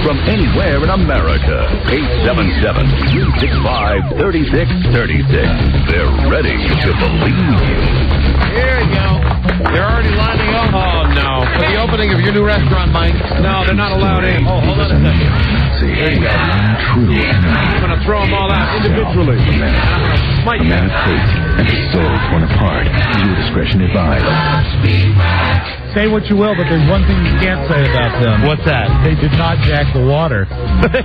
from anywhere in America. 877-365-3636. They're ready to believe you. Here you go. They're already lining up. Oh, no. For the opening of your new restaurant, Mike. No, they're not allowed in. Oh, hold on a second. There you go. I'm going to throw them all out individually. Mike. A man of faith and his soul torn apart. Viewer discretion advised. Say what you will, but there's one thing you can't say about them. What's that? They did not jack the water.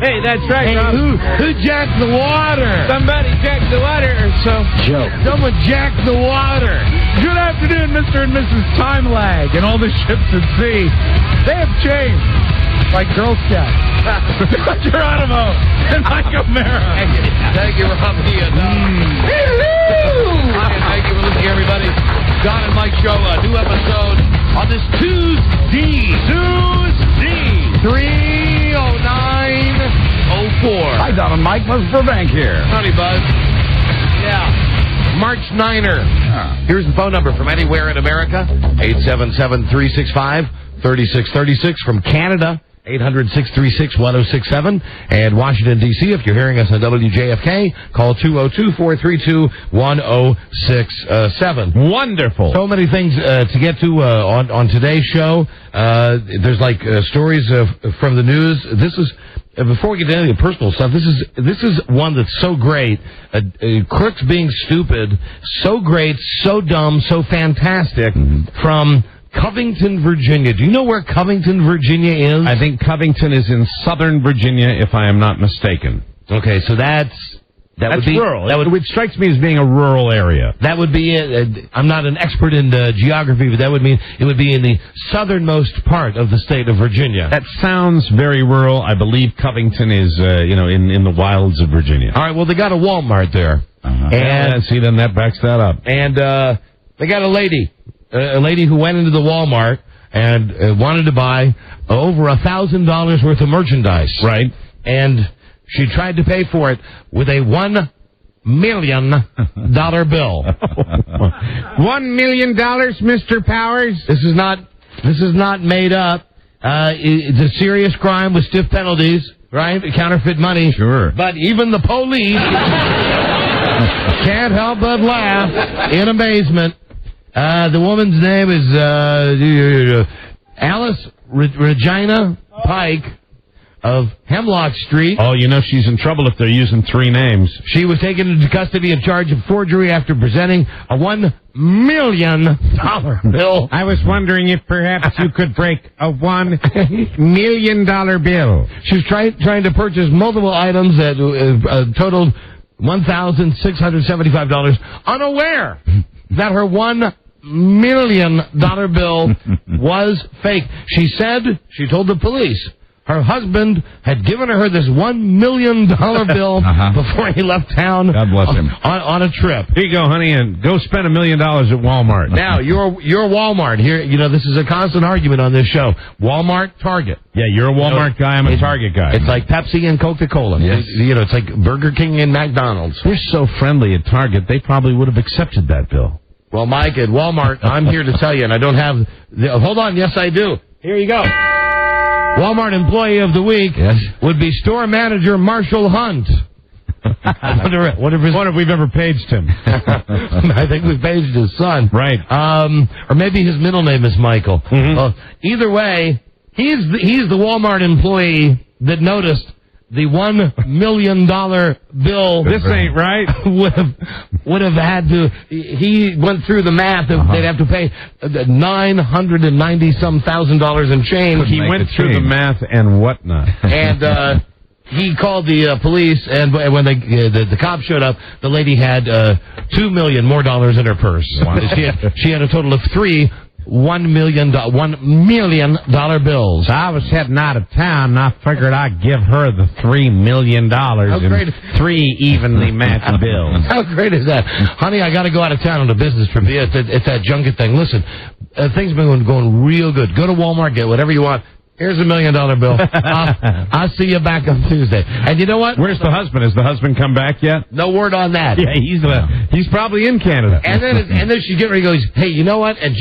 Hey, that's right. Hey, who jacked the water? Somebody jacked the water. Joe. Someone jacked the water. Good afternoon, Mr. and Mrs. Time Lag and all the ships at sea. They have changed. Like Girl Scouts. Geronimo and Mike O'Mara. Thank you, Robbie. Thank you for listening, everybody. Don and Mike Show, a new episode on this Tuesday. 30904. Hi, Don and Mike. Buzz Burbank here. Howdy, Buzz. Yeah. March 9er. Here's the phone number from anywhere in America. 877-365-3636 from Canada. 800-636-1067. And Washington, D.C., if you're hearing us on WJFK, call 202-432-1067. Wonderful. So many things to get to on today's show. There's like stories from the news. This is... Before we get into any personal stuff, this is one that's so great. Crooks being stupid, so great, so dumb, so fantastic. From Covington, Virginia. Do you know where Covington, Virginia is? I think Covington is in southern Virginia, if I am not mistaken. Okay, so that's would be rural. It strikes me as being a rural area. That would be it. I'm not an expert in geography, but that would mean it would be in the southernmost part of the state of Virginia. That sounds very rural. I believe Covington is, in the wilds of Virginia. All right. Well, they got a Walmart there, and see, then that backs that up. And they got a lady who went into the Walmart and wanted to buy over $1,000 worth of merchandise. Right. And she tried to pay for it with a $1 million bill. $1 million, Mr. Powers? This is not made up. It's a serious crime with stiff penalties, right? Counterfeit money. Sure. But even the police can't help but laugh in amazement. The woman's name is Alice Regina Pike of Hemlock Street. Oh, she's in trouble if they're using three names. She was taken into custody in charge of forgery after presenting a $1 million bill. I was wondering if perhaps you could break a $1 million bill. She was trying to purchase multiple items that totaled $1,675, unaware that her $1 million bill was fake. She told the police her husband had given her this $1 million bill before he left town. God bless him. On a trip. Here you go, honey, and go spend $1 million at Walmart. Now, your Walmart. Here, this is a constant argument on this show. Walmart, Target. Yeah, you're a Walmart guy, I'm a Target guy. It's like Pepsi and Coca-Cola. Yes. It's like Burger King and McDonald's. We're so friendly at Target, they probably would have accepted that bill. Well, Mike, at Walmart, I'm here to tell you, and I don't have... hold on, yes, I do. Here you go. Walmart Employee of the Week would be store manager Marshall Hunt. I wonder if we've ever paged him. I think we've paged his son. Right. Or maybe his middle name is Michael. Either way, he's the Walmart employee that noticed the $1 million bill. This ain't right. would have had to. He went through the math. They'd have to pay $990-some thousand and change. He went through the math and whatnot. And he called the police, and when the cops showed up, the lady had $2 million more in her purse. Wow. She had a total of three $1 million bills. I was heading out of town, and I figured I'd give her the $3 million in three evenly matched bills. How great is that? Honey, I got to go out of town on a business trip. It's that junket thing. Listen, things have been going real good. Go to Walmart, get whatever you want. Here's $1 million bill. I'll see you back on Tuesday. And you know what? Where's the husband? Has the husband come back yet? No word on that. Yeah, he's probably in Canada. And then she's getting ready to go, hey, you know what? And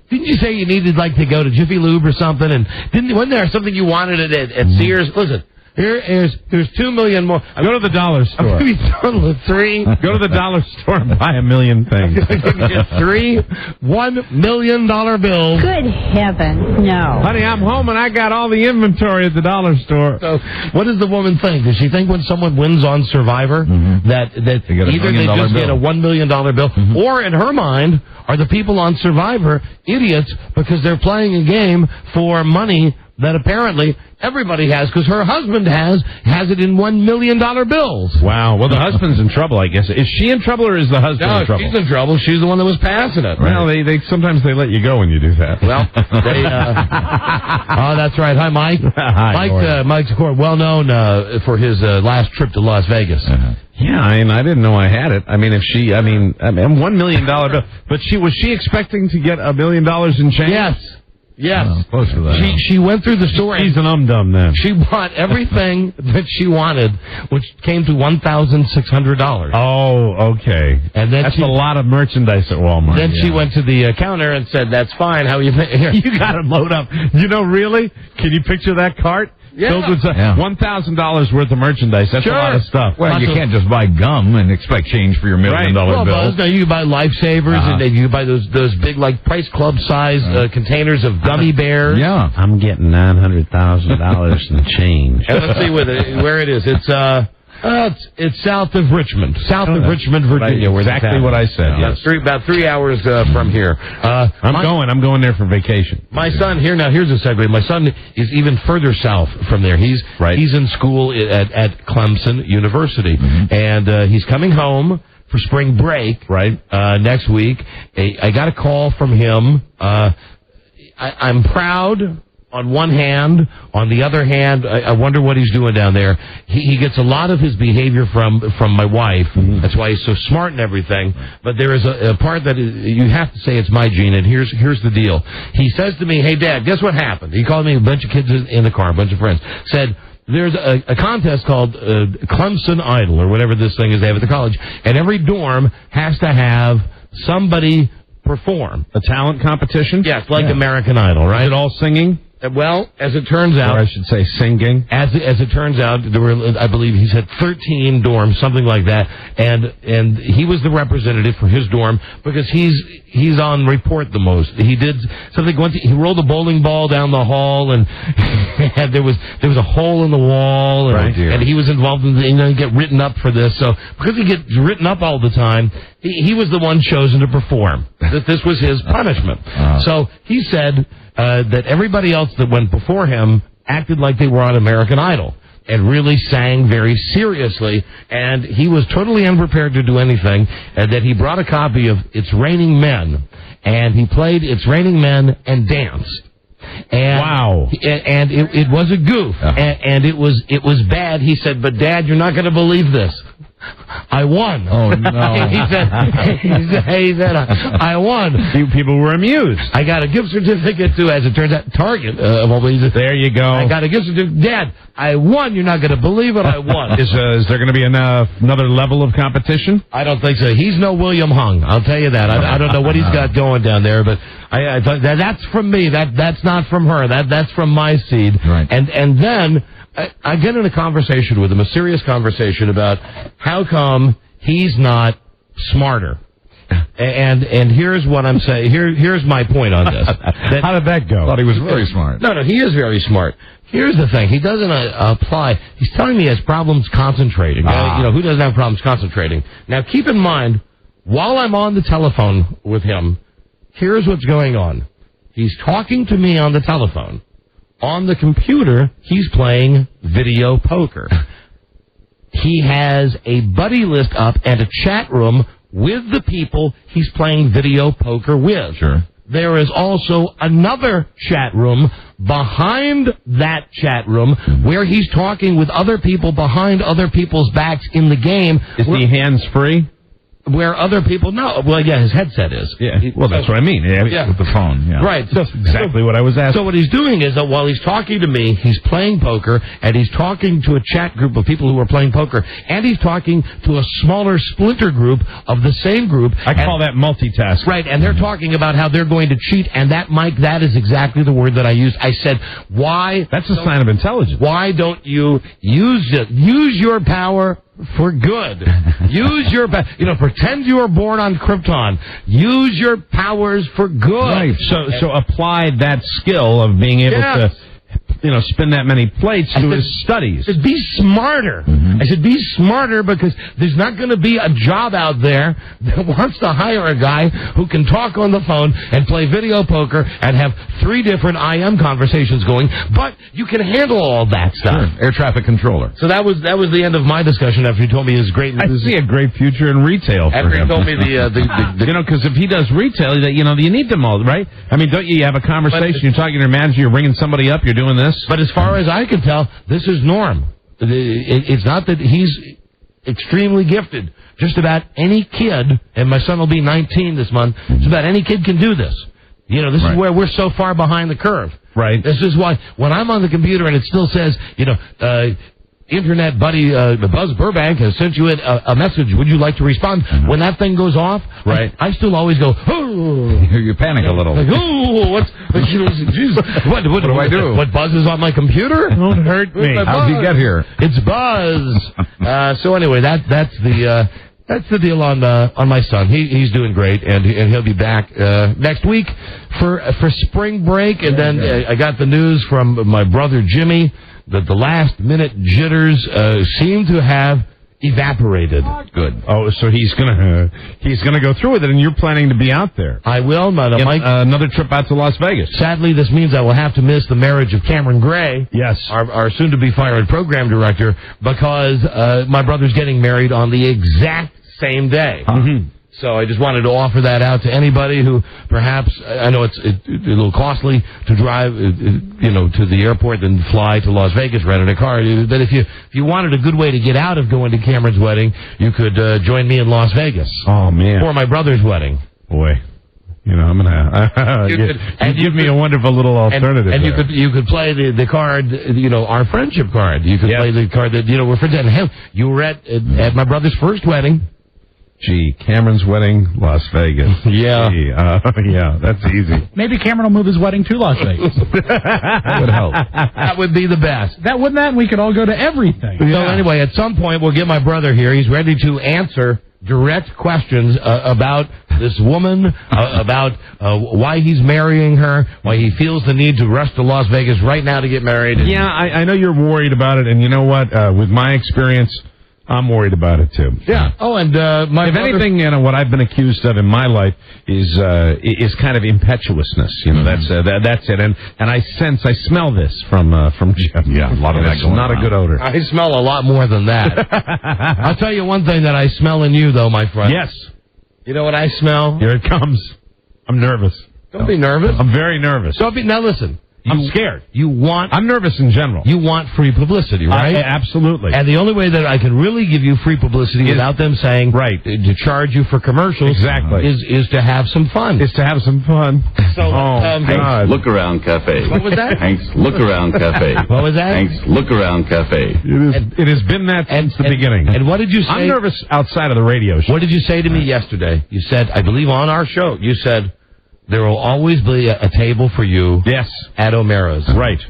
Didn't you say you needed to go to Jiffy Lube or something? And wasn't there something you wanted at Sears? Listen. Here's $2 million more. Go to the dollar store. I'm going to be total of 3. Go to the dollar store and buy a million things. I'm going to get 3 $1 million bills. Good heavens, no. Honey, I'm home and I got all the inventory at the dollar store. So, what does the woman think? Does she think when someone wins on Survivor that either they just get a $1 million bill, or in her mind, are the people on Survivor idiots because they're playing a game for money that apparently everybody has, because her husband has it in $1 million bills. Wow. Well, the husband's in trouble, I guess. Is she in trouble or is the husband in trouble? No, she's in trouble. She's the one that was passing it. Well, they sometimes they let you go when you do that. Well, they, oh, that's right. Hi, Mike. Hi, Mike's well known for his last trip to Las Vegas. Yeah, I didn't know I had it. $1 million bill. But was she expecting to get $1 million in change? Yes. Oh, close to that. She went through the store. She's an dum then. She bought everything that she wanted, which came to $1,600. Oh, okay. And then that's a lot of merchandise at Walmart. Then she went to the counter and said, "That's fine. How you here? You got to load up. Really? Can you picture that cart? Yeah. Filled with $1,000 worth of merchandise. That's a lot of stuff. Well, you can't just buy gum and expect change for your $1 million bill. Well, no, you can buy Lifesavers, and then you can buy those big, Price Club size containers of gummy bears. Yeah. I'm getting $900,000 in change. And let's see where it is. It's south of Richmond, Richmond, Virginia. Right, exactly what I said. Yes. About 3 hours from here. I'm going there for vacation. My son here's a segue. My son is even further south from there. He's in school at Clemson University, and he's coming home for spring break next week. I got a call from him. I'm proud. On one hand, on the other hand, I wonder what he's doing down there. He gets a lot of his behavior from my wife. That's why he's so smart and everything. But there is a part that you have to say it's my gene, and here's the deal. He says to me, "Hey, Dad, guess what happened?" He called me, a bunch of kids in the car, a bunch of friends. Said, there's a contest called Clemson Idol, or whatever this thing is they have at the college, and every dorm has to have somebody perform. A talent competition? Yes, like American Idol, right? Is it all singing? Well, as it turns out... Or I should say singing. As it turns out, there were, I believe, he said 13 dorms, something like that, and he was the representative for his dorm because he's on report the most. He did something once. He rolled a bowling ball down the hall, and there was a hole in the wall, and he was involved in get written up for this. So because he gets written up all the time, he was the one chosen to perform. That this was his punishment. So he said that everybody else that went before him acted like they were on American Idol and really sang very seriously, and he was totally unprepared to do anything, and that he brought a copy of It's Raining Men, and he played It's Raining Men and danced. And, wow. And it was a goof, and it was bad. He said, "But Dad, you're not going to believe this. I won." Oh, no. he said, I won. You people were amused. I got a gift certificate to, as it turns out, Target. There you go. I got a gift certificate. Dad, I won. You're not going to believe it. I won. Is there going to be another level of competition? I don't think so. He's no William Hung. I'll tell you that. I don't know what he's got going down there, but I thought that's from me. That's not from her. That's from my seed. Right. And then I get in a conversation with him, a serious conversation about how come he's not smarter. And here's what I'm saying. Here's my point on this. How did that go? I thought he was very smart. No, he is very smart. Here's the thing. He doesn't apply. He's telling me he has problems concentrating. Who doesn't have problems concentrating? Now, keep in mind, while I'm on the telephone with him, here's what's going on. He's talking to me on the telephone. On the computer, he's playing video poker. He has a buddy list up and a chat room with the people he's playing video poker with. Sure. There is also another chat room behind that chat room where he's talking with other people behind other people's backs in the game. Is he hands-free? where other people know. Well, yeah, his headset is. Yeah. Well, that's what I mean. Yeah. With the phone. Yeah. Right. That's exactly what I was asking. So what he's doing is that while he's talking to me, he's playing poker, and he's talking to a chat group of people who are playing poker, and he's talking to a smaller splinter group of the same group. I call that multitasking. Right, and they're talking about how they're going to cheat, and that, Mike, that is exactly the word that I used. I said, why? That's a sign of intelligence. Why don't you use it? Use your power for good. Use your, pretend you were born on Krypton. Use your powers for good. Right. So apply that skill of being able to, spin that many plates to his studies. I said, be smarter. I said, be smarter, because there's not going to be a job out there that wants to hire a guy who can talk on the phone and play video poker and have 3 different IM conversations going, but you can handle all that stuff. Air traffic controller. So that was the end of my discussion after he told me his great news. I see a great future in retail for after him. he told me because if he does retail, you need them all, right? I mean, don't you have a conversation, you're talking to your manager, you're ringing somebody up, you're doing this? But as far as I can tell, this is norm. It's not that he's extremely gifted. Just about any kid, and my son will be 19 this month, just about any kid can do this. This is where we're so far behind the curve. Right. This is why when I'm on the computer and it still says, Internet buddy Buzz Burbank has sent you a message. Would you like to respond? When that thing goes off, right, I still always go, oh. You panic a little. Like, oh, what do I do? What buzzes on my computer? Don't hurt me. How'd he get here? It's Buzz. So anyway, that's the deal on my son. He's doing great, and he'll be back next week for spring break. And then I got the news from my brother Jimmy that the last-minute jitters seem to have evaporated. Good. Oh, so he's gonna go through with it, and you're planning to be out there. I will, Mike. Another trip out to Las Vegas. Sadly, this means I will have to miss the marriage of Cameron Gray. Yes. Our soon-to-be-fired program director, because my brother's getting married on the exact same day. Mm-hmm. So I just wanted to offer that out to anybody who perhaps, I know it's a little costly to drive, to the airport and fly to Las Vegas, renting a car. But if you wanted a good way to get out of going to Cameron's wedding, you could join me in Las Vegas. Oh, man. For my brother's wedding. Boy. I'm gonna. You give me a wonderful little alternative. And you could play the card, our friendship card. You could play the card that we're friends. And you were at my brother's first wedding. Gee, Cameron's wedding, Las Vegas. Yeah. Gee, that's easy. Maybe Cameron will move his wedding to Las Vegas. That would help. That would be the best. And we could all go to everything. So anyway, at some point we'll get my brother here. He's ready to answer direct questions about this woman, about why he's marrying her, why he feels the need to rush to Las Vegas right now to get married. Yeah, I know you're worried about it, and you know what? With my experience, I'm worried about it too. Yeah. Oh, and if anything, what I've been accused of in my life is kind of impetuousness. That's it. And I smell this from Jim. Yeah, a lot of that going not on. A good odor. I smell a lot more than that. I'll tell you one thing that I smell in you, though, my friend. Yes. You know what I smell? Here it comes. I'm nervous. Don't be nervous. I'm very nervous. Now listen. I'm scared. I'm nervous in general. You want free publicity, right? Absolutely. And the only way that I can really give you free publicity without them saying to charge you for commercials is to have some fun. Is to have some fun. So, God. Hank's Look Around Cafe. What was that? Hank's Look Around Cafe. What was that? Hank's Look Around Cafe. It has been that since the beginning. And what did you say? I'm nervous outside of the radio show. What did you say to me yesterday? You said, I believe on our show, you said, there will always be a table for you at O'Mara's. Right.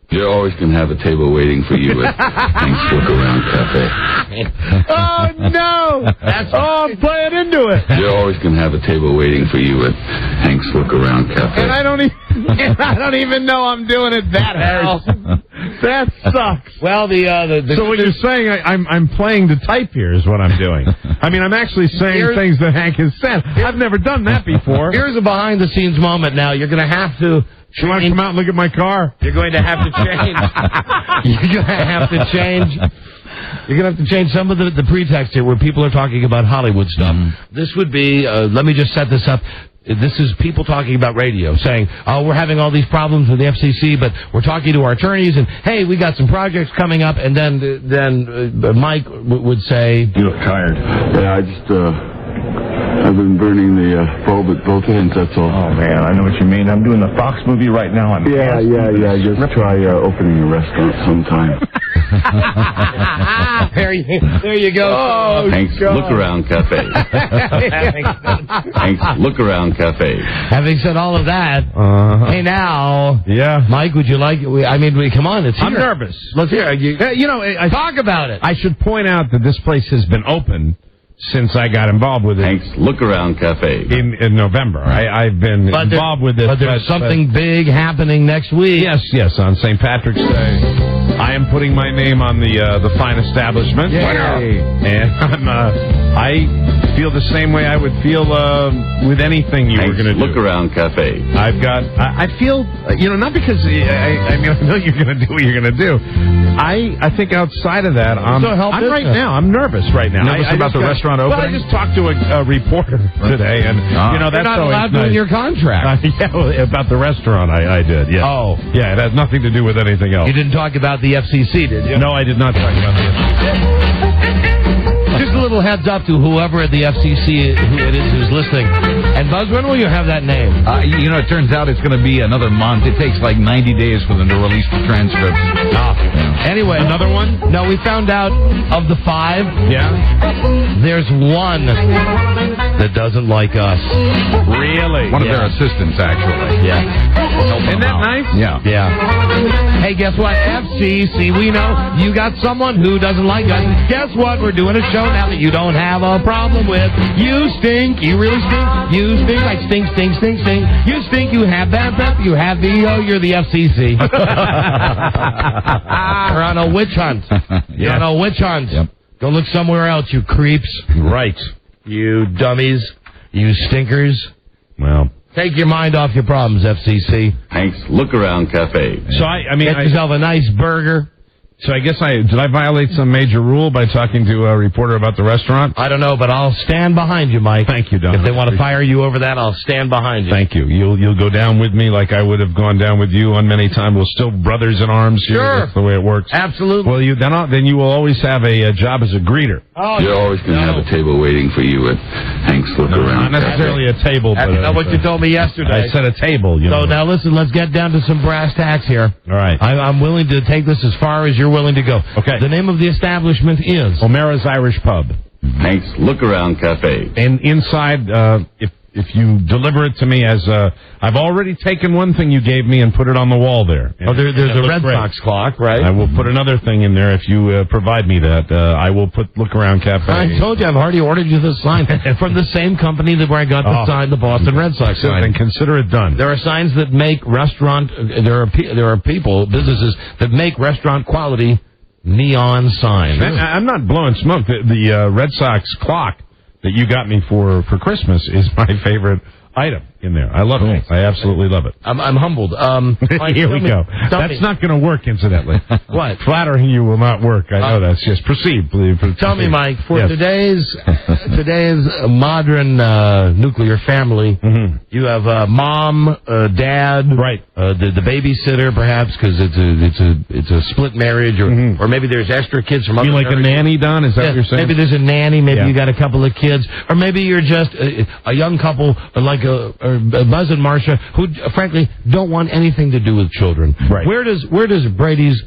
You're always going to have a table waiting for you at Hank's Look Around Cafe. Oh, no! I'm playing into it. You're always going to have a table waiting for you at Hank's Look Around Cafe. And I don't even know I'm doing it that hard. That sucks. Well, so what you're saying, I'm playing to type here is what I'm doing. I mean, I'm actually saying things that Hank has said. I've never done that before. Here's a behind-the-scenes moment now. You're going to have to... You want to come out and look at my car? You're going to have to change. You're going to have to change. You're going to have to change some of the pretext here where people are talking about Hollywood stuff. This would be, let me just set this up. This is people talking about radio, saying, oh, we're having all these problems with the FCC, but we're talking to our attorneys, and, hey, we got some projects coming up, and then Mike would say... You look tired. Yeah, I just I've been burning the bulb at both ends, that's all. Oh, man, I know what you mean. I'm doing the Fox movie right now. Yeah. Just try opening a restaurant sometime. There you go. Oh, Hank's Look Around Cafe. Hank's Look Around Cafe. Having said all of that, hey now, Mike, would you like? Come on, it's here. I'm nervous. Let's hear it. I Talk about it. I should point out that this place has been open since I got involved with it. Hank's Look Around Cafe. In November. I've been involved with this. But there's something big happening next week. Yes, on St. Patrick's Day. I am putting my name on the fine establishment. Yay. And I feel the same way I would feel with anything you were going to do. Look Around Cafe. I feel, not because, I know you're going to do what you're going to do. I think outside of that, I'm nervous right now. Nervous about the restaurant opening? Well, I just talked to a reporter today, and, that's you're not allowed to in your contract. About the restaurant, I did, yeah. Oh. Yeah, it has nothing to do with anything else. You didn't talk about the FCC, did you? No, I did not talk about the FCC. Just a little heads up to whoever at the FCC who it is who's listening. And Buzz, when will you have that name? It turns out it's going to be another month. It takes like 90 days for them to release the transcripts. Anyway, another one? No, we found out of the 5. Yeah. There's one that doesn't like us. Really? One of their assistants, actually. Yeah. Isn't that nice? Yeah. Yeah. Hey, guess what? FCC, we know you got someone who doesn't like us. Guess what? We're doing a show now that you don't have a problem with. You stink. You really stink. You stink like stink. You stink. You have bad breath. You have VO. You're the FCC. We're on a witch hunt. You're on a witch hunt. Yep. Go look somewhere else, you creeps. Right. You dummies. You stinkers. Well, take your mind off your problems, FCC. Hank's Look Around Cafe. so Get yourself a nice burger. So I guess did I violate some major rule by talking to a reporter about the restaurant? I don't know, but I'll stand behind you, Mike. Thank you, Don. If they want to fire you over that, I'll stand behind you. Thank you. You'll go down with me like I would have gone down with you on many times. We're still brothers in arms here. Sure. That's the way it works. Absolutely. Well, then you will always have a job as a greeter. Oh, You're always going to have a table waiting for you at Hank's Look Around Not necessarily a table, That's but not what you told me yesterday. I said a table. So now listen, let's get down to some brass tacks here. All right. I'm willing to take this as far as you're willing to go. Okay. The name of the establishment is O'Mara's Irish Pub. Hank's Look Around Cafe. And inside, if you deliver it to me as I've already taken one thing you gave me and put it on the wall there. there's a Red Sox clock, right? I will put another thing in there if you provide me that. I will put Look Around Cafe. I told you I've already ordered you the sign from the same company where I got the sign, the Boston Red Sox sign. Then consider it done. There are signs that make restaurant. There are businesses that make restaurant quality neon signs. I'm not blowing smoke. The Red Sox clock that you got me for Christmas is my favorite item in there. I love it. I absolutely love it. I'm humbled. Here we go. That's not going to work, incidentally. What? Flattering you will not work. I know that's just proceed, please. Tell me, Mike, for Yes. today's modern nuclear family, you have mom, dad, right? The babysitter, perhaps, because it's a split marriage, or maybe there's extra kids from other. You like marriages. a nanny, Don? Is that what you're saying? Maybe there's a nanny. Maybe you got a couple of kids, or maybe you're just a young couple like Buzz and Marcia, who frankly don't want anything to do with children. Right. Where does Brady's,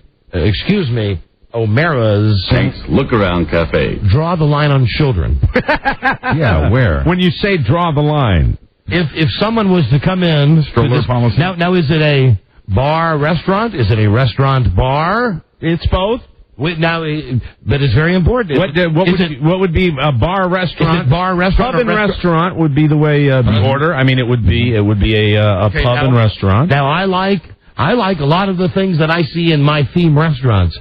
O'Mara's Hank's Look Around Cafe. draw the line on children? Yeah, where? When you say draw the line, If someone was to come in Stroller policy? now is it a bar restaurant? Is it a restaurant bar? it's both. But it's very important. What would be a bar restaurant? Is it bar restaurant? Pub and restaurant would be the way the order. I mean, it would be a Okay, pub and restaurant. Now I like a lot of the things that I see in my theme restaurants.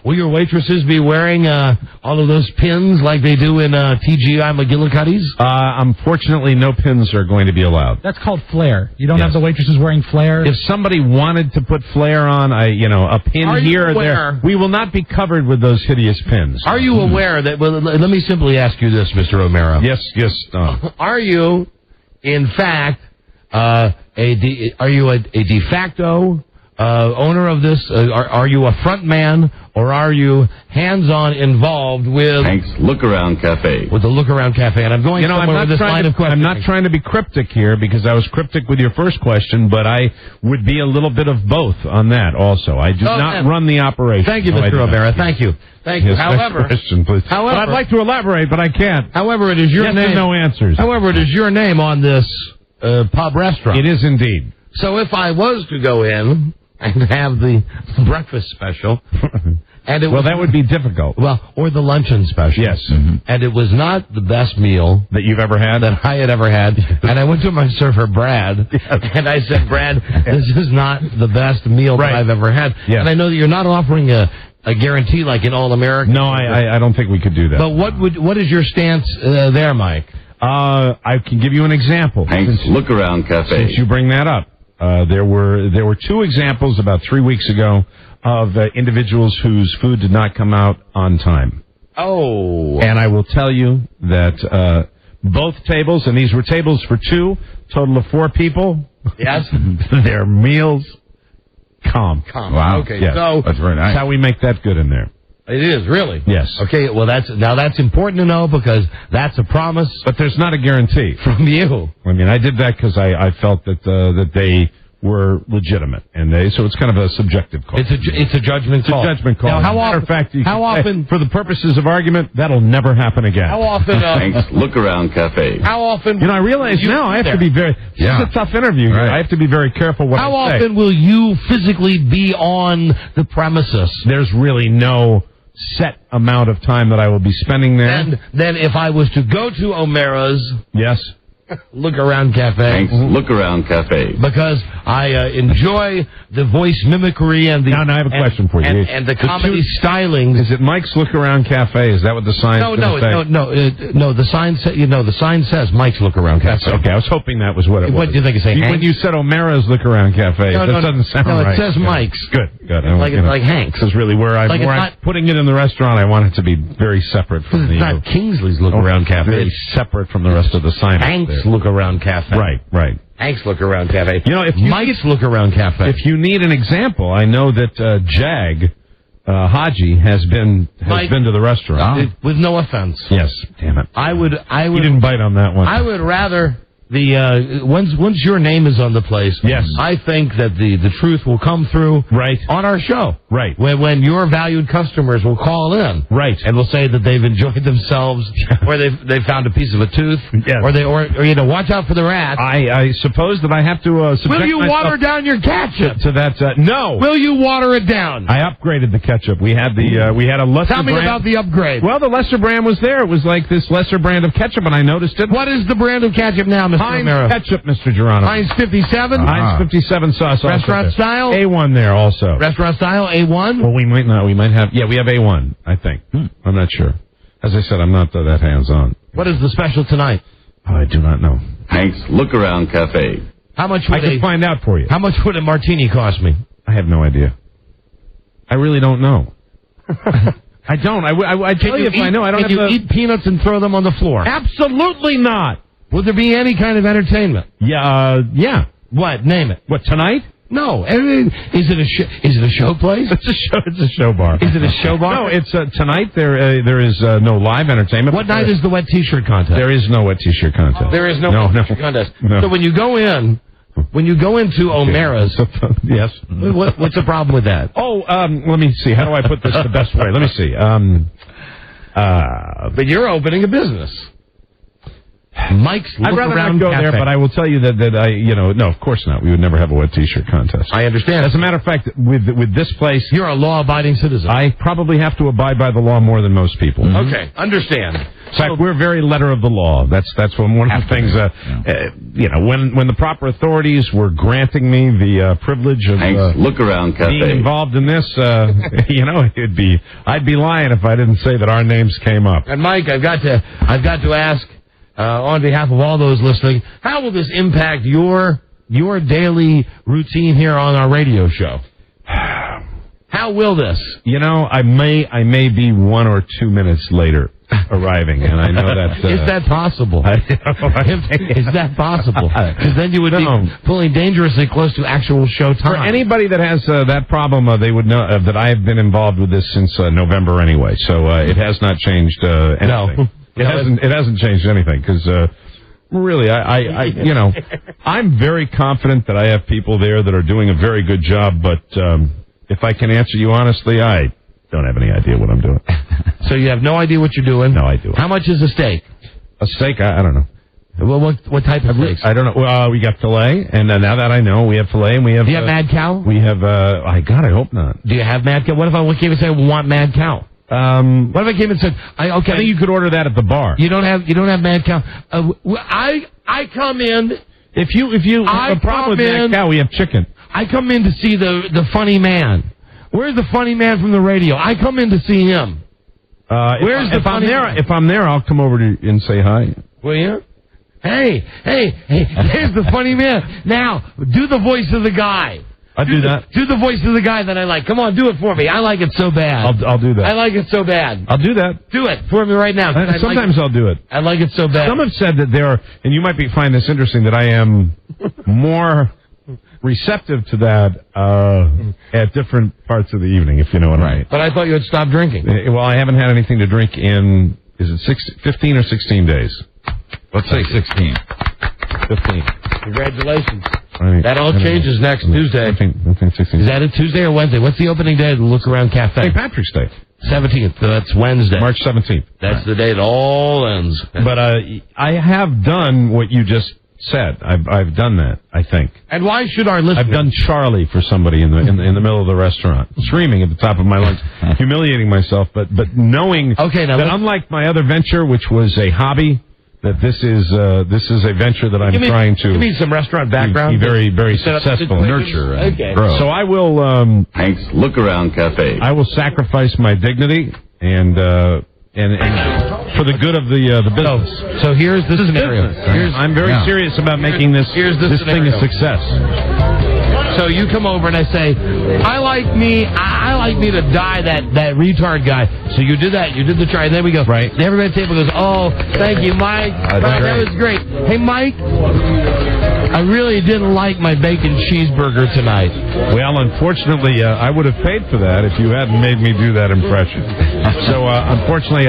Will your waitresses be wearing all of those pins like they do in TGI McGillicuddy's? Unfortunately, no pins are going to be allowed. That's called flair. You don't have the waitresses wearing flair. If somebody wanted to put flair on, a pin Are you here or aware- there, we will not be covered with those hideous pins. Are you aware that? Well, let me simply ask you this, Mr. O'Mara. Yes. Are you, in fact, are you a de facto owner of this? Are you a front man, or are you hands-on involved with Hank's Look-Around Cafe. with the Look Around Cafe? And I'm going somewhere with this line of questioning. I'm not trying to be cryptic here because I was cryptic with your first question, but I would be a little bit of both on that also. I do not run the operation. Thank you, Mr. O'Mara. Thank you. Thank you. Yes, However, next question, please. However, I'd like to elaborate, but I can't. However, it is your Yes name. and no answers. However, it is your name on this pub restaurant. It is indeed. So if I was to go in and have the breakfast special, and it Well, that would be difficult. or the luncheon special. Yes. And it was not the best meal That you've ever had? that I had ever had. And I went to my server, Brad, and I said, Brad, this is not the best meal that I've ever had. Yes. And I know that you're not offering a guarantee like in All American. No, I don't think we could do that. But what is your stance there, Mike? I can give you an example. Hank's Look-Around Cafe. Since you bring that up, there were two examples about 3 weeks ago of individuals whose food did not come out on time. Oh. And I will tell you that both tables, and these were tables for two, total of 4 people. Yes. Their meals calm. Wow. Okay. Yes. So That's very nice. That's how we make that good in there. it is really. Yes. Okay. Well, that's important to know because that's a promise But there's not a guarantee. from you. I mean, I did that because I felt that they were legitimate, and so it's kind of a subjective call. It's a judgment call. It's a judgment call. Now, how Matter often? of fact, you how could say, often? for the purposes of argument, that'll never happen again. How often? Hank's Look-Around Cafe. How often? You know, I realize now I have to be very. This is a tough interview. Here. Right. I have to be very careful what How I say. often will you physically be on the premises? There's really no set amount of time that I will be spending there. And then, if I was to go to O'Mara's Yes. Look Around Cafe, Hank's Look-Around Cafe. because I enjoy the voice mimicry and the. Now I have a question for you. And the comedy stylings. Is it Mike's Look Around Cafe? Is that what the sign? No. The sign the sign says Mike's Look Around Cafe. Okay, I was hoping that was what it was. What do you think it say? When you said O'Mara's Look Around Cafe, No, that no, doesn't sound no, right. it says Mike's. Good. Like Hank's. This is really where I'm putting it in the restaurant. I want it to be very separate from It's not Kingsley's Look Around Cafe. Very separate from the rest of the sign. Hank's Look Around Cafe. Right. Hank's Look Around Cafe. You know, Mike's Look Around Cafe. If you need an example, I know that Jag Haji has been to the restaurant. With no offense. Yes. Damn it. I would. You didn't bite on that one. I would rather once your name is on the place. Yes. I think that the truth will come through. Right. On our show. Right. When your valued customers will call in. Right. And will say that they've enjoyed themselves, or they found a piece of a tooth. Yes. Or watch out for the rat. I suppose that I have to. Will you water down your ketchup? To that? No. Will you water it down? I upgraded the ketchup. We had a lesser. Tell me brand. about the upgrade. Well, the lesser brand was there. It was like this lesser brand of ketchup, and I noticed it. What is the brand of ketchup now, Mr. Heinz O'Mara? ketchup, Mr. Geronimo. Heinz 57? Heinz 57 sauce. also Restaurant there. style? A1 there also. Restaurant style, A1? Well, we might not. We might have. Yeah, we have A1, I think. I'm not sure. As I said, I'm not that hands-on. What is the special tonight? Oh, I do not know. Hank's Look-Around Cafe. How much I would can find out for you. How much would a martini cost me? I have no idea. I really don't know. I don't. I tell you if I know. I don't have Can you eat peanuts and throw them on the floor? Absolutely not. Would there be any kind of entertainment? Yeah. What? Name it. What, tonight? No. Is it a show place? It's a show bar. Is it a show bar? No, it's tonight. There is no live entertainment. What night is the wet T-shirt contest? There is no wet T-shirt contest. There is no wet T-shirt contest. No. So when you go into O'Mara's, yes. What's the problem with that? Oh, let me see. How do I put this the best way? Let me see. But you're opening a business. Mike's Look I'd rather Around not go Cafe. there, but I will tell you that no, of course not. We would never have a wet T-shirt contest. I understand. As a matter of fact, with this place, you're a law-abiding citizen. I probably have to abide by the law more than most people. Mm-hmm. Okay, understand. In fact, we're very letter of the law. That's one of the things. When the proper authorities were granting me the privilege of Hank's Look-Around Cafe. being involved in this, I'd be lying if I didn't say that our names came up. And Mike, I've got to ask on behalf of all those listening, how will this impact your daily routine here on our radio show? How How will this? I may be 1 or 2 minutes later arriving, and I know that. Is that possible? Is that possible? Because then you would be pulling dangerously close to actual show time. For anybody that has that problem, they would know that I have been involved with this since November anyway, so it has not changed anything. No. It hasn't changed anything, because really, I'm very confident that I have people there that are doing a very good job, but if I can answer you honestly, I don't have any idea what I'm doing. So you have no idea what you're doing? No, I do. How much is a steak? A steak? I don't know. Well, what type of steaks? I don't know. Well, we got filet, and now that I know, we have filet, and we have... Do you have Mad Cow? We have, I hope not. Do you have Mad Cow? What if I came and said, I want Mad Cow? What if I came and said, I think you could order that at the bar. You don't have Mad Cow. I come in... If you have a problem with Mad Cow, we have chicken. I come in to see the funny man. Where's the funny man from the radio? I come in to see him. If I'm there, I'll come over and say hi. Will you? Hey, here's the funny man. Now, do the voice of the guy. I'll do that. Do the voice of the guy that I like. Come on, do it for me. I like it so bad. I'll do that. I like it so bad. I'll do that. Do it for me right now. Sometimes I'll do it. I like it so bad. Some have said that there are, and you might find this interesting, that I am more receptive to that at different parts of the evening, if you know what I mean. But I thought you had stopped drinking. Well, I haven't had anything to drink in, 15 or 16 days? Let's say 16. 15. Congratulations. That all changes next Tuesday. 15, 16. Is that a Tuesday or Wednesday? What's the opening day of the Look Around Cafe? St. Patrick's Day. 17th. So that's Wednesday. March 17th. That's the day it all ends. But I have done what you just said. I've done that, I think. And why should our listeners... I've done Charlie for somebody in the middle of the restaurant, screaming at the top of my lungs, humiliating myself, but knowing that unlike my other venture, which was a hobby, that this is a venture that I'm trying to... Give me some restaurant background. Be very, very successful. Nurture and grow. So I will... Hank's Look Around Cafe. I will sacrifice my dignity and for the good of the business. So here's the scenario. I'm very serious about making this thing a success. So you come over and I say, I like me to die that retard guy. So you did that. You did the try. And then we go. Right. And everybody at the table goes, oh, thank you, Mike. That was great. Hey, Mike, I really didn't like my bacon cheeseburger tonight. Well, unfortunately, I would have paid for that if you hadn't made me do that impression. So, unfortunately,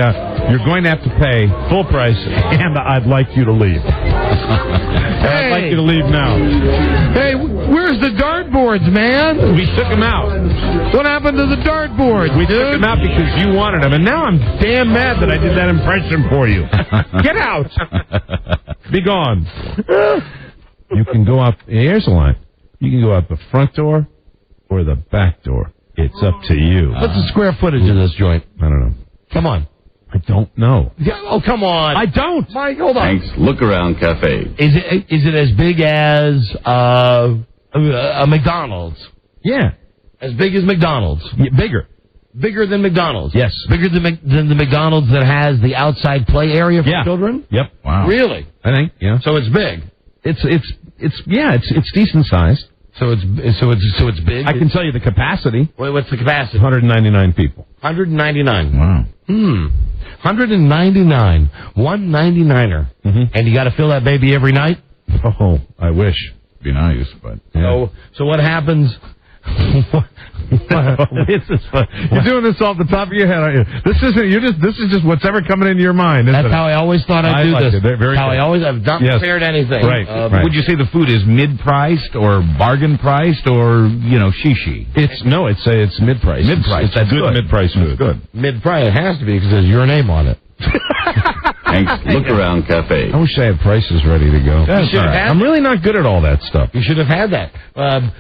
you're going to have to pay full price, and I'd like you to leave. I'd like you to leave now. Hey, where's the dartboards, man? We took them out. What happened to the dartboards? We took them out because you wanted them, and now I'm damn mad that I did that impression for you. Get out. Be gone. You can go out. Here's the line. You can go out the front door or the back door. It's up to you. What's the square footage of this joint? I don't know. Come on. I don't know. Yeah, oh, come on. I don't. Mike, hold on. Hank's Look Around Cafe. Is it as big as a McDonald's? Yeah. As big as McDonald's? Yeah, bigger. Bigger than McDonald's? Yes. Bigger than the McDonald's that has the outside play area for children? Yep. Wow. Really? I think, yeah. So it's big. It's decent sized. So it's big. I can tell you the capacity. Wait, what's the capacity? 199 people. 199. Wow. 199. 199er. Mm-hmm. And you got to fill that baby every night? Oh, I wish. Be nice, but So what happens? You're doing this off the top of your head, aren't you? This is just what's ever coming into your mind. That's how I always thought I'd do this. I've not prepared anything. Right. Would you say the food is mid-priced or bargain-priced or, shishi? It's mid-priced. Mid-priced. It's good mid-priced food. Good. Mid-price. It has to be because there's your name on it. Hank's Look Around Cafe. I wish I had prices ready to go. I'm really not good at all that stuff. You should have had that.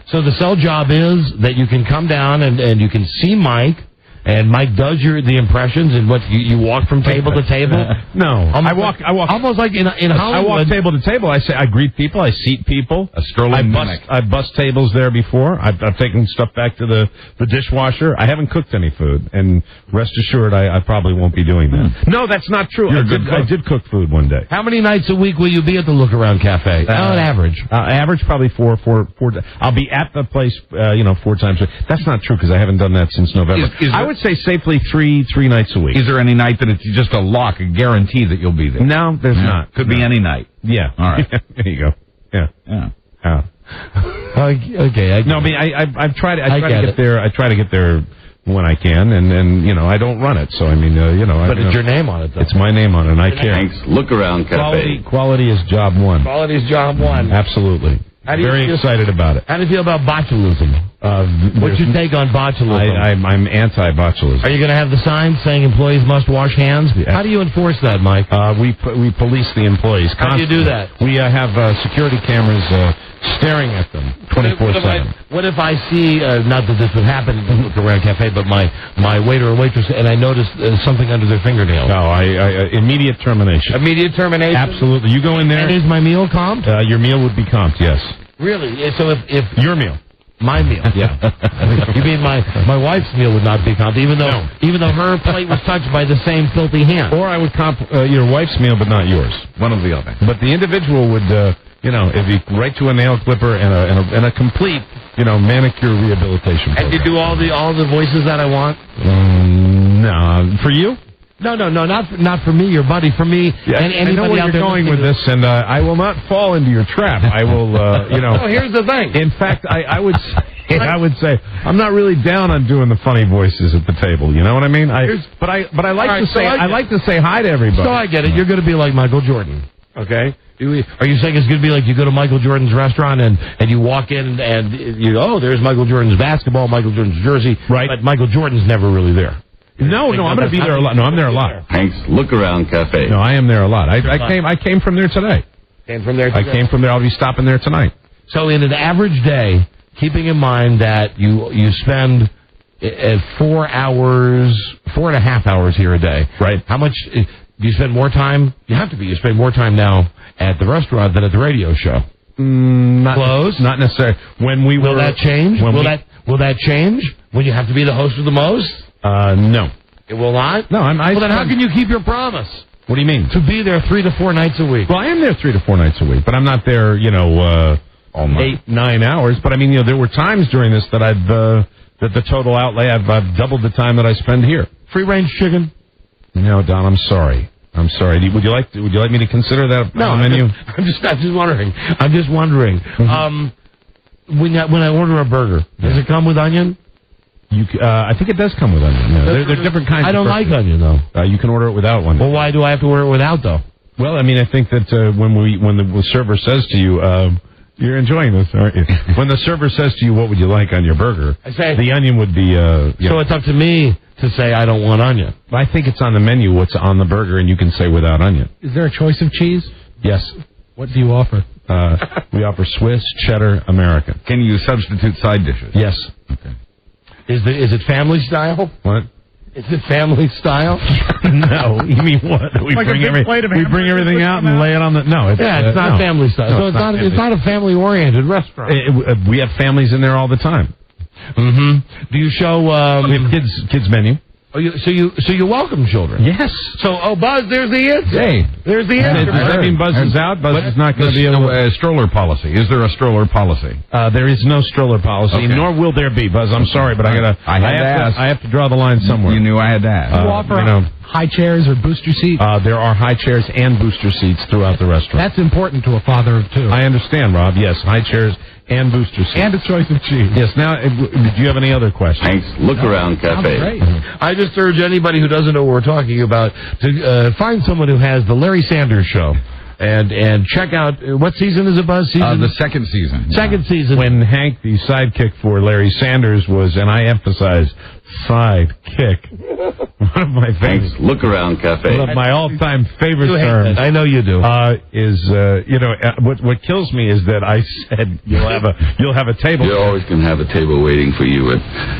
So the sell job is that you can come down and you can see Mike, and Mike does the impressions, and what you walk from table to table? No, Almost I walk almost like in Hollywood. I walk table to table. I greet people. I seat people. A strolling mimic. I bust tables there before. I've taken stuff back to the dishwasher. I haven't cooked any food, and rest assured, I probably won't be doing that. No, that's not true. I did cook food one day. How many nights a week will you be at the Look Around Cafe? On average. Average probably four. I'll be at the place, 4 times. That's not true because I haven't done that since November. I would say safely three nights a week. Is there any night that it's just a lock, a guarantee that you'll be there? No, there's not. Could be any night. Yeah. All right. There you go. Yeah. Okay. I try to get there when I can, and I don't run it. So I mean, But it's your name on it, though. It's my name on it, and I care. Thanks. Look Around Cafe. Quality is job one. Quality is job one. Absolutely. Very excited about it. How do you feel about botulism? What's your take on botulism? I'm anti-botulism. Are you going to have the sign saying employees must wash hands? Yeah. How do you enforce that, Mike? We police the employees. How do you do that? We have security cameras staring at them 24/7. What if I see, not that this would happen in the Look Around Cafe, but my waiter or waitress, and I notice something under their fingernail? No, immediate termination. Immediate termination? Absolutely. You go in there. And is my meal comped? Your meal would be comped, yes. Really? So if Your meal. my meal, Yeah. you mean my wife's meal would not be comped, even though her plate was touched by the same filthy hand? Or I would comp your wife's meal, but not yours. One or the other. But the individual would, if you right to a nail clipper and a complete, manicure rehabilitation program. And you do all the voices that I want? No, for you? No, not for me, your buddy. For me, and anybody I know where out you're there going with listening this, and I will not fall into your trap. I will, No, here's the thing. In fact, I would say I'm not really down on doing the funny voices at the table. You know what I mean? But I like to say hi to everybody. So I get it. You're going to be like Michael Jordan, okay? Are you saying it's going to be like you go to Michael Jordan's restaurant and you walk in and there's Michael Jordan's basketball, Michael Jordan's jersey, right? But Michael Jordan's never really there. No, I'm going to be there a lot. No, I'm there a lot. Thanks. Look Around Cafe. No, I am there a lot. I came from there today. Came from there. I came from there. I'll be stopping there tonight. So in an average day, keeping in mind that you spend 4 and a half hours here a day, right? How much do you spend more time? You have to be. You spend more time now at the restaurant than at the radio show. Close. Not necessarily. Will that change? Will that change when you have to be the host of the most? No. It will not? No, well, then how can you keep your promise? What do you mean? To be there 3 to 4 nights a week. Well, I am there 3 to 4 nights a week, but I'm not there, all 8-9 hours. But I mean, there were times during this that that the total outlay, I've doubled the time that I spend here. Free range chicken? No, Don, I'm sorry. Would you like me to consider that on the menu? I'm just wondering. When I order a burger, does it come with onion? I think it does come with onion. Yeah. There are different kinds. I don't like onion though. You can order it without one. Well, why do I have to order it without though? Well, I mean, I think that when the server says to you, "You're enjoying this, aren't you?" When the server says to you, "What would you like on your burger?" I say the onion would be. So it's up to me to say I don't want onion. I think it's on the menu what's on the burger, and you can say without onion. Is there a choice of cheese? Yes. What do you offer? We offer Swiss, cheddar, American. Can you substitute side dishes? Yes. Okay. Is it family style? What? Is it family style? No. You mean what? We like bring everything out and lay it on the. No. It's not family style. No, so it's not a family oriented restaurant. We have families in there all the time. Mm-hmm. Do you show? We have kids menu. Oh, so you welcome children? Yes. So, Buzz, there's the answer. Hey, there's the answer. Does that mean Buzz is out? Buzz is not going to be able to... stroller policy. Is there a stroller policy? There is no stroller policy, okay. Nor will there be, Buzz. I'm sorry, but I have to draw the line somewhere. You knew I had to ask. Do you offer high chairs or booster seats? There are high chairs and booster seats throughout the restaurant. That's important to a father of two. I understand, Rob. Yes, high chairs and booster seats. And a choice of cheese. Yes. Now, do you have any other questions? Thanks. Look Around Cafe. Great. I just urge anybody who doesn't know what we're talking about to find someone who has the Larry Sanders Show And check out, what season is it, Buzz? The second season. Yeah. Second season. When Hank, the sidekick for Larry Sanders, was, and I emphasize, sidekick, one of my favorites. Hank's Look Around Cafe. One of my all-time favorite You hate terms. that. I know you do. What kills me is that I said you'll have a table. You're always going to have a table waiting for you at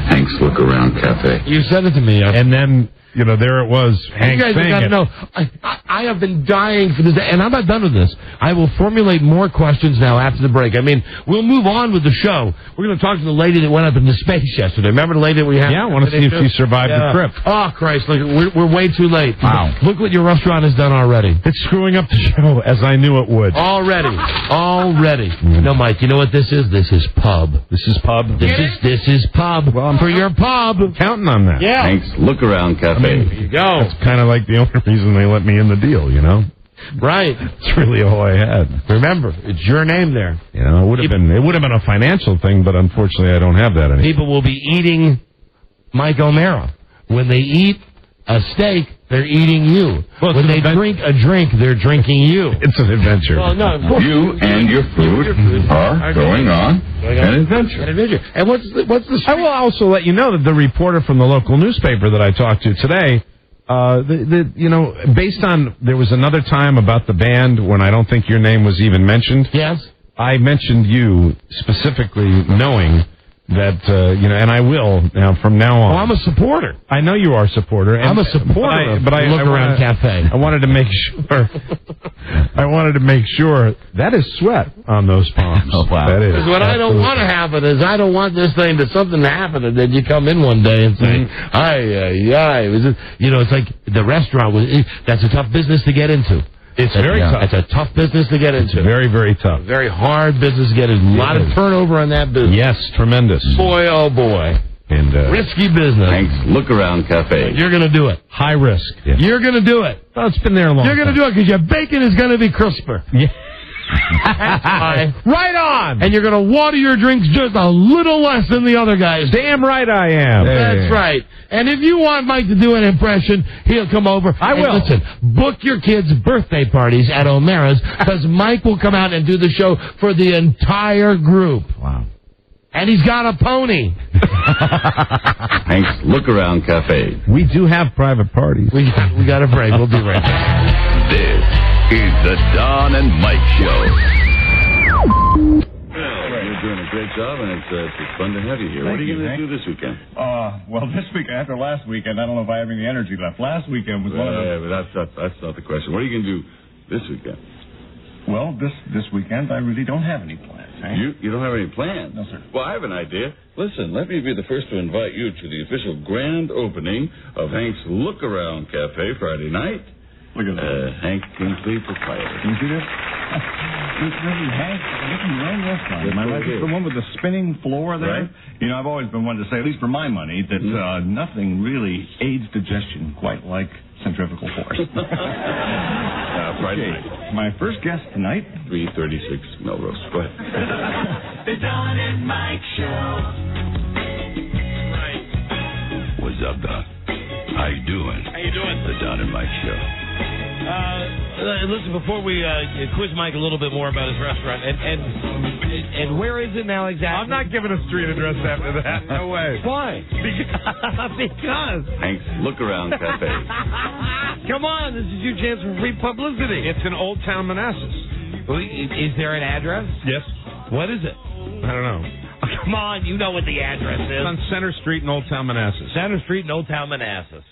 Hank's Look Around Cafe. You said it to me. And then, there it was, Hank You guys have got to know, I have been dying for this, and I'm not done with this. I will formulate more questions now after the break. I mean, we'll move on with the show. We're going to talk to the lady that went up into space yesterday. Remember the lady that we had? Yeah, I want to see if she survived the trip. Oh, Christ, look, we're way too late. Wow. Look what your restaurant has done already. It's screwing up the show, as I knew it would. Already. No, Mike, you know what this is? This is pub. This is pub? This is pub. Well, I'm for your pub. Counting on that. Yeah. Hank's Look Around Cafe. There you go. That's kind of like the only reason they let me in the deal, Right. That's really all I had. Remember, it's your name there. It would have been a financial thing, but unfortunately I don't have that anymore. People will be eating Mike O'Mara. When they eat a steak, they're eating you. Well, when they drink a drink, they're drinking you. It's an adventure. Well, no, of course. You and your food are going on an adventure. And what's the I will also let you know that the reporter from the local newspaper that I talked to today, based on, there was another time about the band when I don't think your name was even mentioned. Yes. I mentioned you specifically knowing that, and I will now from now on. Oh, I'm a supporter. I know you are a supporter. And, I'm a supporter but I Look Around Cafe. I wanted to make sure. I wanted to make sure that is sweat on those palms. Oh, wow. That is. Because what I don't want to happen is I don't want this thing to something to happen and then you come in one day and say, it's like the restaurant that's a tough business to get into. It's very tough. It's a tough business to get into. Very, very tough. Very hard business to get into. A lot of turnover on that business. Yes, tremendous. Boy, oh boy. And risky business. Hank's Look Around Cafe. You're going to do it. High risk. Yeah. You're going to do it. Well, it's been there a long time. You're going to do it because your bacon is going to be crisper. Yeah. Right on. And you're going to water your drinks just a little less than the other guys. Damn right I am. That's right. And if you want Mike to do an impression, he'll come over. I will. Listen, book your kids' birthday parties at O'Mara's because Mike will come out and do the show for the entire group. Wow. And he's got a pony. Hank's Look Around Cafe. We do have private parties. We got a break. We'll be right back. This is the Don and Mike Show. You're doing a great job, and it's fun to have you here. What are you going to do this weekend? Well, this week, after last weekend, I don't know if I have any energy left. Last weekend was one of the... but that's not the question. What are you going to do this weekend? Well, this weekend, I really don't have any plans, Hank. You don't have any plans? No, sir. Well, I have an idea. Listen, let me be the first to invite you to the official grand opening of Hank's Look Around Cafe Friday night. Look at that. Hank Kingsley proprietor. Can you see this? It's really Hank. Looking right restaurant. Am I right? It's the one with the spinning floor there. Right. I've always been one to say, at least for my money, that nothing really aids digestion quite like centrifugal force. Friday night. My first guest tonight. 336 Melrose. Go ahead. The Don and Mike Show. What's up, Don? How you doing? The Don and Mike Show. Listen, before we quiz Mike a little bit more about his restaurant, and where is it now exactly? I'm not giving a street address after that. No way. Why? Because. Hank's Look Around Cafe. Come on, this is your chance for free publicity. It's in Old Town Manassas. Is there an address? Yes. What is it? I don't know. Oh, come on, you know what the address is. It's on Center Street in Old Town Manassas. Center Street in Old Town Manassas.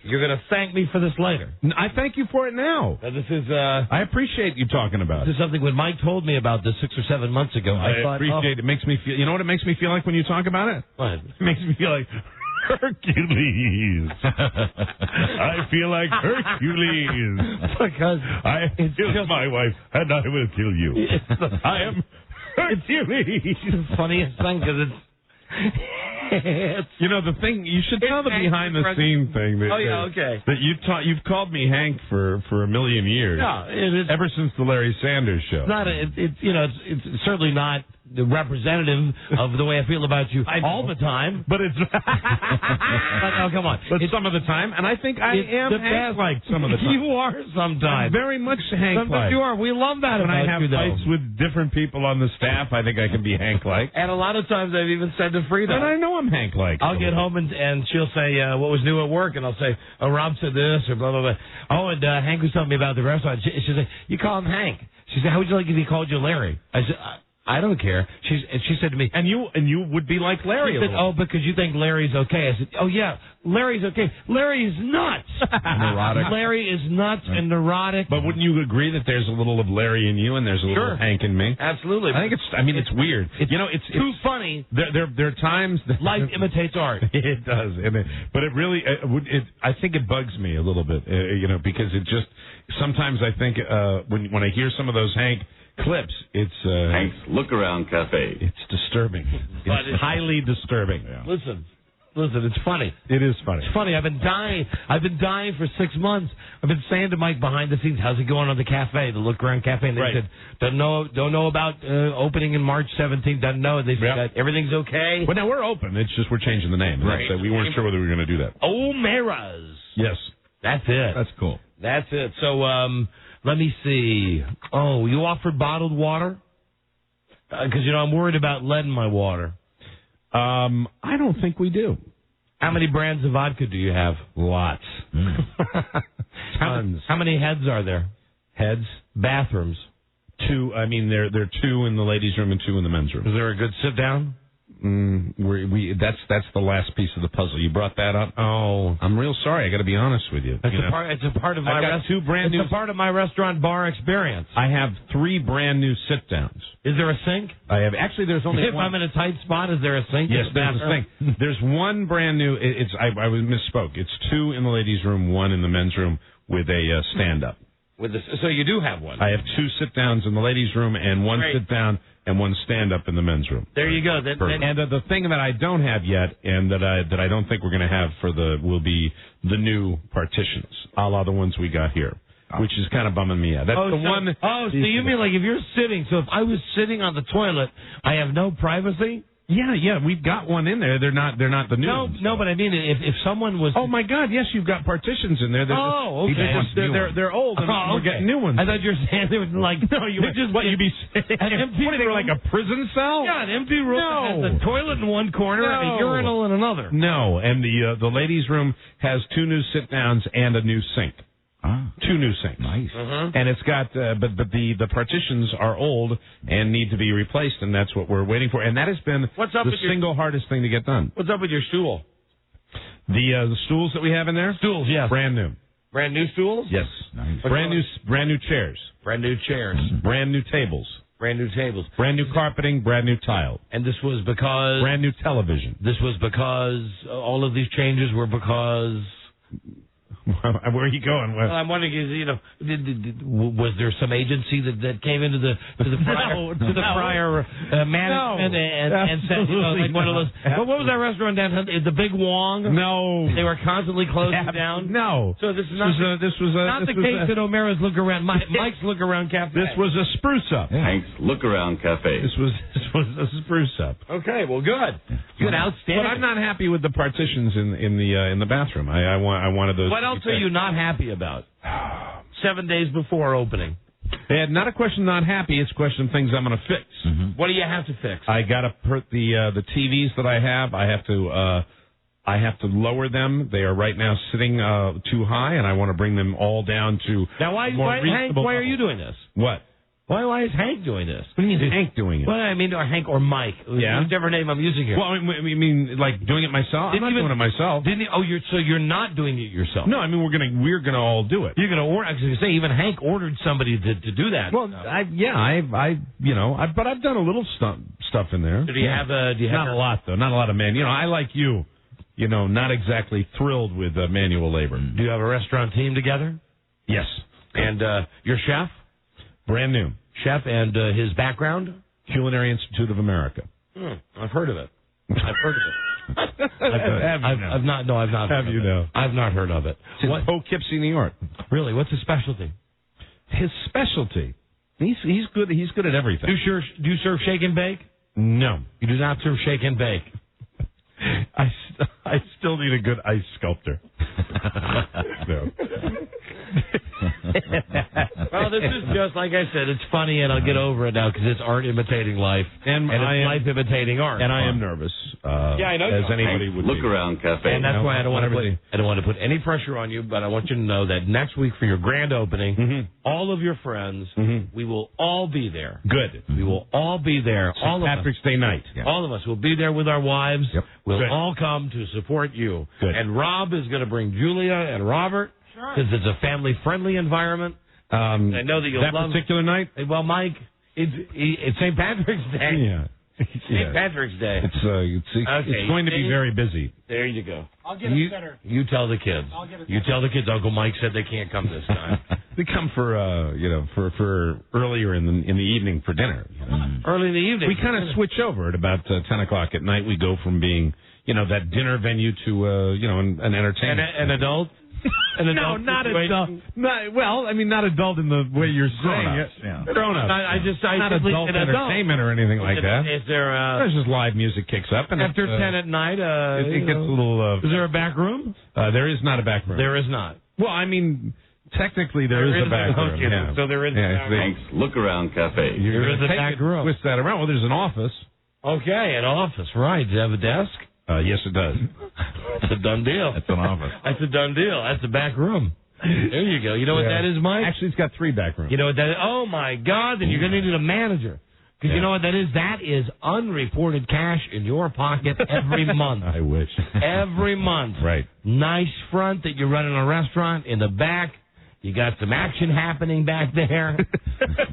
You're going to thank me for this later. I thank you for it now. This is. I appreciate you talking about This is something when Mike told me about this 6 or 7 months ago. I thought, appreciate it. It makes me feel. You know what it makes me feel like when you talk about it? What? It makes me feel like Hercules. I feel like Hercules. Because I killed my wife, and I will kill you. I am Hercules. It's the funniest thing because it's. The thing you should tell the behind the scene thing. Okay. That you've called me Hank for a million years. Yeah, ever since the Larry Sanders show. It's not. It's certainly not representative of the way I feel about you all the time. But it's... Oh, come on. But some of the time, and I think I am Hank-like some of the time. You are sometimes. I'm very much Hank-like. Sometimes you are. We love that when about I have you, though. fights with different people on the staff, I think I can be Hank-like. And a lot of times I've even said to Frida. And I know I'm Hank-like. I'll get home and she'll say, what was new at work? And I'll say, oh, Rob said this or blah, blah, blah. Oh, and Hank was telling me about the restaurant. She'll say, you call him Hank. She said, how would you like if he called you Larry? I said, I don't care. She said to me, and you would be like Larry. She said, oh, because you think Larry's okay. I said, oh yeah, Larry's okay. Larry's nuts. Neurotic. Larry is nuts and neurotic. But wouldn't you agree that there's a little of Larry in you and there's a little of Hank in me? Absolutely. I think it's weird. It's too funny. There are times that life imitates art. It does, but it really I think it bugs me a little bit, because it just sometimes I think when I hear some of those Hank clips, it's Hank's Look Around Cafe. It's disturbing. It's highly disturbing. Yeah. Listen, it's funny. It is funny. It's funny. I've been dying for 6 months. I've been saying to Mike behind the scenes, how's it going on the cafe, the Look Around Cafe? And they said, don't know about opening in March 17th. Doesn't know. They said everything's okay. But now we're open. It's just we're changing the name. Right. We weren't sure whether we were going to do that. O'Mara's. Yes. That's it. That's cool. That's it. So, let me see. Oh, you offered bottled water? Because, I'm worried about lead in my water. I don't think we do. How many brands of vodka do you have? Lots. Tons. How many heads are there? Heads? Bathrooms? 2. I mean, there are 2 in the ladies' room and 2 in the men's room. Is there a good sit-down? That's the last piece of the puzzle. You brought that up. Oh, I'm real sorry. I got to be honest with you. It's a part of my It's a part of my restaurant bar experience. I have 3 brand new sit downs. Is there a sink? I have there's only if one. I'm in a tight spot, is there a sink? Yes, there's a sink. There's one brand new. I misspoke. It's 2 in the ladies' room, 1 in the men's room with a stand up. So you do have one. I have 2 sit downs in the ladies' room and 1 sit down and 1 stand up in the men's room. There you go. And the thing that I don't have yet, and that I don't think we're going to have will be the new partitions, a la the ones we got here, which is kind of bumming me out. That's one. Oh, so you mean like if you're sitting? So if I was sitting on the toilet, I have no privacy? Yeah, we've got one in there. They're not the new ones. No, but I mean, if someone was... Oh, my God, yes, you've got partitions in there. Okay. They're old, and we're getting new ones. I thought you were saying they were like... No, you'd be sitting... An empty room? Like a prison cell? Yeah, an empty room that has a toilet in one corner and a urinal in another. No, and the ladies' room has 2 new sit-downs and a new sink. 2 new sinks. Nice. And it's got, but the partitions are old and need to be replaced, and that's what we're waiting for. And that has been the hardest thing to get done. What's up with your stool? The stools that we have in there? Stools, yes. Brand new. Brand new stools? Yes. Nice. Brand new chairs. Brand new chairs. Brand new tables. Brand new tables. Brand new carpeting, brand new tile. And this was because... Brand new television. This was because all of these changes were because... Where are you going? Well, I'm wondering, was there some agency that came into the prior management and said, like one of those? What was that restaurant downtown? The Big Wong? No, they were constantly closing down. No, so this is not the case at O'Mara's Look Around. Mike's Look Around Cafe. This was a spruce up. Hank's Look Around Cafe. This was a spruce up. Okay, well, good, outstanding. But I'm not happy with the partitions in the bathroom. I wanted those. What else are you not happy about? 7 days before opening. Not a question not happy. It's a question of things I'm going to fix. What do you have to fix? I got to put the TVs that I have. I have to lower them. They are right now sitting too high, and I want to bring them all down to now. Why are you doing this? What? Why is Hank doing this? What do you mean Hank doing it? Well, I mean, or Hank or Mike. Yeah. Whichever name I'm using here. Well, I mean, like doing it myself? I'm not doing it myself. So you're not doing it yourself? No, I mean, we're gonna all do it. You're gonna order. I was gonna say, even Hank ordered somebody to do that. Well, but I've done a little stuff in there. So do you have not a lot though? Not a lot of man. I like you. Not exactly thrilled with manual labor. Do you have a restaurant team together? Yes. And your chef? Brand new. Chef and his background? Culinary Institute of America. I've heard of it. I've not. Have you now? I've not heard of it. It's in Poughkeepsie, New York. Really? What's his specialty? His specialty? He's good. He's good at everything. Do you serve shake and bake? No. You do not serve shake and bake. I still need a good ice sculptor. No. Well, this is just, like I said, it's funny, and I'll get over it now because it's art imitating life, and it's life imitating art. And I am nervous. Yeah, I know. As anybody would Look be. around cafe. And that's why I don't want to put any pressure on you, but I want you to know that next week for your grand opening, all of your friends, we will all be there. Good. We will all be there. All of Patrick's Day night. us. All of us will be there with our wives. Yep. We'll Good. all come to support you. Good. And Rob is going to bring Julia and Robert because it's a family-friendly environment. I know that you'll that love particular night. Well, Mike, it's St. Patrick's Day. Yeah. St. Patrick's Day. It's going to be very busy. There you go. I'll get a sitter. You tell the kids. I'll get a You tell the kids. Uncle Mike said they can't come this time. They come for for earlier in the evening for dinner. Early in the evening. We kind of switch over at about 10 o'clock at night. We go from being that dinner venue to an entertainment. An adult. No, not adult. Not adult in the way you're saying it. Yeah. Grown up. I not adult entertainment or anything like that. Is there There's just live music kicks up and after 10 at night? It gets a little. Is there a back room? There is not a back room. There is not. Well, I mean, technically there is a back room. Okay, Yeah. so there is a back room. Thanks. Look around cafe. You're There is gonna a take back it, room. twist that around. Well, there's an office. Okay, an office, right. Does it have a desk? Yes, it does. That's a done deal. That's an office. That's a done deal. That's the back room. There you go. You know what that is, Mike? Actually, it's got 3 back rooms. You know what that is? Oh, my God. Then you're going to need a manager. Because you know what that is? That is unreported cash in your pocket every month. I wish. Every month. Right. Nice front that you're running a restaurant. In the back, you got some action happening back there.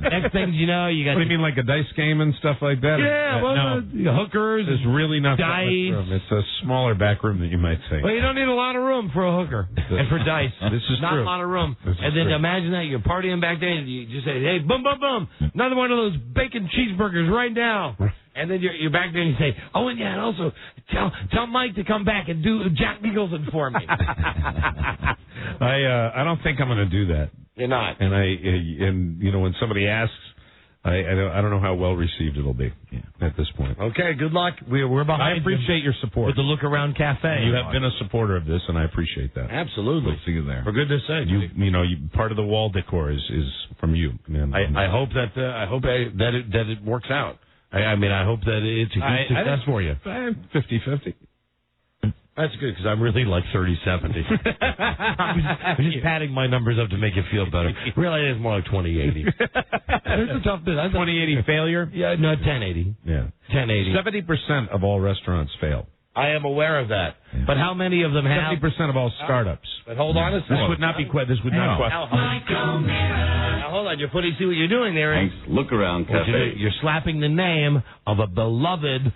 Next thing you know, you got... What do you mean, like a dice game and stuff like that? Yeah, well, no. hookers. There's really not that much dice. room. It's a smaller back room than you might think. Well, you don't need a lot of room for a hooker and for dice. This is not true. a lot of room. This is And then true. imagine that you're partying back there and you just say, hey, boom, boom, boom, another one of those bacon cheeseburgers right now. And then you're back there and you say, oh, and yeah, and also tell Mike to come back and do Jack Nicholson for me. I don't think I'm going to do that. You're not. And when somebody asks, I don't know how well received it'll be at this point. Okay, good luck. We're behind I appreciate your support. with the Look Around Cafe. You have been a supporter of this, and I appreciate that. Absolutely. We'll see you there. For goodness sake. Part of the wall decor is from you. Man. I hope that it works out. I hope that it's a good success for you. 50-50. That's good because I'm really like 30-70. I'm just padding my numbers up to make it feel better. Really, it's more like 20-80. It's a tough bit. 2080 failure? Yeah, no, 10-80. Yeah. 10-80. 70% of all restaurants fail. I am aware of that. Yeah. But how many of them have? 70% of all startups. But hold on a second. This would not be quite. This would not quite. Now, hold on. See what you're doing there. Thanks. Look around cafe. You're slapping the name of a beloved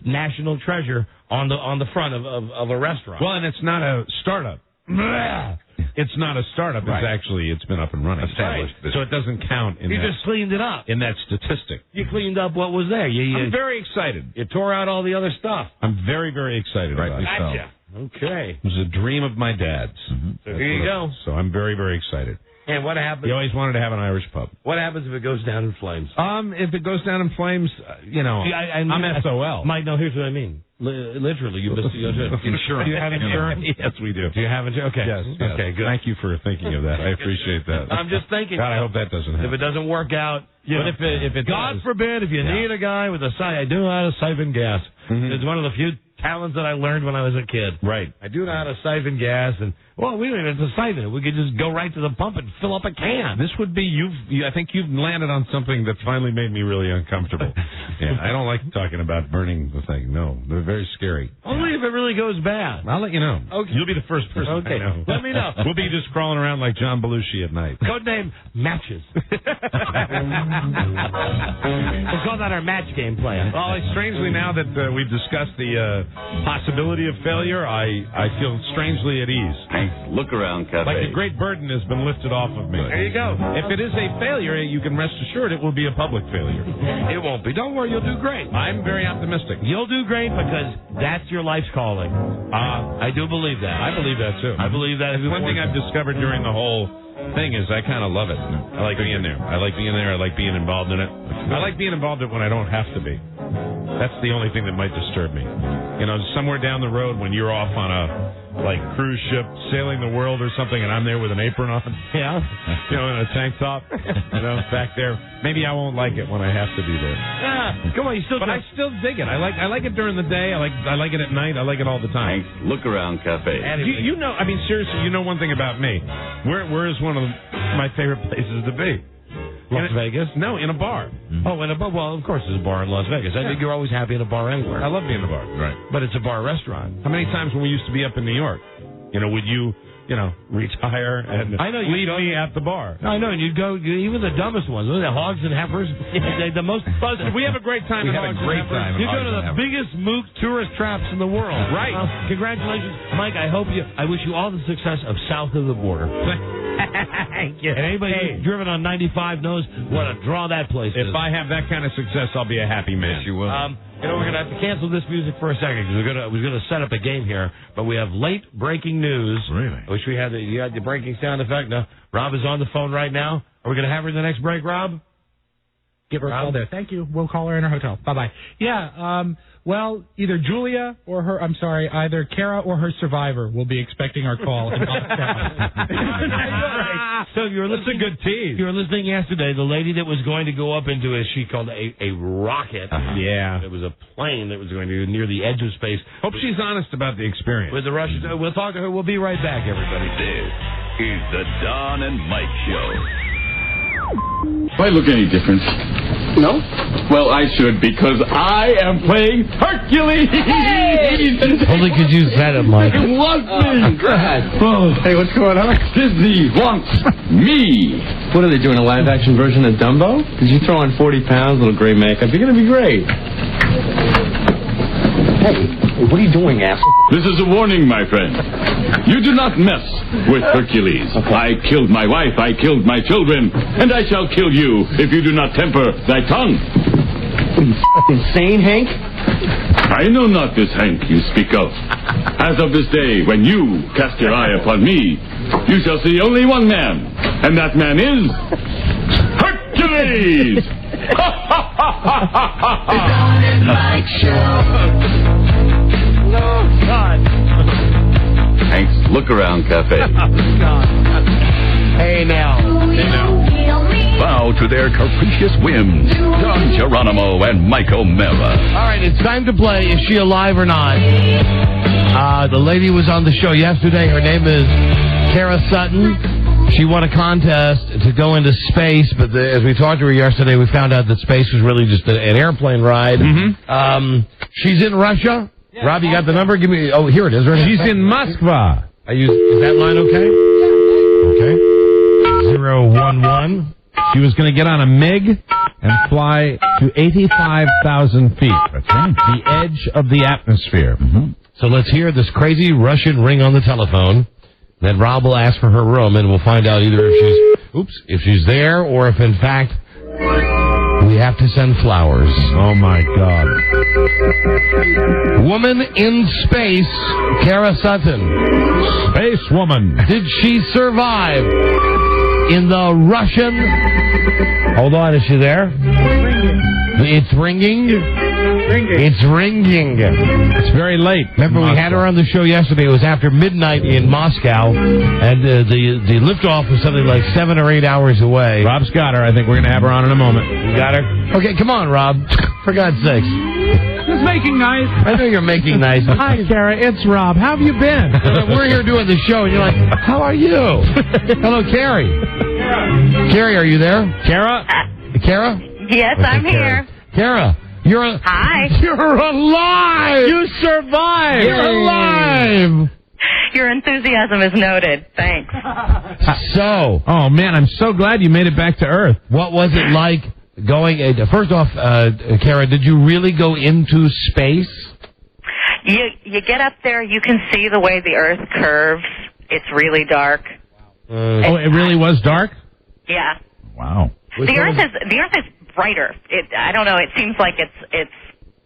national treasure on the front of a restaurant. Well, and it's not a startup. It's not a startup. Right. It's been up and running. Established. So it doesn't count in You that. just cleaned it up. In that statistic. You cleaned up what was there. I'm very excited. You tore out all the other stuff. I'm very, very excited about it. Gotcha. Okay. It was a dream of my dad's. So here you go. So I'm very, very excited. And what happens? He always wanted to have an Irish pub. What happens if it goes down in flames? If it goes down in flames, I'm SOL. Mike, no, here's what I mean. Literally, you missed insurance. Do you have insurance? Yes, we do. Do you have insurance? Okay. Yes. Okay, good. Thank you for thinking of that. I appreciate that. I'm just thinking. God, I hope that doesn't happen. If it doesn't work out, but if it God does, forbid, if you need a guy with a I do know how to siphon gas. It's one of the few talents that I learned when I was a kid. Right. I do know how to siphon gas, and we don't even have to siphon it. We could just go right to the pump and fill up a can. This would be I think you've landed on something that finally made me really uncomfortable. I don't like talking about burning the thing. No, they're very scary. Only if it really goes bad. I'll let you know. Okay. You'll be the first person. Okay. I know. Let me know. We'll be just crawling around like John Belushi at night. Codename Matches. We'll call that our match game plan. Well, strangely, now that we've discussed the possibility of failure, I feel strangely at ease. Thanks. Look around cafe. Like a great burden has been lifted off of me. There you go. If it is a failure, you can rest assured it will be a public failure. It won't be. Don't worry, you'll do great. I'm very optimistic. You'll do great because that's your life's calling. I do believe that. I believe that, too. I believe that. One thing I've discovered during the whole thing is I kind of love it. I like being there. I like being there. I like being involved in it. I like being involved in it when I don't have to be. That's the only thing that might disturb me. You know, somewhere down the road when you're off on a cruise ship sailing the world or something, and I'm there with an apron on. Yeah. You know, in a tank top. You know, back there. Maybe I won't like it when I have to be there. Yeah. Come on, But I still dig it. I like it during the day. I like it at night. I like it all the time. Hank's Look Around Cafe. You know, I mean, seriously, you know one thing about me. Where is one of my favorite places to be? Las Vegas? No, in a bar. Mm-hmm. Oh, in a bar. Well, of course, there's a bar in Las Vegas. I think you're always happy in a bar anywhere. I love being in a bar. Right. But it's a bar restaurant. How many times when we used to be up in New York, would you retire and leave me at the bar? I know, and you'd go, even the dumbest ones, the hogs and heifers, the most buzzing. We have a great time. We had a great time. You go to the biggest mook tourist traps in the world. Right. Congratulations, Mike. I wish you all the success of south of the border. And anybody who's driven on 95 knows what a draw that place is. If I have that kind of success, I'll be a happy man. Yes, you will. We're going to have to cancel this music for a second because we're going to set up a game here, but we have late breaking news. Really? I wish we had you had the breaking sound effect. No, Rob is on the phone right now. Are we going to have her in the next break, Rob? Give her a call there. Thank you. We'll call her in her hotel. Bye-bye. Yeah, well, either Julia or either Kara or her survivor will be expecting our call. So that's a good tease. If you were listening yesterday, the lady that was going to go up into, as she called it, a rocket. Yeah. It was a plane that was going to near the edge of space. Hope she's honest about the experience. With the Russians. We'll talk to her. We'll be right back, everybody. This is the Don and Mike Show. Do I look any different? No? Well, I should, because I am playing Hercules! Only because you said it, Mike. It was me! Oh. Hey, what's going on? Disney wants me! What are they doing, a live-action version of Dumbo? Because you throw on 40 pounds, little gray makeup, you're going to be great. Hey, what are you doing, asshole? This is a warning, my friend. You do not mess with Hercules. Okay. I killed my wife, I killed my children, and I shall kill you if you do not temper thy tongue. Are you insane, Hank? I know not this Hank you speak of. As of this day, when you cast your eye upon me, you shall see only one man, and that man is Hercules! The Don and Mike Show. Oh, God. Hank's Look Around Cafe. Hey, now. Bow to their capricious whims. Don Geronimo and Mike O'Mara. All right, it's time to play Is She Alive or Not? The lady was on the show yesterday. Her name is Kara Sutton. She won a contest to go into space, but as we talked to her yesterday, we found out that space was really just an airplane ride. Mm-hmm. She's in Russia. Yeah, Rob, you got the number? Give me. Oh, here it is. Right. She's in Moskva. Is that line okay? Okay. 011. She was going to get on a MiG and fly to 85,000 feet. That's right. The edge of the atmosphere. Mm-hmm. So let's hear this crazy Russian ring on the telephone. Then Rob will ask for her room, and we'll find out either if she's there or if, in fact, we have to send flowers. Oh, my God. Woman in space, Kara Sutton. Space woman. Did she survive in the Russian... Hold on, is she there? It's ringing. It's ringing. It's very late. Remember, we had her on the show yesterday. It was after midnight in Moscow, and the liftoff was something like 7 or 8 hours away. Rob's got her. I think we're going to have her on in a moment. You got her? Okay, come on, Rob. For God's sakes. Just making nice. I know you're making nice. Hi, Kara. It's Rob. How have you been? We're here doing the show, and you're like, how are you? Hello, Carrie. Carrie, are you there? Kara? Kara? Yes, okay, I'm here. Kara, Hi. You're alive! You survived! You're alive! Your enthusiasm is noted. Thanks. So. Oh, man, I'm so glad you made it back to Earth. What was it like going... first off, Kara, did you really go into space? You get up there, you can see the way the Earth curves. It's really dark. It really was dark? Yeah. Wow. The Earth is brighter. I don't know. It seems like it's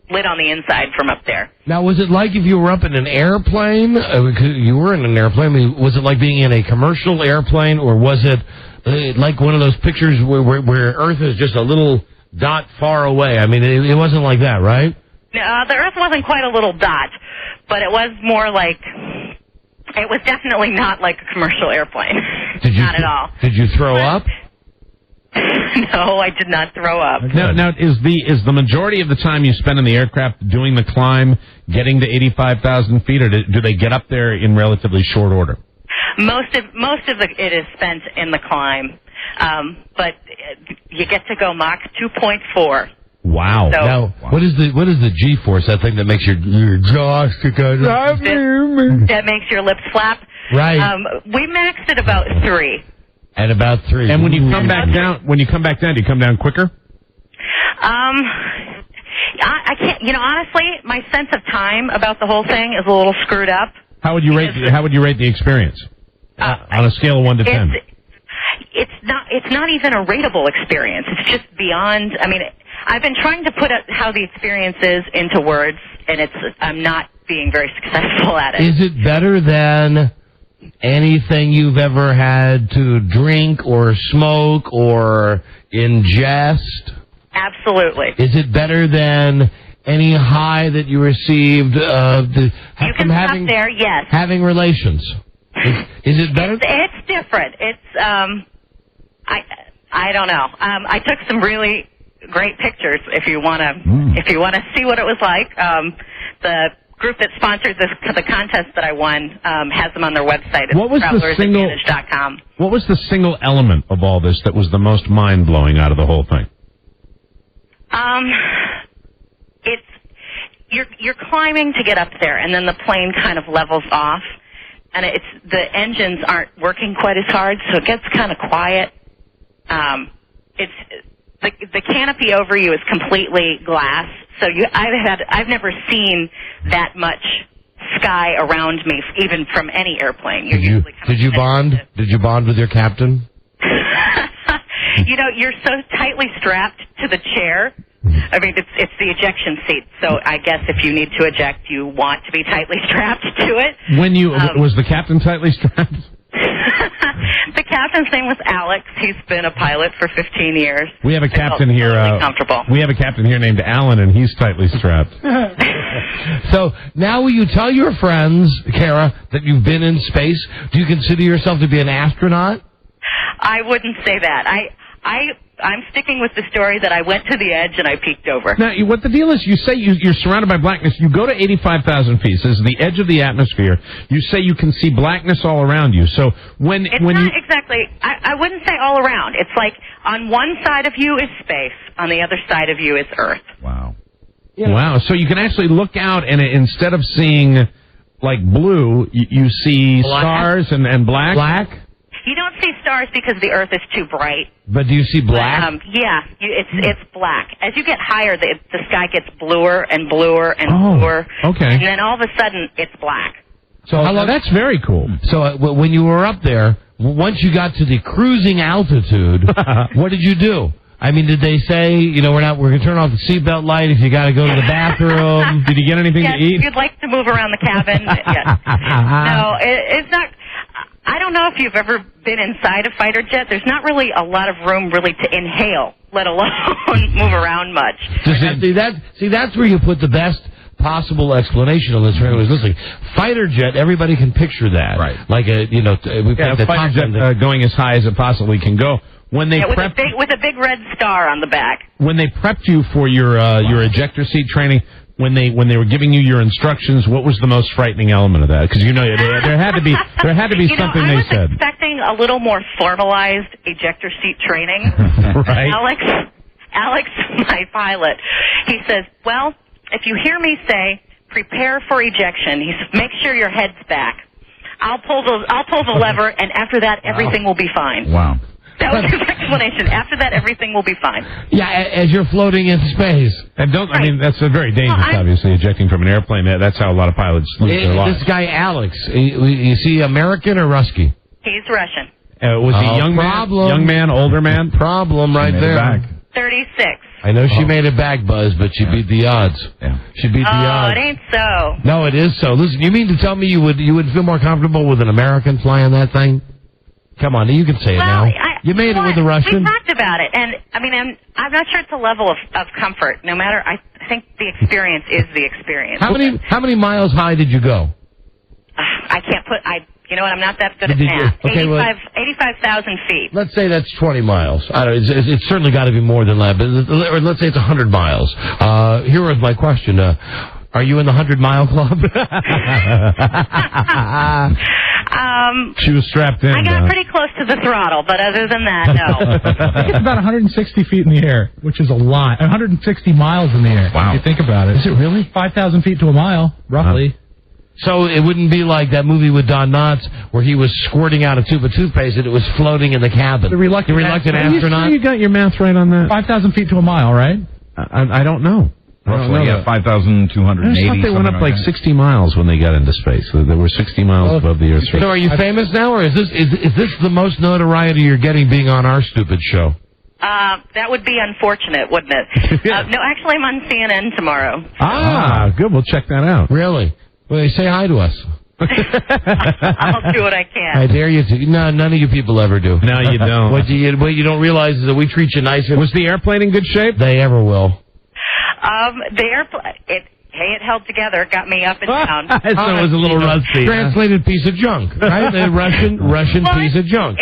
lit on the inside from up there. Now, was it like if you were up in an airplane? You were in an airplane. I mean, was it like being in a commercial airplane, or was it like one of those pictures where Earth is just a little dot far away. I mean, it wasn't like that, right? No, the Earth wasn't quite a little dot, but it was more like, it was definitely not like a commercial airplane. Not at all. Did you throw up? No, I did not throw up. Now, is the majority of the time you spend in the aircraft doing the climb, getting to 85,000 feet, or do they get up there in relatively short order? Most of it is spent in the climb, but you get to go Mach 2.4. Wow. So, now, what is the G-force? That thing that makes your jaws stick out? That makes your lips flap. Right. We maxed at about 3. At about 3. And when you come back down, do you come down quicker? I can't. Honestly, my sense of time about the whole thing is a little screwed up. How would you rate the experience on a scale of 1 to 10? It's not even a rateable experience. It's just beyond. I mean, I've been trying to put how the experience is into words, and I'm not being very successful at it. Is it better than anything you've ever had to drink or smoke or ingest? Absolutely. Is it better than any high that you received you can stop there, yes. Having relations? Is it better? It's different. It's I don't know. I took some really great pictures. If you want to see what it was like, the group that sponsored the contest that I won has them on their website. It's travelersadvantage.com. What was the single element of all this that was the most mind-blowing out of the whole thing? You're climbing to get up there, and then the plane kind of levels off, and the engines aren't working quite as hard, so it gets kind of quiet. The canopy over you is completely glass, so I've never seen that much sky around me, even from any airplane. Did you bond? Did you bond with your captain? You're so tightly strapped to the chair. I mean, it's the ejection seat, so I guess if you need to eject, you want to be tightly strapped to it. Was the captain tightly strapped? The captain's name was Alex. He's been a pilot for 15 years. We have a captain here. Totally comfortable. We have a captain here named Alan, and he's tightly strapped. So now, will you tell your friends, Kara, that you've been in space? Do you consider yourself to be an astronaut? I wouldn't say that. I'm sticking with the story that I went to the edge and I peeked over. Now, what the deal is, you say you're surrounded by blackness. You go to 85,000 feet. This is the edge of the atmosphere. You say you can see blackness all around you. So exactly. I wouldn't say all around. It's like on one side of you is space, on the other side of you is Earth. Wow. Yeah. Wow. So you can actually look out, and instead of seeing like blue, you see stars and black. Black. You don't see stars because the Earth is too bright. But do you see black? It's black. As you get higher, the sky gets bluer and bluer and bluer. Okay. And then all of a sudden, it's black. So that's very cool. So when you were up there, once you got to the cruising altitude, what did you do? I mean, did they say, we're going to turn off the seatbelt light if you got to go to the bathroom? Did you get anything to eat? Yes, you'd like to move around the cabin. Yes. No, it's not. I don't know if you've ever been inside a fighter jet. There's not really a lot of room really to inhale, let alone move around much. See, that's where you put the best possible explanation on this. For anyone who's listening, fighter jet, everybody can picture that, right? Like a fighter jet going as high as it possibly can go. When they with a big red star on the back. When they prepped you for your ejector seat training. When they were giving you your instructions, what was the most frightening element of that? Because there had to be something they said. I was expecting a little more formalized ejector seat training. Right. Alex, my pilot, he says, "Well, if you hear me say prepare for ejection, he says, make sure your head's back. I'll pull the lever, and after that, everything will be fine." Wow. That was his explanation. After that, everything will be fine. Yeah, as you're floating in space. And that's a very dangerous, obviously, ejecting from an airplane. That's how a lot of pilots lose their lives. This guy, Alex, is he American or Rusky? He's Russian. Was he young man, older man? Problem right there. 36. I know she made it back, Buzz, but she beat the odds. Yeah. She beat the odds. Oh, it ain't so. No, it is so. Listen, you mean to tell me you would feel more comfortable with an American flying that thing? Come on, you can say it now. You made it with the Russian. We talked about it, and I mean, I'm not sure it's a level of comfort. No matter, I think the experience is the experience. How many miles high did you go? I can't put. You know what? I'm not that good at math. Okay, 85,000 feet. Let's say that's 20 miles. I don't. It's certainly got to be more than that. But or let's say it's 100 miles. Here was my question. Are you in the 100-mile club? She was strapped in. I got pretty close to the throttle, but other than that, no. I think it's about 160 feet in the air, which is a lot. 160 miles in the air. Wow. If you think about it. Is it really? 5,000 feet to a mile, roughly. So it wouldn't be like that movie with Don Knotts where he was squirting out a tube of toothpaste and it was floating in the cabin. The reluctant astronaut. Are you sure you got your math right on that? 5,000 feet to a mile, right? I don't know. Roughly, yeah, 5,280. I thought they went up like 60 miles when they got into space. So they were 60 miles above the Earth's surface. So are you famous now, or is this the most notoriety you're getting being on our stupid show? That would be unfortunate, wouldn't it? No, actually, I'm on CNN tomorrow. Good. We'll check that out. Really? Well, say hi to us. I'll do what I can. I dare you to. No, none of you people ever do. No, you don't. What you don't realize is that we treat you nicer. Was the airplane in good shape? They ever will. The airplane, it held together, got me up and down. So it was a little rusty. Translated piece of junk, right? A Russian piece of junk.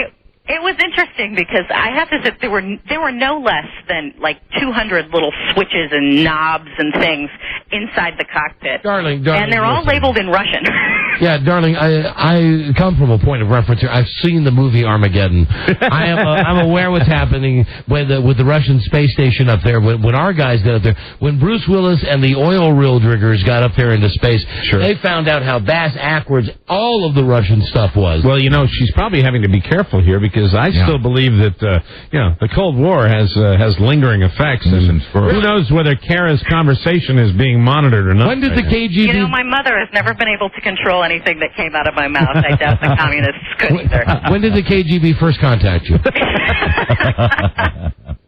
It was interesting because I have to say there were no less than like 200 little switches and knobs and things inside the cockpit. Darling, and they're all labeled in Russian. Yeah, darling, I come from a point of reference here. I've seen the movie Armageddon. I'm aware what's happening with the Russian space station up there. When our guys got up there, when Bruce Willis and the oil rill riggers got up there into space, they found out how backwards all of the Russian stuff was. Well, she's probably having to be careful here because I still believe that the Cold War has lingering effects, and who knows whether Kara's conversation is being monitored or not. When did the KGB? My mother has never been able to control anything that came out of my mouth. I doubt the communists could either. When did the KGB first contact you?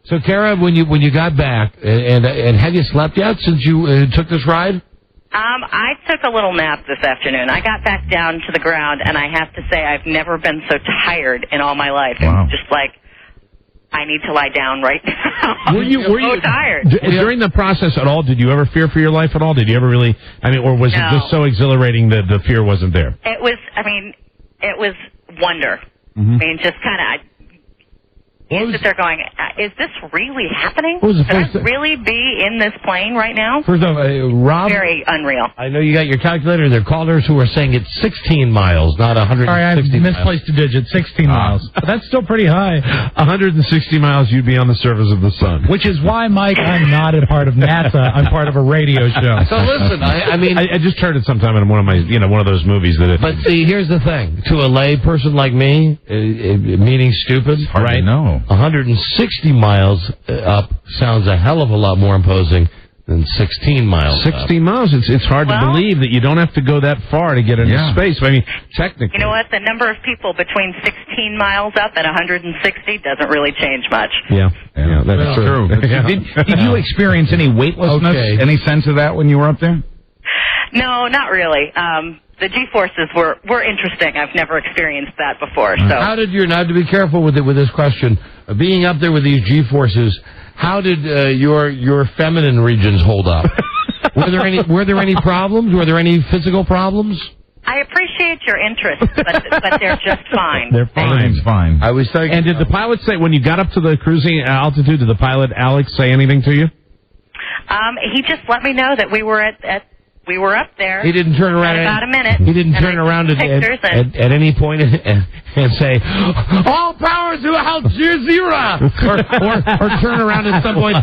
So, Kara, when you got back, and have you slept yet since you took this ride? I took a little nap this afternoon. I got back down to the ground, and I have to say I've never been so tired in all my life. Wow. It's just like, I need to lie down right now. Were you so tired. During the process at all, did you ever fear for your life at all? Did you ever really, or was it just so exhilarating that the fear wasn't there? It was wonder. Mm-hmm. Just kind of... that they're going, is this really happening? Could I really be in this plane right now? First off, Rob... Very unreal. I know you got your calculator. There are callers who are saying it's 16 miles, not 160 Sorry, I miles. misplaced a digit. 16 miles. But that's still pretty high. 160 miles, you'd be on the surface of the sun. Which is why, Mike, I'm not a part of NASA. I'm part of a radio show. So listen, I just heard it sometime in one of my, one of those movies that. But see, here's the thing: to a lay person like me, meaning stupid, right? No. 160 miles up sounds a hell of a lot more imposing than 16 miles. 16 miles. It's hard to believe that you don't have to go that far to get into space. I mean, technically. You know what? The number of people between 16 miles up and 160 doesn't really change much. Yeah, that's true. Did you experience any weightlessness? Okay. Any sense of that when you were up there? No, not really. The G-forces were interesting. I've never experienced that before. So how did now to be careful with this question, being up there with these G-forces, how did your feminine regions hold up? Were there any problems? Were there any physical problems? I appreciate your interest, but they're just fine. They're fine. Everything's fine. I was thinking. And did the pilot say, when you got up to the cruising altitude, did the pilot, Alex, say anything to you? He just let me know that we were we were up there. He didn't turn around. About a minute. He didn't turn around at any point and say, "All power to Al Jazeera," or turn around at some point,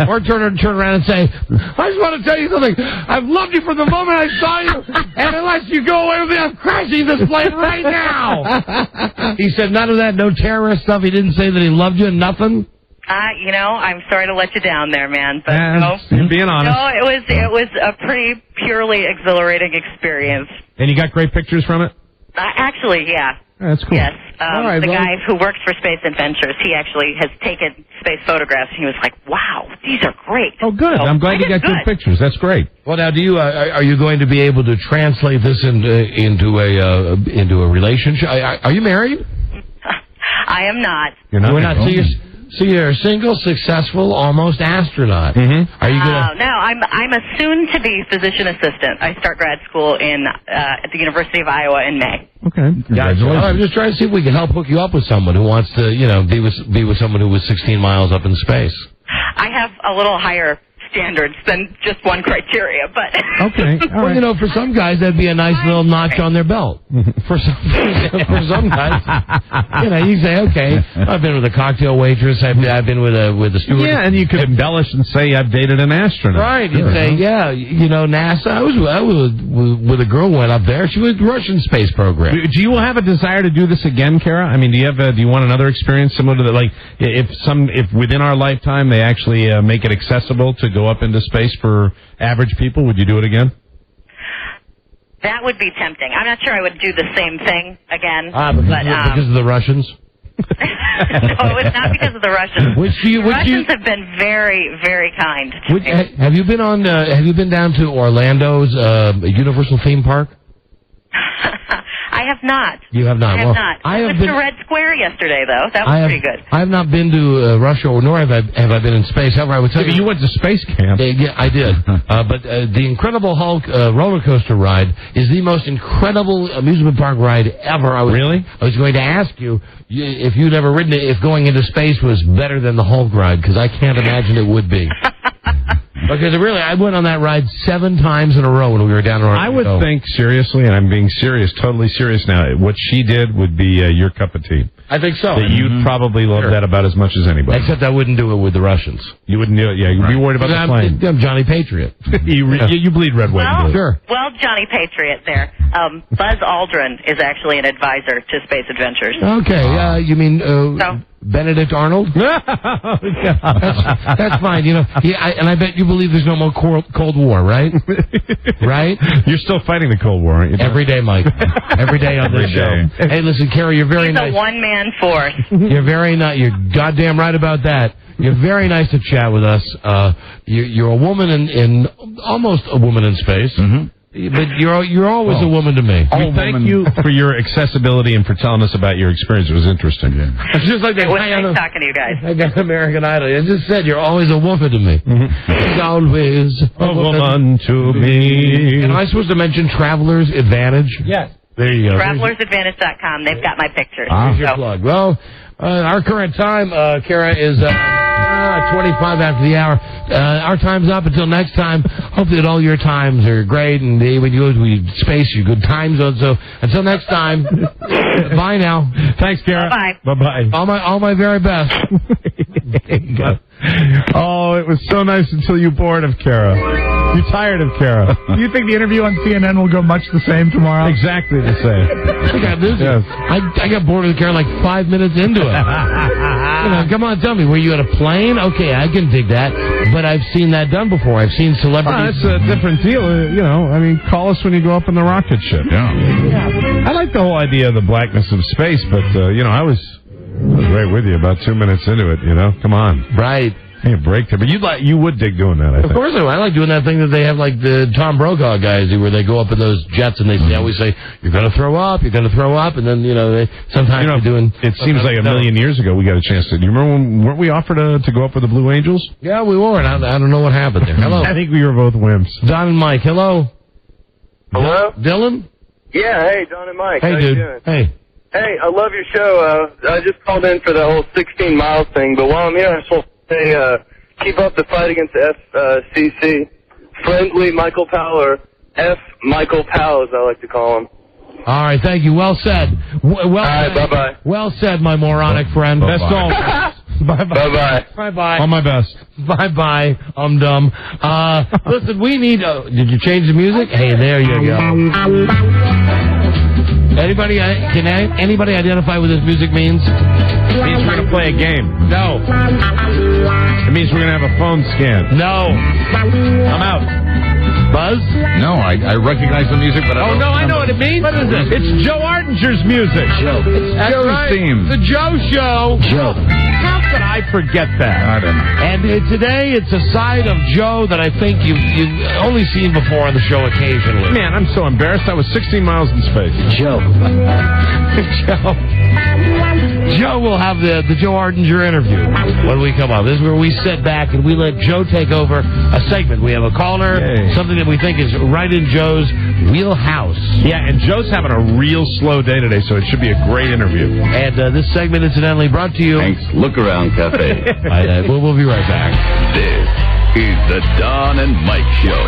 or turn around and say, "I just want to tell you something. I've loved you from the moment I saw you, and unless you go away with me, I'm crashing this plane right now." He said none of that, no terrorist stuff. He didn't say that he loved you, nothing. I'm sorry to let you down there, man. But you're being honest. No, it was a pretty purely exhilarating experience. And you got great pictures from it? Actually, yeah. That's cool. Yes. The guy who works for Space Adventures, he actually has taken space photographs, and he was like, "Wow, these are great." Oh, good. I'm glad you got good pictures. That's great. Well, now, do you are you going to be able to translate this into a relationship? Are you married? I am not. You're not? We're not. So you're a single, successful, almost astronaut. Mm-hmm. Are you gonna? No, I'm a soon-to-be physician assistant. I start grad school at the University of Iowa in May. Okay. Gotcha. I'm just trying to see if we can help hook you up with someone who wants to, be with someone who was 16 miles up in space. I have a little higher standards than just one criteria, but okay. All right. Well, for some guys that'd be a nice little notch on their belt. For some guys, you say, okay, I've been with a cocktail waitress, I've been with a steward. Yeah, and you could embellish and say I've dated an astronaut. Right. You'd say, NASA. I was with a girl who went up there. She was Russian space program. Do you have a desire to do this again, Kara? I mean, do you want another experience similar to that? Like, if within our lifetime they actually make it accessible to go up into space for average people, would you do it again? that would be tempting. I'm not sure I would do the same thing again. Because of the Russians? No, it's not because of the Russians. Russians have been very, very kind to me. Have you been have you been down to Orlando's Universal theme park? I have not. You have not? I have not. I went to Red Square yesterday, though. That was pretty good. I have not been to Russia, nor have I been in space. However, I would tell you... You went to space camp. Yeah, I did. But the Incredible Hulk roller coaster ride is the most incredible amusement park ride ever. Really? I was going to ask you if you'd ever ridden it, if going into space was better than the Hulk ride, because I can't imagine it would be. Because really, I went on that ride 7 times in a row when we were down in Orlando. I would think, seriously, and I'm being serious, totally serious now, what she did would be your cup of tea. I think so. That you'd probably love that about as much as anybody. Except I wouldn't do it with the Russians. You wouldn't do it, yeah. You'd be worried about the plane. I'm Johnny Patriot. You bleed red, white, and blue. Sure. Well, Johnny Patriot there. Buzz Aldrin is actually an advisor to Space Adventures. Okay, you mean Benedict Arnold? That's fine. And I bet you believe there's no more Cold War, right? Right? You're still fighting the Cold War, aren't you? Every day, Mike. Every day on this show. Hey, listen, Carrie, you're very nice. He's a one-man force. You're very nice. You're goddamn right about that. You're very nice to chat with us. You're a woman in almost a woman in space. Mm-hmm. But you're always a woman to me. We thank you for your accessibility and for telling us about your experience. It was interesting. Yeah. It's just like that. It was nice talking to you guys. I got American Idol. I just said you're always a woman to me. Mm-hmm. It's always a woman to me. And am I supposed to mention Traveler's Advantage? Yes. There you go. TravelersAdvantage.com. They've got my pictures. Here's your plug. Well, our current time, Kara, is 25 after the hour. Our time's up. Until next time, hope that all your times are great, and when you go to space, your good time zone. So until next time, bye now. Thanks, Kara. Bye. Bye-bye. All my very best. There you go. Oh, it was so nice until you bored of Kara. You tired of Kara. Do you think the interview on CNN will go much the same tomorrow? Exactly the same. Yes. I got bored with Kara like 5 minutes into it. Come on, tell me, were you at a plane? Okay, I can dig that. But I've seen that done before. I've seen celebrities. That's a different deal. Call us when you go up in the rocket ship. Yeah. I like the whole idea of the blackness of space, but, I was right with you about 2 minutes into it, Come on. Right. Hey, a break there. But you would dig doing that, I think. Of course I would. I like doing that thing that they have like the Tom Brokaw guys do, where they go up in those jets and they always say, you're going to throw up, and then, they sometimes they're doing... It seems like a million years ago we got a chance to... Do you remember when, weren't we offered to go up with the Blue Angels? Yeah, we were, and I don't know what happened there. Hello. I think we were both wimps. Don and Mike, hello. Hello? Dylan? Yeah, hey, Don and Mike. Hey, how dude. You doing? Hey. Hey, I love your show. I just called in for the whole 16 miles thing, but while I'm here, I just want to say, keep up the fight against FCC. Friendly Michael Powell, or F. Michael Powell, as I like to call him. All right, thank you. Well said. All right, bye-bye. Well said, my moronic friend. Best all. Bye-bye. Bye-bye. Bye-bye. All my best. Bye-bye. I'm dumb. Listen, we need... did you change the music? Hey, there you go. Anybody identify what this music means? It means we're going to play a game. No. It means we're going to have a phone scan. No. I'm out. Buzz? No, I recognize the music, but I don't... I know what it means. What is it? It's Joe Artinger's music. That's Joe's right. theme. The Joe Show. Joe. How could I forget that? I don't know. And today it's a side of Joe that I think you've only seen before on the show occasionally. Man, I'm so embarrassed. I was 16 miles in space. Joe. Joe. Joe will have the Joe Ardinger interview when we come up. This is where we sit back and we let Joe take over a segment. We have a caller, something that we think is right in Joe's wheelhouse. Yeah, and Joe's having a real slow day today, so it should be a great interview. And this segment, incidentally, brought to you... Thanks. Look Around Cafe. We'll be right back. This is the Don and Mike Show.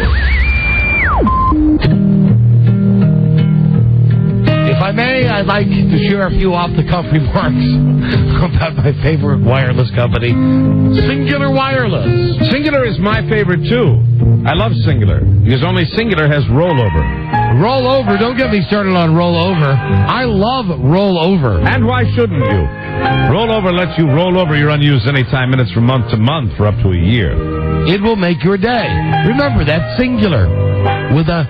If I may, I'd like to share a few off-the-cuff remarks about my favorite wireless company, Singular Wireless. Singular is my favorite, too. I love Singular, because only Singular has rollover. Rollover? Don't get me started on rollover. I love rollover. And why shouldn't you? Rollover lets you roll over your unused anytime minutes from month to month for up to a year. It will make your day. Remember, that's Singular with a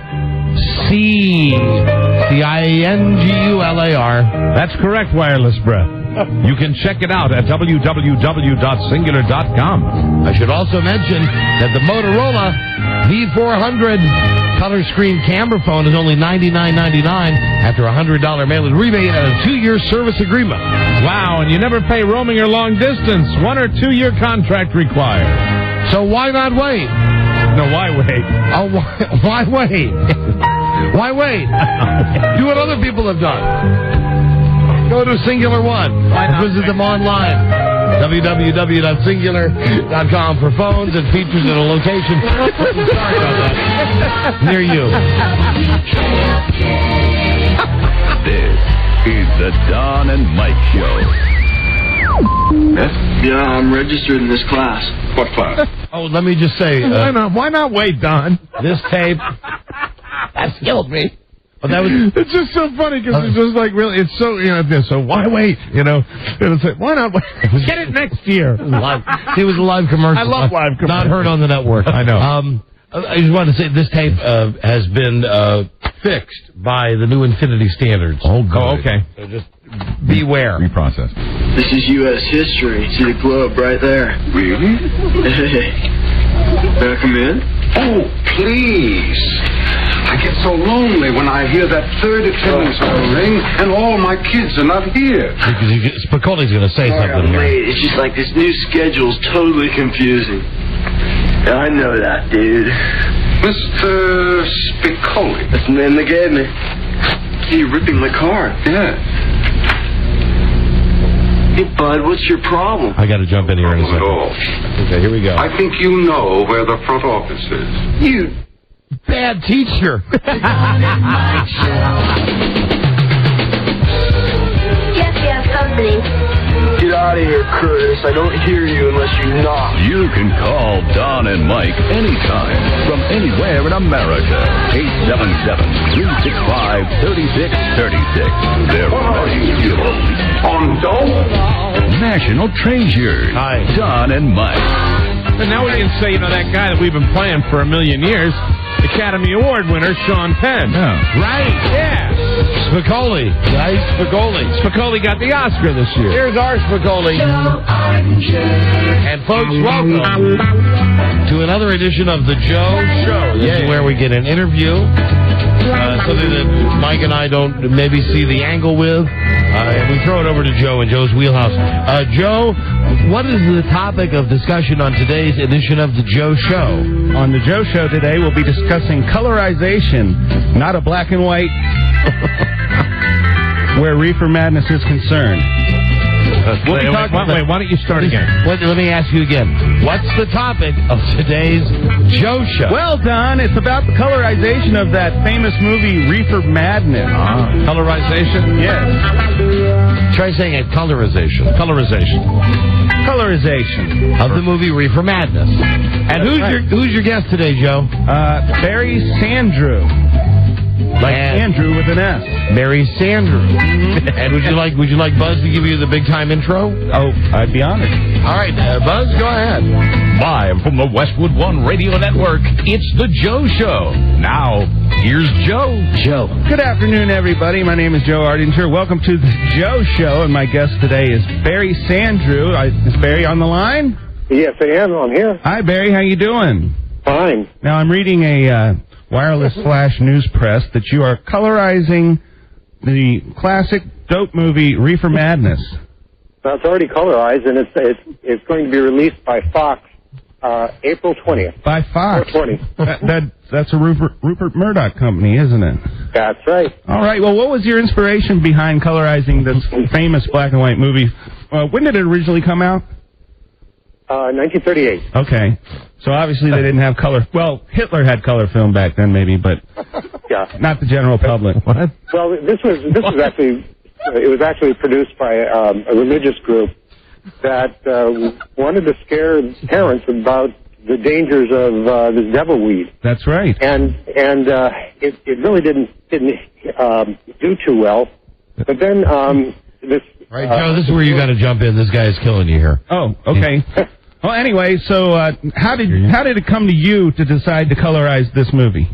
C-I-N-G-U-L-A-R. That's correct, Wireless Breath. You can check it out at www.singular.com. I should also mention that the Motorola V400 color screen camera phone is only $99.99 after a $100 mail-in rebate and a 2-year service agreement. Wow, and you never pay roaming or long distance. 1 or 2 year contract required. So why not wait? No, why wait? Oh, why wait? Why wait? Do what other people have done. Go to Singular One. Visit them online. www.singular.com for phones and features and a location. Sorry about that. Near you. This is the Don and Mike Show. Yeah, I'm registered in this class. What class? Oh, let me just say. Why not wait, Don? This tape has killed me. But that was, it's just so funny because it's just like really, it's so, so why wait? And it's like, why not wait? Get it next year. It was a live commercial. I love live commercials. Not heard on the network. I know. I just wanted to say this tape has been fixed by the new Infinity standards. Oh, okay. So just beware. Reprocess. This is U.S. history. See the globe right there. Really? Hey, may I come in? Oh, please. I get so lonely when I hear that third attendance bell ring and all my kids are not here. Because Spicoli's going to say something I'm here. late. It's just like this new schedule's totally confusing. Yeah, I know that, dude. Mr. Spicoli. That's the name they gave me. You're ripping my card. Yes. Hey, bud, what's your problem? I got to jump in here in a second. Okay, here we go. I think you know where the front office is. You bad teacher. Yes, company. Get out of here, Curtis. I don't hear you unless you knock. You can call Don and Mike anytime from anywhere in America. 877-365-3636. They're ready to go. On dope? National Treasures. Hi. Don and Mike. And now we can say, that guy that we've been playing for a million years, Academy Award winner Sean Penn. Yeah. Right, yeah. Spicoli. Nice Spicoli. Spicoli got the Oscar this year. Here's our Spicoli. And folks, welcome to another edition of The Joe Show. This is where we get an interview, something that Mike and I don't maybe see the angle with, and we throw it over to Joe in Joe's wheelhouse. Joe, what is the topic of discussion on today's edition of The Joe Show? On The Joe Show today, we'll be discussing colorization, not a black and white, where Reefer Madness is concerned. Wait, why don't you start again? Let me ask you again. What's the topic of today's Joe Show? Well, Don, it's about the colorization of that famous movie Reefer Madness. Colorization? Yes. Try saying it. Colorization. Colorization Of the movie Reefer Madness. And who's your guest today, Joe? Barry Sandrew. Like Andrew with an S. Barry Sandrew. And would you like Buzz to give you the big time intro? Oh, I'd be honored. All right, Buzz, go ahead. Live from the Westwood One Radio Network, it's The Joe Show. Now, here's Joe. Joe. Good afternoon, everybody. My name is Joe Ardinger. Welcome to The Joe Show, and my guest today is Barry Sandrew. Is Barry on the line? Yes, I am. I'm here. Hi, Barry. How you doing? Fine. Now, I'm reading a wireless/news press that you are colorizing the classic dope movie Reefer Madness. Well, it's already colorized, and it's going to be released by Fox April 20th. By Fox? 4/20. That's a Rupert Murdoch company, isn't it? That's right. All right. Well, what was your inspiration behind colorizing this famous black and white movie? When did it originally come out? 1938. Okay. So obviously they didn't have color. Well, Hitler had color film back then, maybe, but not the general public. What? Well, this was actually produced by a religious group that wanted to scare parents about the dangers of this devil weed. That's right. And it really didn't do too well. But then this. Right, Joe. This is where you got to jump in. This guy is killing you here. Oh, okay. Well, anyway, so how did it come to you to decide to colorize this movie?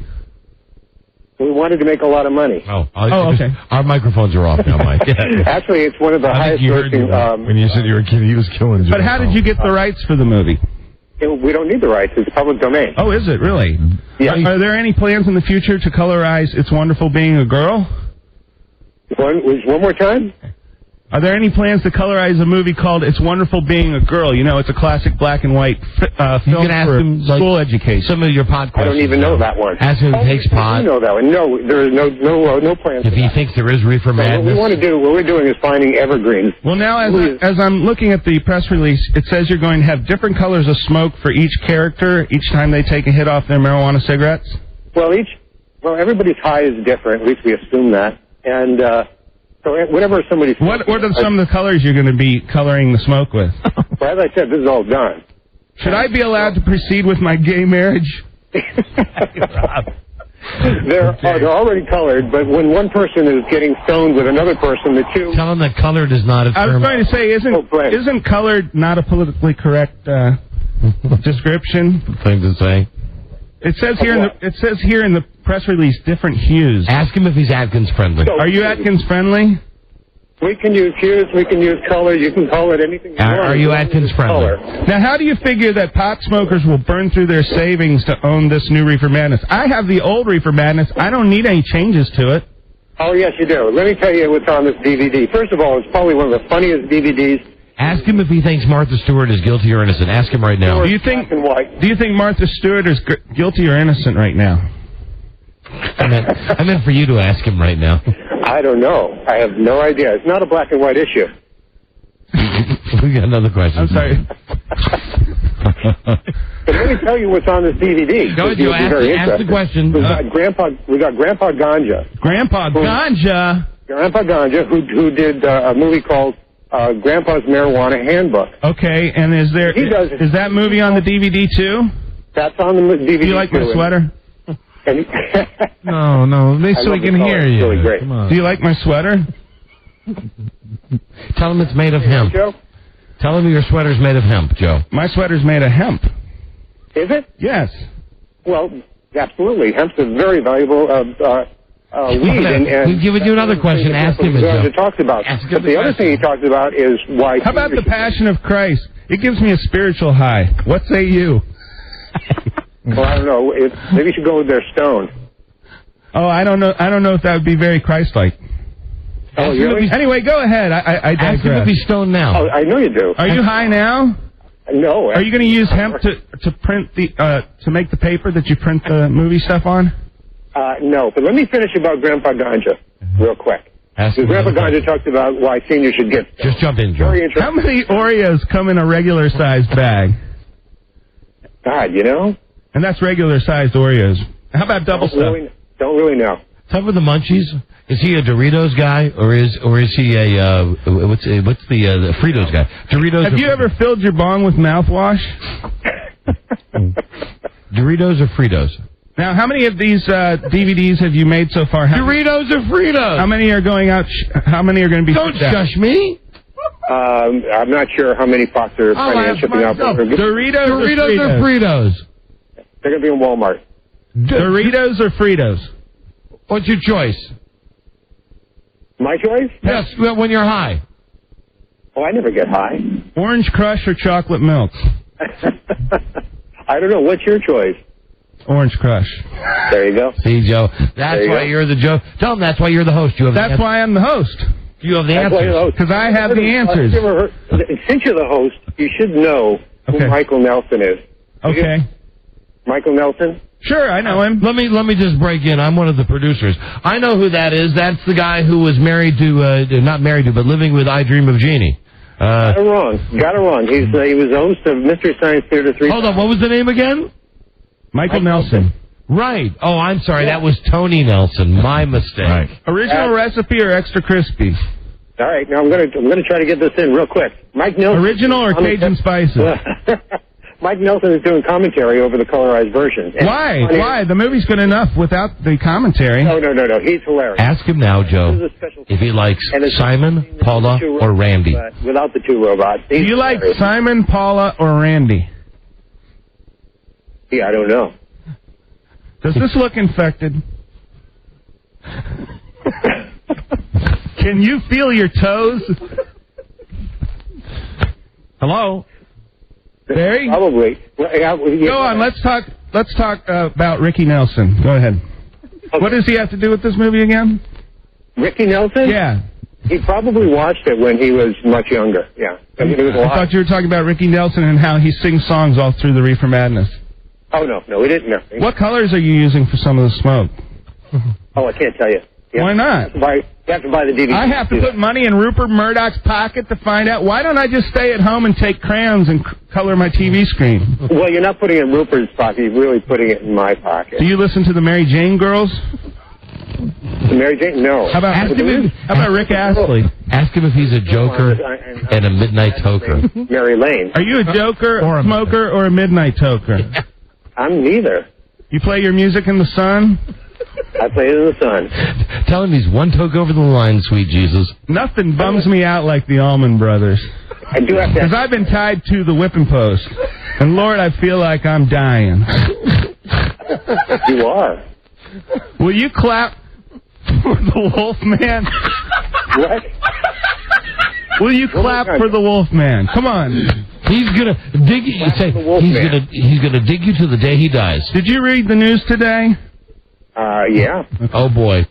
We wanted to make a lot of money. Okay. Our microphones are off now, Mike. Actually, it's one of the highest grossing. When you said you were a kid, he was killing you. But how did you get the rights for the movie? We don't need the rights. It's public domain. Oh, is it really? Yeah. Are there any plans in the future to colorize It's Wonderful Being a Girl? One more time? Are there any plans to colorize a movie called It's Wonderful Being a Girl? You know, it's a classic black and white film for school education. Some of your pod questions. I don't even know that one. Ask him if he takes pot. I know that one. No, there is no plans. If he thinks there is reefer madness. What we're doing is finding evergreens. Well, now as I'm looking at the press release, it says you're going to have different colors of smoke for each character each time they take a hit off their marijuana cigarettes. Well, everybody's high is different. At least we assume that. And so whatever somebody's... What are some of the colors you're going to be coloring the smoke with? Well, as I said, this is all done. Should I be allowed to proceed with my gay marriage? They're already colored, but when one person is getting stoned with another person, the two... Tell them that colored is not a term. I was going to say, isn't colored not a politically correct description? Thing to say. It says here in the press release, different hues. Ask him if he's Atkins friendly. Are you Atkins friendly? We can use hues, we can use color, you can call it anything you want. Are you Atkins friendly? Now, how do you figure that pot smokers will burn through their savings to own this new Reefer Madness? I have the old Reefer Madness. I don't need any changes to it. Oh, yes, you do. Let me tell you what's on this DVD. First of all, it's probably one of the funniest DVDs. Ask him if he thinks Martha Stewart is guilty or innocent. Ask him right now. Do you think Martha Stewart is guilty or innocent right now? I meant for you to ask him right now. I don't know. I have no idea. It's not a black and white issue. We got another question. I'm sorry. But let me tell you what's on this DVD. Go ahead, ask the question. We got Grandpa Ganja. Grandpa Ganja? Grandpa Ganja, who did a movie called Grandpa's Marijuana Handbook. Okay, and is that movie on the DVD too? That's on the DVD. Do you like my sweater? No, so we can hear you. Really great. Come on. Do you like my sweater? Tell him it's made of hemp. Joe? Tell him your sweater's made of hemp, Joe. My sweater's made of hemp. Is it? Yes. Well, absolutely. Hemp's a very valuable weed. We've given you another question. Ask him, Joe. Talked about. But the other thing he talked about is why... How about the Passion of Christ? It gives me a spiritual high. What say you? Well, I don't know. Maybe you should go with their stone. Oh, I don't know. I don't know if that would be very Christ-like. Oh, really? Anyway, go ahead. I digress. Ask him if he's stoned now. Oh, I know you do. Are you high now? No. Are you going to use hemp to print to make the paper that you print the movie stuff on? No, but let me finish about Grandpa Ganja real quick. Grandpa Ganja talked about why seniors should get... Just jump in, Joe. How many Oreos come in a regular-sized bag? God, you know? And that's regular-sized Oreos. How about double stuff? Don't really know. Top of the Munchies. Is he a Doritos guy or is he a what's the Fritos guy? Doritos. Have you ever filled your bong with mouthwash? Doritos or Fritos? Now, how many of these DVDs have you made so far? Doritos or Fritos? How many are going out? How many are going to be? Don't shush me. I'm not sure how many Fox are planning on shipping out. Doritos or Fritos? They're going to be in Walmart. Doritos or Fritos? What's your choice? My choice? Yes, when you're high. Oh, I never get high. Orange Crush or chocolate milk? I don't know. What's your choice? Orange Crush. There you go. See, Joe. That's why you're the Joe. Tell him that's why you're the host. That's why I'm the host. You have the That's why you're answers. host. Because I have the answers. Since you're the host, you should know who Michael Nelson is. Okay. Michael Nelson? Sure, I know him. Let me just break in. I'm one of the producers. I know who that is. That's the guy who was married to, not married to, but living with I Dream of Jeannie. Got it wrong. He was host of Mystery Science Theater 3. Hold on, what was the name again? Michael Nelson. Right. Oh, I'm sorry. That was Tony Nelson. My mistake. Right. Original recipe or extra crispy? All right, now I'm gonna try to get this in real quick. Mike Nelson. Original or Cajun spices? Mike Nelson is doing commentary over the colorized version. Why? Why? The movie's good enough without the commentary. No. He's hilarious. Ask him now, Joe, if he likes Simon, Paula, or Randy. Without the two robots. Do you like Simon, Paula, or Randy? Yeah, I don't know. Does this look infected? Can you feel your toes? Hello? Barry? Probably. Go on, let's talk about Ricky Nelson. Go ahead. Okay. What does he have to do with this movie again? Ricky Nelson? Yeah. He probably watched it when he was much younger. Yeah. I mean, I thought you were talking about Ricky Nelson and how he sings songs all through the Reefer Madness. Oh, no, we didn't know. What colors are you using for some of the smoke? Oh, I can't tell you. Why not? You have to buy the DVD. I have to put money in Rupert Murdoch's pocket to find out. Why don't I just stay at home and take crayons and color my TV screen? Well, you're not putting it in Rupert's pocket. You're really putting it in my pocket. Do you listen to the Mary Jane Girls? The Mary Jane? No. How about Rick Astley? Ask him if he's a joker and a midnight toker. Mary Lane. Are you a joker, or a smoker, or a midnight toker? I'm neither. You play your music in the sun? I play it in the sun. Tell him he's one toke over the line, sweet Jesus. Nothing bums me out like the Allman Brothers. I do have to. Because I've been tied to the whipping post. And Lord, I feel like I'm dying. You are. Will you clap for the Wolfman? What? Will you clap for the Wolfman? Come on. He's gonna dig you. He's gonna dig you to the day he dies. Did you read the news today? Yeah. Oh boy.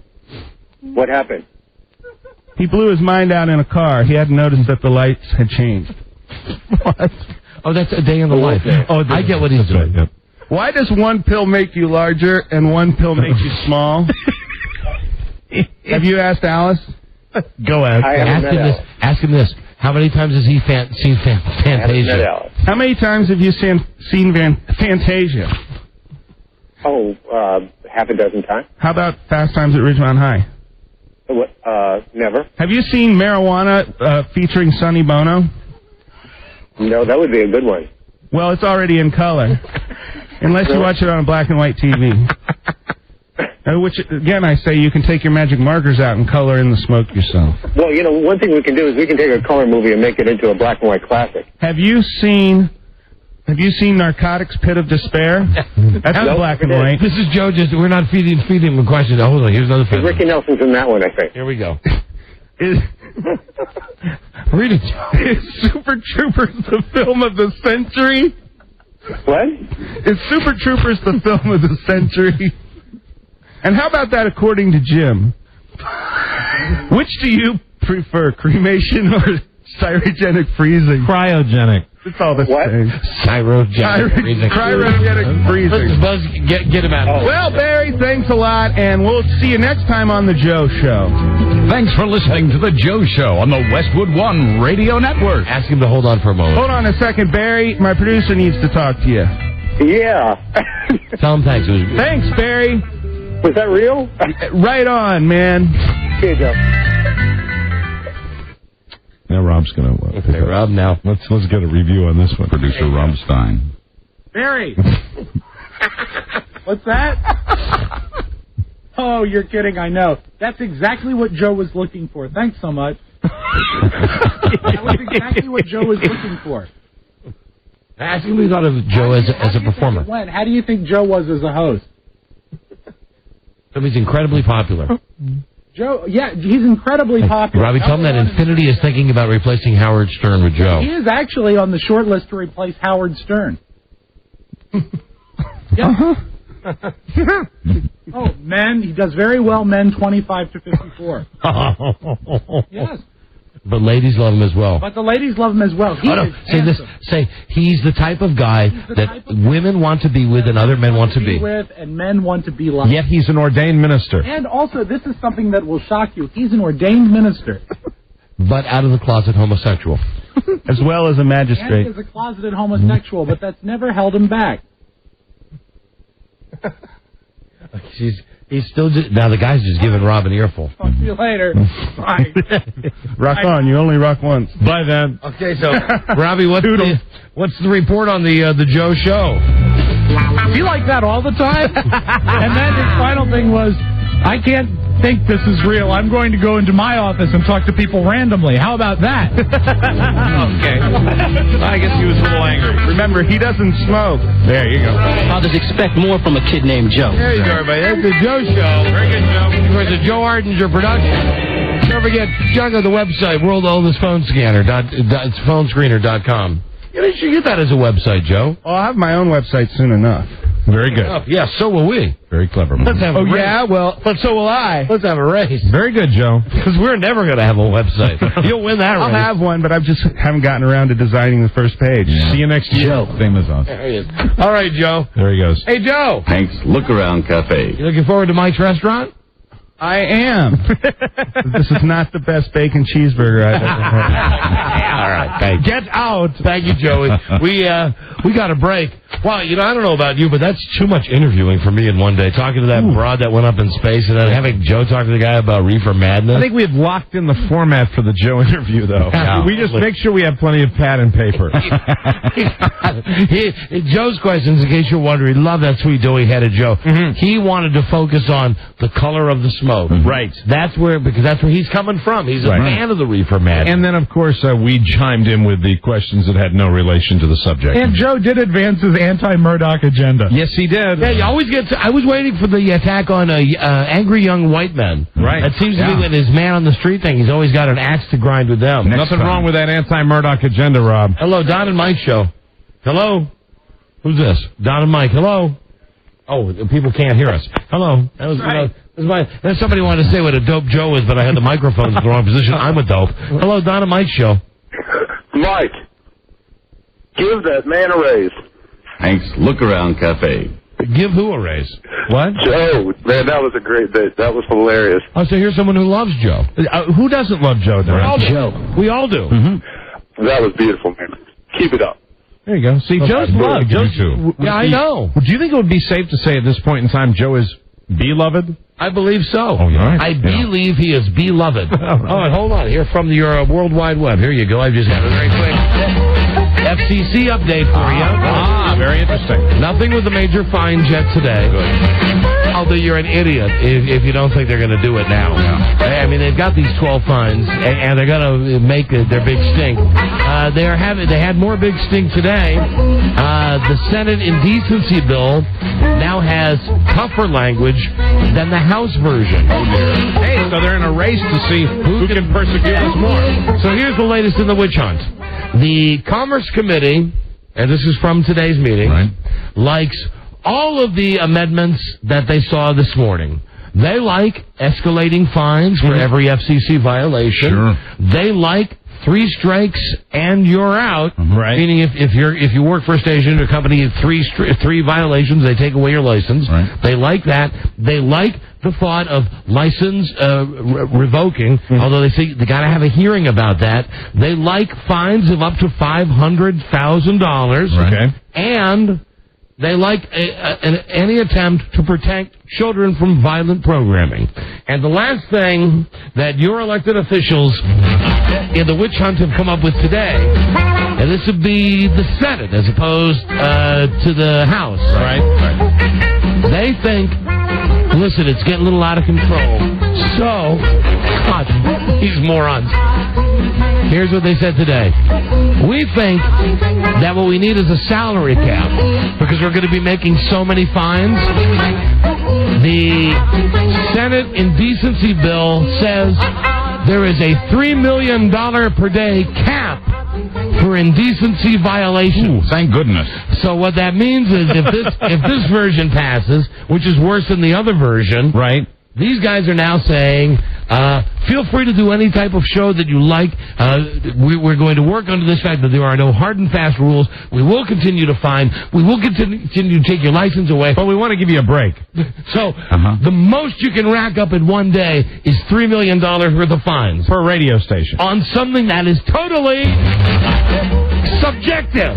What happened? He blew his mind out in a car. He hadn't noticed that the lights had changed. What? Oh, that's a day in the life. Oh, I get what he's doing. Right, Why does one pill make you larger and one pill make you small? Have you asked Alice? Go ahead. Ask him this. How many times has he seen Fantasia? How many times have you seen Fantasia? Oh, half a dozen times. How about Fast Times at Ridgemont High? Never. Have you seen Marijuana featuring Sonny Bono? No, that would be a good one. Well, it's already in color. Unless you watch it on a black and white TV. Which, again, I say you can take your magic markers out and color in the smoke yourself. Well, one thing we can do is we can take a color movie and make it into a black and white classic. Have you seen Narcotics Pit of Despair? That's black and white. This is Joe. We're not feeding him a question. Hold on. Here's another question. Ricky Nelson's in that one, I think. Here we go. Read it. Is Super Troopers the film of the century? What? Is Super Troopers the film of the century? And how about that according to Jim? Which do you prefer, cremation or cryogenic freezing? Cryogenic. It's all the same. Cryogenic freezing. Cryogenic freezing. Buzz, get him out. Well, Barry, thanks a lot, and we'll see you next time on The Joe Show. Thanks for listening to The Joe Show on the Westwood One Radio Network. Ask him to hold on for a moment. Hold on a second, Barry. My producer needs to talk to you. Yeah. Tell him thanks. Thanks, Barry. Was that real? Right on, man. Here you go. Now Rob's gonna. Okay, Rob. Now let's get a review on this one. Producer Rob Stein. Barry. What's that? Oh, you're kidding. I know. That's exactly what Joe was looking for. Thanks so much. That was exactly what Joe was looking for. Ask him what he thought of Joe as a performer. How do you think Joe was as a host? So he's incredibly popular. Joe, yeah, he's incredibly popular. Robbie, tell him that Infinity is thinking about replacing Howard Stern with Joe. He is actually on the short list to replace Howard Stern. Yeah. Oh, men. He does very well. Men 25 to 54. Yes. But ladies love him as well. But the ladies love him as well. He is Say this. handsome. Say he's the type of guy that women want to be with and other men want to be. With and men want to be like. Yet he's an ordained minister. And also, this is something that will shock you. He's an ordained minister. But out of the closet homosexual. As well as a And magistrate. he is a closeted homosexual, but that's never held him back. He's still now the guy's just giving Rob an earful. Talk to you later. Bye. Rock on. You only rock once. Bye then. Okay, so Robbie, what's the report on the Joe show? Be like that all the time? And then his final thing was, I can't think this is real. I'm going to go into my office and talk to people randomly. How about that? Okay. I guess he was a little angry. Remember, he doesn't smoke. There you go. Fathers expect more from a kid named Joe. There you go, everybody. That's the Joe Show. Very good, Joe. For the Joe Ardinger production. Don't forget, check out the website, World Oldest Phone Scanner. It's phonescreener.com. You should get that as a website, Joe. I'll have my own website soon enough. Very good. Yeah, so will we. Very clever. Let's have a race. Yeah? Well, but so will I. Let's have a race. Very good, Joe. Because we're never going to have a website. You'll win that race. I'll have one, but I just haven't gotten around to designing the first page. Yeah. See you next year. Joe. Same as us. There he is. All right, Joe. There he goes. Hey, Joe. Hank's Look Around Cafe. You looking forward to Mike's restaurant? I am. This is not the best bacon cheeseburger I've ever had. All right, thank you. Get out. Thank you, Joey. We got a break. Well, I don't know about you, but that's too much interviewing for me in one day. Talking to that broad that went up in space and then having Joe talk to the guy about reefer madness. I think we have locked in the format for the Joe interview, though. Yeah. We just make sure we have plenty of pad and paper. Joe's questions, in case you're wondering, love that sweet doughy-headed Joe. Mm-hmm. He wanted to focus on the color of the smoke. Mm-hmm. Right. That's where he's coming from. He's a fan of the reefer madness. And then, of course, we chimed in with the questions that had no relation to the subject. And Joe did advance his anti-Murdoch agenda. Yes, he did. Yeah, you always get. I was waiting for the attack on angry young white men. Right. That seems to be when his man on the street thing. He's always got an axe to grind with them. Nothing wrong with that anti-Murdoch agenda, Rob. Hello, Don and Mike show. Hello. Who's this? Don and Mike. Hello. Oh, people can't hear us. Hello. That was right. Then somebody wanted to say what a dope Joe is, but I had the microphone in the wrong position. I'm a dope. Hello, Don and Mike show. Mike, give that man a raise. Hank's Look Around Cafe. Give who a raise? What? Joe, man, that was a great bit. That was hilarious. Oh, so here's someone who loves Joe. Who doesn't love Joe? We all do. Joe. We all do. Mm-hmm. That was beautiful, man. Keep it up. There you go. See, Joe's loved. Yeah, I know. Do you think it would be safe to say at this point in time Joe is beloved? I believe so. Oh, right. I believe he is beloved. All right, hold on. Here from your World Wide Web. Here you go. I just have a very quick FCC update for you. Very interesting. Nothing with the major fines yet today. Good. Although you're an idiot if you don't think they're going to do it now. Yeah. I mean, they've got these 12 fines, and they're going to make their big stink. They had more big stink today. The Senate indecency bill now has tougher language than the House version. Oh, dear. Hey, so they're in a race to see who can persecute us more. So here's the latest in the witch hunt. The Commerce Committee, and this is from today's meeting, likes all of the amendments that they saw this morning. They like escalating fines for every FCC violation. Sure. They like 3 strikes and you're out. Right. Meaning if you work for a station or company, 3 violations, they take away your license. Right. They like that. They like the thought of license revoking, although they say they got to have a hearing about that. They like fines of up to $500,000. Okay. And they like any attempt to protect children from violent programming. And the last thing that your elected officials in the witch hunt have come up with today, and this would be the Senate as opposed to the House. Right. They think, listen, it's getting a little out of control. So, God, these morons. Here's what they said today. We think that what we need is a salary cap because we're going to be making so many fines. The Senate indecency bill says there is a $3 million per day cap for indecency violation. Thank goodness. So what that means is if this version passes, which is worse than the other version, right? These guys are now saying, feel free to do any type of show that you like. We're going to work under this fact that there are no hard and fast rules. We will continue to fine. We will continue to take your license away. But we want to give you a break. So the most you can rack up in one day is $3 million worth of fines. Per radio station. On something that is totally subjective.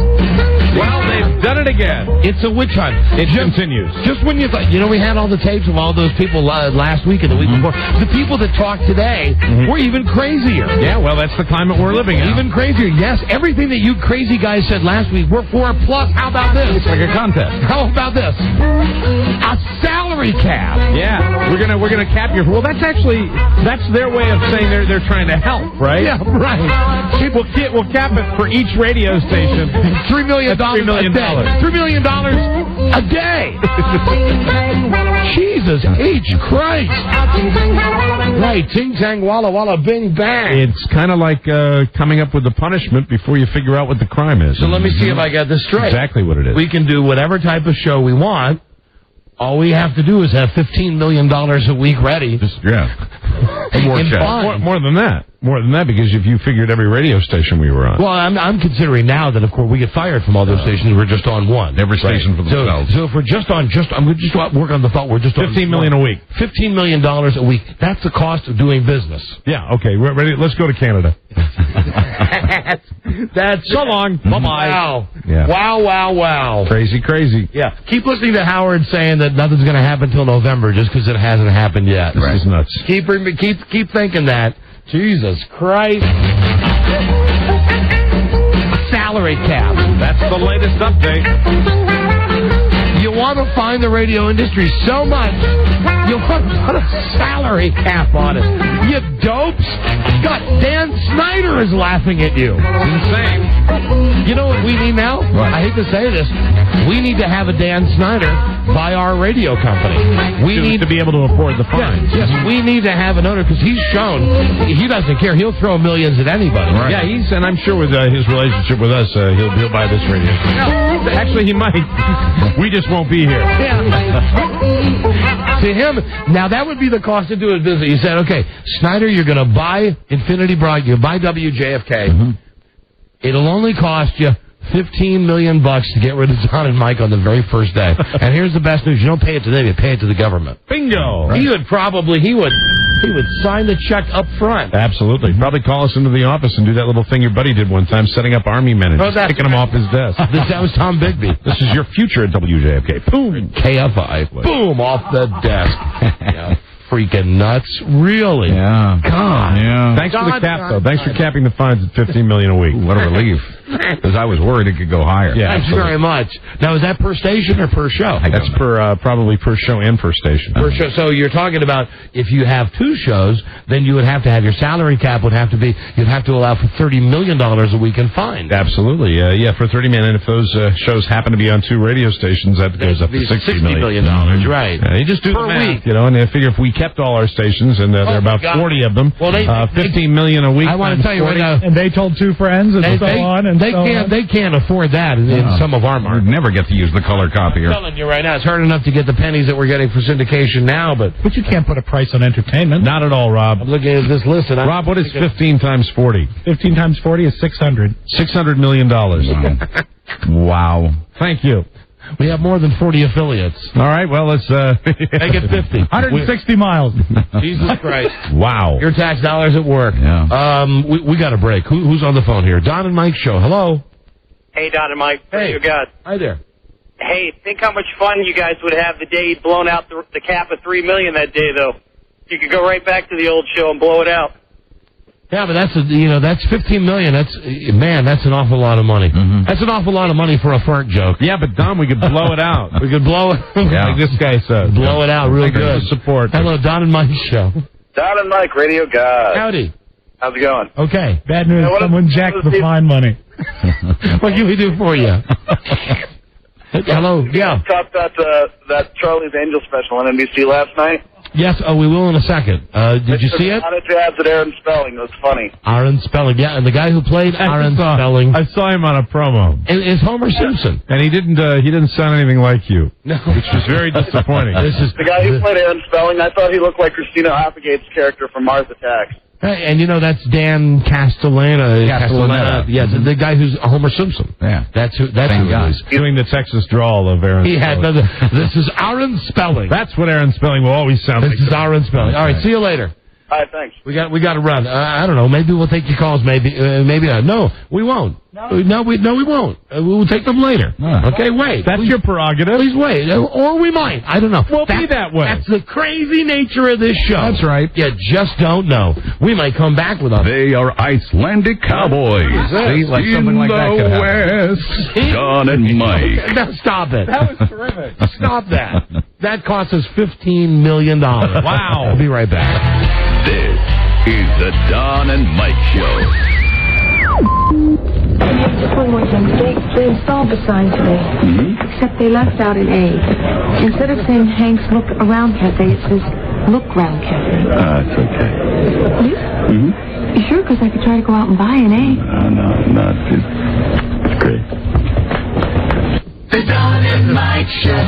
Well, they've done it again. It's a witch hunt. It continues. Just when you thought, we had all the tapes of all those people last week and the week before. The people that talk today were even crazier. Yeah, well, that's the climate we're living in. Even crazier. Yes, everything that you crazy guys said last week, we're for plus. How about this? It's like a contest. How about this? A salary cap. Yeah, we're gonna cap your. Well, that's their way of saying they're trying to help, right? Yeah, right. We'll cap it for each radio station. $3 million $3 million. $3 million a day. Jesus H. Christ. Right, ting tang walla walla bing bang. It's kind of like coming up with the punishment before you figure out what the crime is. So let me see if I got this straight. Exactly what it is. We can do whatever type of show we want. All we have to do is have $15 million a week ready. More than that. More than that, because if you figured every radio station we were on. Well, I'm considering now that, of course, we get fired from all those stations. We're just on one. Every station for themselves. So if we're just on, I'm going to just work on the thought. We're just on $15 million a week. $15 million a week. That's the cost of doing business. Yeah. Okay. We're ready. Let's go to Canada. That's so long. Bye bye. Wow. Yeah. Wow. Crazy. Yeah. Keep listening to Howard saying that nothing's going to happen until November just because it hasn't happened yet. This is nuts. Keep thinking that. Jesus Christ. Salary cap. That's the latest update. You want to find the radio industry so much, you want to put a salary cap on it. You dopes. God, Dan Snyder is laughing at you. It's insane. You know what we need now? What? I hate to say this. We need to have a Dan Snyder buy our radio company. We need to be able to afford the fines. Yes, we need to have an owner because he's shown he doesn't care. He'll throw millions at anybody. Right. Yeah, and I'm sure with his relationship with us, he'll buy this radio. No, actually, he might. We just won't be here. Yeah. To him, now that would be the cost of doing business. You said, okay, Snyder, you're going to buy Infinity Broad, you buy WJFK. It'll only cost you $15 million to get rid of Don and Mike on the very first day. And here's the best news: you don't pay it to them, you pay it to the government. Bingo! Right. He would sign the check up front. Absolutely. Probably call us into the office and do that little thing your buddy did one time, setting up army men and picking them off his desk. That was Tom Bigby. This is your future at WJFK. Boom! KFI. Boom! Off the desk. Yeah. Freaking nuts. Really? Yeah. God. Yeah. Thanks for the cap, though. Thanks for capping the fines at $15 million a week. Ooh, what a relief. Because I was worried it could go higher. Yeah, thanks very much. Now, is that per station or per show? That's probably per show and per station. Per show. So you're talking about if you have two shows, then you would have to have your salary cap would have to be, you'd have to allow for $30 million a week in fines. Absolutely. Yeah, for $30 million. And if those shows happen to be on two radio stations, that goes up to $60 million. Right. You just do per the math, week. and I figure if we kept all our stations, and there are about 40 of them, well, $15 million a week. I want to tell you right now. And they told two friends and so on. And they can't afford that in some of our markets. We'd never get to use the color copier. I'm telling you right now, it's hard enough to get the pennies that we're getting for syndication now, but you can't put a price on entertainment. Not at all, Rob. I'm looking at this list. And Rob, what is 15 times 40? 15 times 40 is 600. $600 million. Wow. Thank you. We have more than 40 affiliates. All right, well, let's make it 50. 160 miles. Jesus Christ. Wow. Your tax dollars at work. Yeah. We got a break. Who's on the phone here? Don and Mike show. Hello. Hey, Don and Mike. Hey. You got. Hi there. Hey, think how much fun you guys would have the day you'd blown out the cap of $3 million that day, though. You could go right back to the old show and blow it out. Yeah, but that's $15 million. That's an awful lot of money. Mm-hmm. That's an awful lot of money for a fart joke. Yeah, but Don, we could blow it out. We could blow it. Like this guy says. Blow it out real good. Support. Hello, Don and Mike show. Don and Mike, Radio God. Howdy. How's it going? Okay. Bad news. Someone jacked the fine money. What can we do for you? Hello. Yeah. Talked about that Charlie's Angel special on NBC last night. Yes, we will in a second. Did you see it? A lot of jabs at Aaron Spelling. It was funny. Aaron Spelling, yeah, and the guy who played Aaron Spelling. I saw him on a promo. Is Homer Simpson. And he didn't sound anything like you. No. Which was very disappointing. The guy who played Aaron Spelling, I thought he looked like Christina Applegate's character from Mars Attacks. And that's Dan Castellaneta. Yeah, the guy who's Homer Simpson. Yeah. That's who it is. Doing the Texas drawl of Aaron Spelling. This is Aaron Spelling. That's what Aaron Spelling will always sound like. This is Aaron Spelling. All right, see you later. All right, thanks. We got to run. I don't know. Maybe we'll take your calls. Maybe not. No, we won't. No, we won't. We'll take them later. Okay, wait. That's your prerogative. Please wait. Or we might. I don't know. We'll be that way. That's the crazy nature of this show. That's right. You just don't know. We might come back with a... They are Icelandic cowboys. See, like something like that could happen. West. Don and Mike. Now, stop it. That was terrific. Stop that. That cost us $15 million. Wow. I'll be right back. This is the Don and Mike Show. Just one more thing. They installed the sign today, except they left out an A. Instead of saying Hank's Look Around Cafe, it says Look Round Cafe. It's okay. Yes? You sure? Because I could try to go out and buy an A. No, it's great. The Don and Mike Show.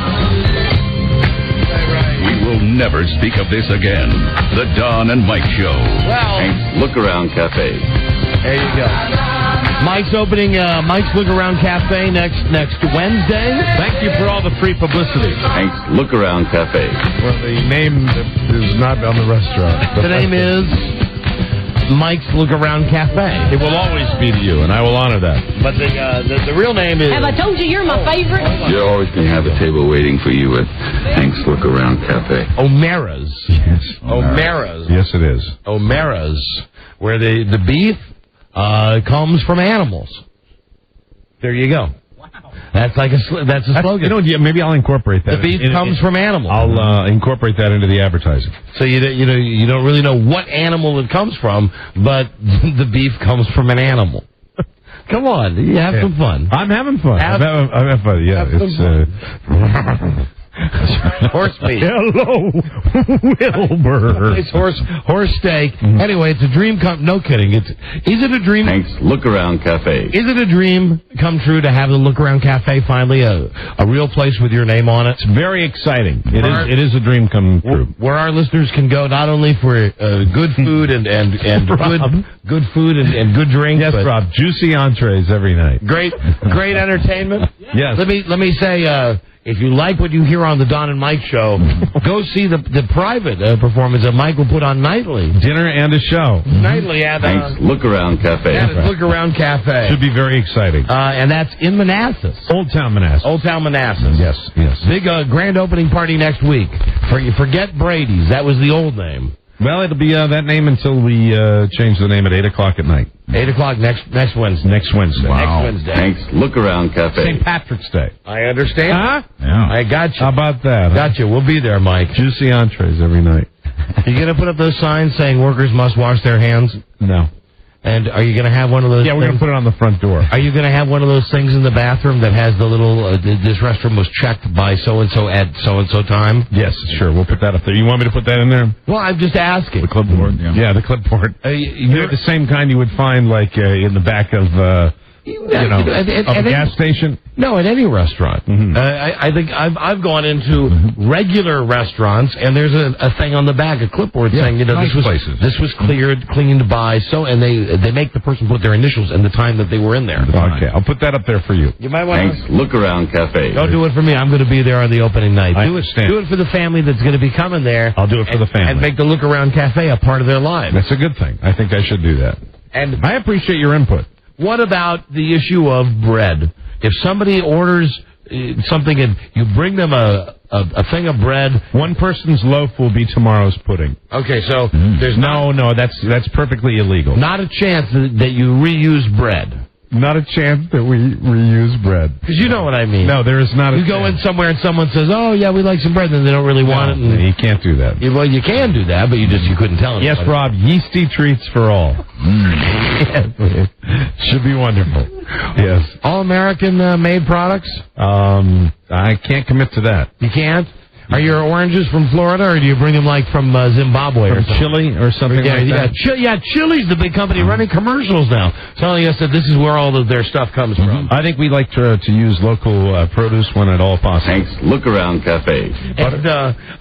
We will never speak of this again. The Don and Mike Show. Well, Hank's Look Around Cafe. There you go. Mike's opening Mike's Look Around Cafe next Wednesday. Thank you for all the free publicity. Hank's Look Around Cafe. Well, the name is not on the restaurant. The name is Mike's Look Around Cafe. It will always be to you, and I will honor that. But the real name is... Have I told you you're my favorite? You're always going to have a table waiting for you at Hank's Look Around Cafe. O'Mara's. Yes. O'Mara's. Yes, it is. O'Mara's, where the beef comes from animals. There you go. Wow. That's a slogan. Maybe I'll incorporate that. The beef comes from animals. I'll incorporate that into the advertising. So you don't really know what animal it comes from, but the beef comes from an animal. Come on, you have some fun. I'm having fun. I'm having fun. Yeah, it's horse meat. Hello, Wilbur. It's horse steak. Anyway, it's a dream come. No kidding. Is it a dream? Hank's Look Around Cafe. Is it a dream come true to have the Look Around Cafe finally a real place with your name on it? It's very exciting. It is a dream come true. Where our listeners can go not only for good food and good food and good drink. Yes, Rob. Juicy entrees every night. Great entertainment. Yes. Let me say. If you like what you hear on the Don and Mike Show, go see the private performance that Mike will put on nightly. Dinner and a show. Nightly at Hank's Look Around Cafe. Look Around Cafe. Should be very exciting. And that's in Manassas. Old Town Manassas. Yes. Big grand opening party next week. Forget Brady's. That was the old name. Well, it'll be that name until we change the name at 8 o'clock at night. 8 o'clock next Wednesday. Next Wednesday. Wow. Next Wednesday. Hank's Look Around Cafe. St. Patrick's Day. I understand. Huh? Yeah. I got you. How about that? Got you. We'll be there, Mike. Juicy entrees every night. You going to put up those signs saying workers must wash their hands? No. And are you going to have one of those? Yeah, we're going to put it on the front door. Are you going to have one of those things in the bathroom that has the little, this restroom was checked by so-and-so at so-and-so time? Yes, sure. We'll put that up there. You want me to put that in there? Well, I'm just asking. The clipboard, yeah. Yeah, the clipboard. They're the same kind you would find, like, in the back of, of a gas station? No, at any restaurant. Mm-hmm. I think I've gone into regular restaurants, and there's a thing on the back, a clipboard saying, this was cleaned by and they make the person put their initials and the time that they were in there. Okay, I'll put that up there for you. You might want Hank's Look Around Cafe. Don't do it for me. I'm going to be there on the opening night. Do it for the family that's going to be coming there. I'll do it for the family. And make the Look Around Cafe a part of their lives. That's a good thing. I think I should do that. And I appreciate your input. What about the issue of bread? If somebody orders something and you bring them a thing of bread, one person's loaf will be tomorrow's pudding. Okay, so there's no, that's perfectly illegal. Not a chance that you reuse bread. Not a chance that we reuse bread. Because you know what I mean. No, there is not a chance. You go in somewhere and someone says, oh, yeah, we like some bread, and they don't really want it. And you can't do that. Well, you can do that, but you couldn't tell anybody. Yes, Rob, yeasty treats for all. Should be wonderful. Yes. All American made products? I can't commit to that. You can't? Are your oranges from Florida, or do you bring them like from Zimbabwe or something? Chile or something like that? Chile's the big company running commercials now, telling us that this is where all of their stuff comes from. I think we like to use local produce when at all possible. Hank's Look Around Cafe. And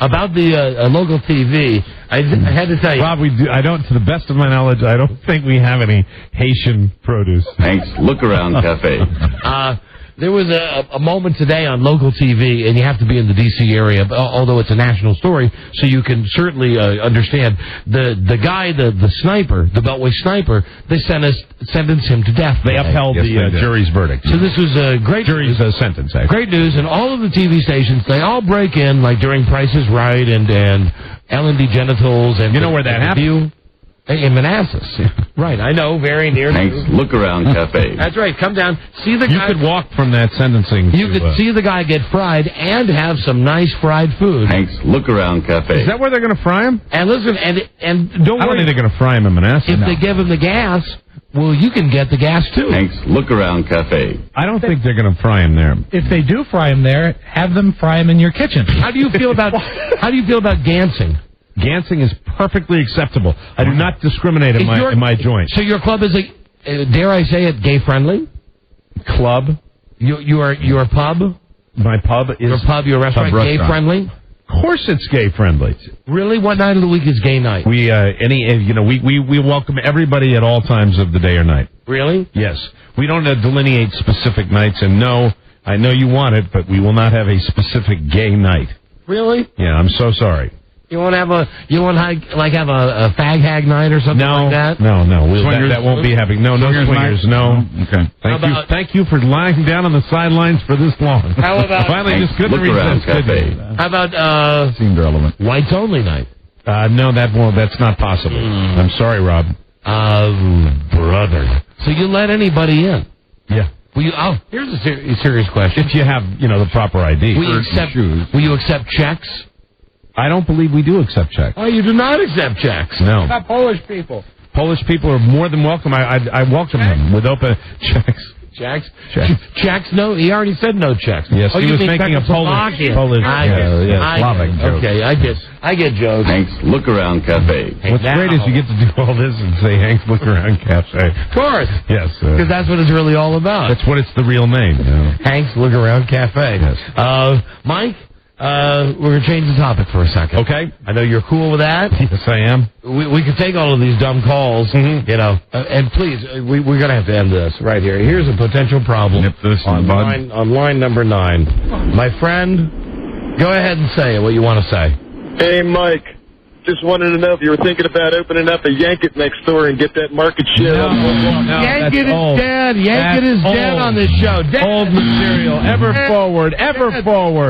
about the local TV, I had to tell you, Rob, I don't, to the best of my knowledge, I don't think we have any Haitian produce. Hank's Look Around Cafe. There was a moment today on local TV, and you have to be in the D.C. area, although it's a national story, so you can certainly understand. The guy, the sniper, the Beltway sniper, they sentenced him to death. They upheld the jury's verdict. So this was a great jury's sentence. Actually. Great news, and all of the TV stations, they all break in, like during Price is Right and L&D Genitals. And you know where that happened? In Manassas. Right, I know, very near. Hank's Look Around Cafe. That's right, come down, see the guy. You could walk from that sentencing. You could see the guy get fried and have some nice fried food. Hank's Look Around Cafe. Is that where they're going to fry him? And listen, and don't worry. I don't think they're going to fry him in Manassas. If they give him the gas, well, you can get the gas too. Hank's Look Around Cafe. I don't think they're going to fry him there. If they do fry him there, have them fry him in your kitchen. How do you feel about gansing? Gansing is perfectly acceptable. I do not discriminate in my joint. So your club is dare I say it, gay friendly? Club? Your pub? My pub is your restaurant, gay friendly? Of course, it's gay friendly. Really? What night of the week is gay night? We welcome everybody at all times of the day or night. Really? Yes. We don't delineate specific nights. And no, I know you want it, but we will not have a specific gay night. Really? Yeah, I'm so sorry. You won't have a fag hag night or something like that? No. That won't be happening. No swingers. No. Okay. Thank you for lying down on the sidelines for this long. How about finally just couldn't resist? How about seemed relevant. Whites only night? No, that's not possible. I'm sorry, Rob. Brother. So you let anybody in? Yeah. Here's a serious question. If you have the proper ID. Will you accept checks? I don't believe we do accept checks. Oh, you do not accept checks? No. How about Polish people? Polish people are more than welcome. I welcome them with open checks. Checks? Checks? No, he already said no checks. Yes, he was making a Polish Slavic joke. Okay, I get jokes. Hank's Look Around Cafe. What's great is you get to do all this and say Hank's Look Around Cafe. Of course. Yes. Because that's what it's really all about. That's what it's the real name. Hank's Look Around Cafe. Yes. Mike? We're going to change the topic for a second. Okay. I know you're cool with that. Yes, I am. We can take all of these dumb calls, and please, we're going to have to end this right here. Here's a potential problem on line number 9. My friend, go ahead and say it, what you want to say. Hey, Mike. Just wanted to know if you were thinking about opening up a Yankit next door and get that market share. No, Yankit is dead. Yankit is dead on this show. Dead. Old material. Ever forward.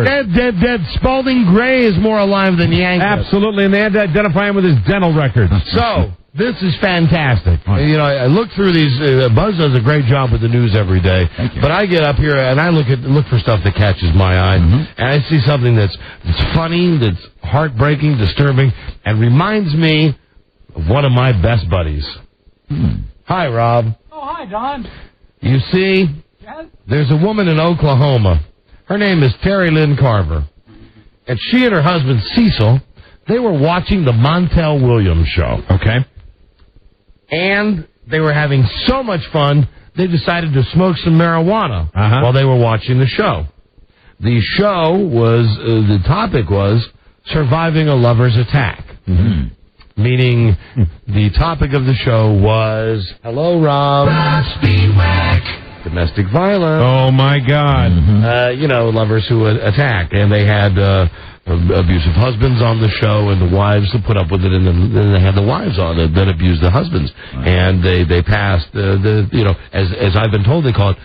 Dead. Spalding Gray is more alive than Yankit. Absolutely, and they had to identify him with his dental records. So, this is fantastic. I look through these. Buzz does a great job with the news every day. But I get up here and I look for stuff that catches my eye, and I see something that's funny, that's heartbreaking, disturbing, and reminds me of one of my best buddies. Hi, Rob. Oh, hi, Don. You see, there's a woman in Oklahoma. Her name is Terry Lynn Carver, and she and her husband Cecil, they were watching the Montel Williams show. Okay. And they were having so much fun, they decided to smoke some marijuana while they were watching the show. The show was, the topic was surviving a lover's attack. Meaning, the topic of the show was, hello, Rob. Domestic violence. Oh, my God. Lovers who attack. And they had abusive husbands on the show, and the wives that put up with it, and then they had the wives on it that abused the husbands. And they passed, as I've been told, they call it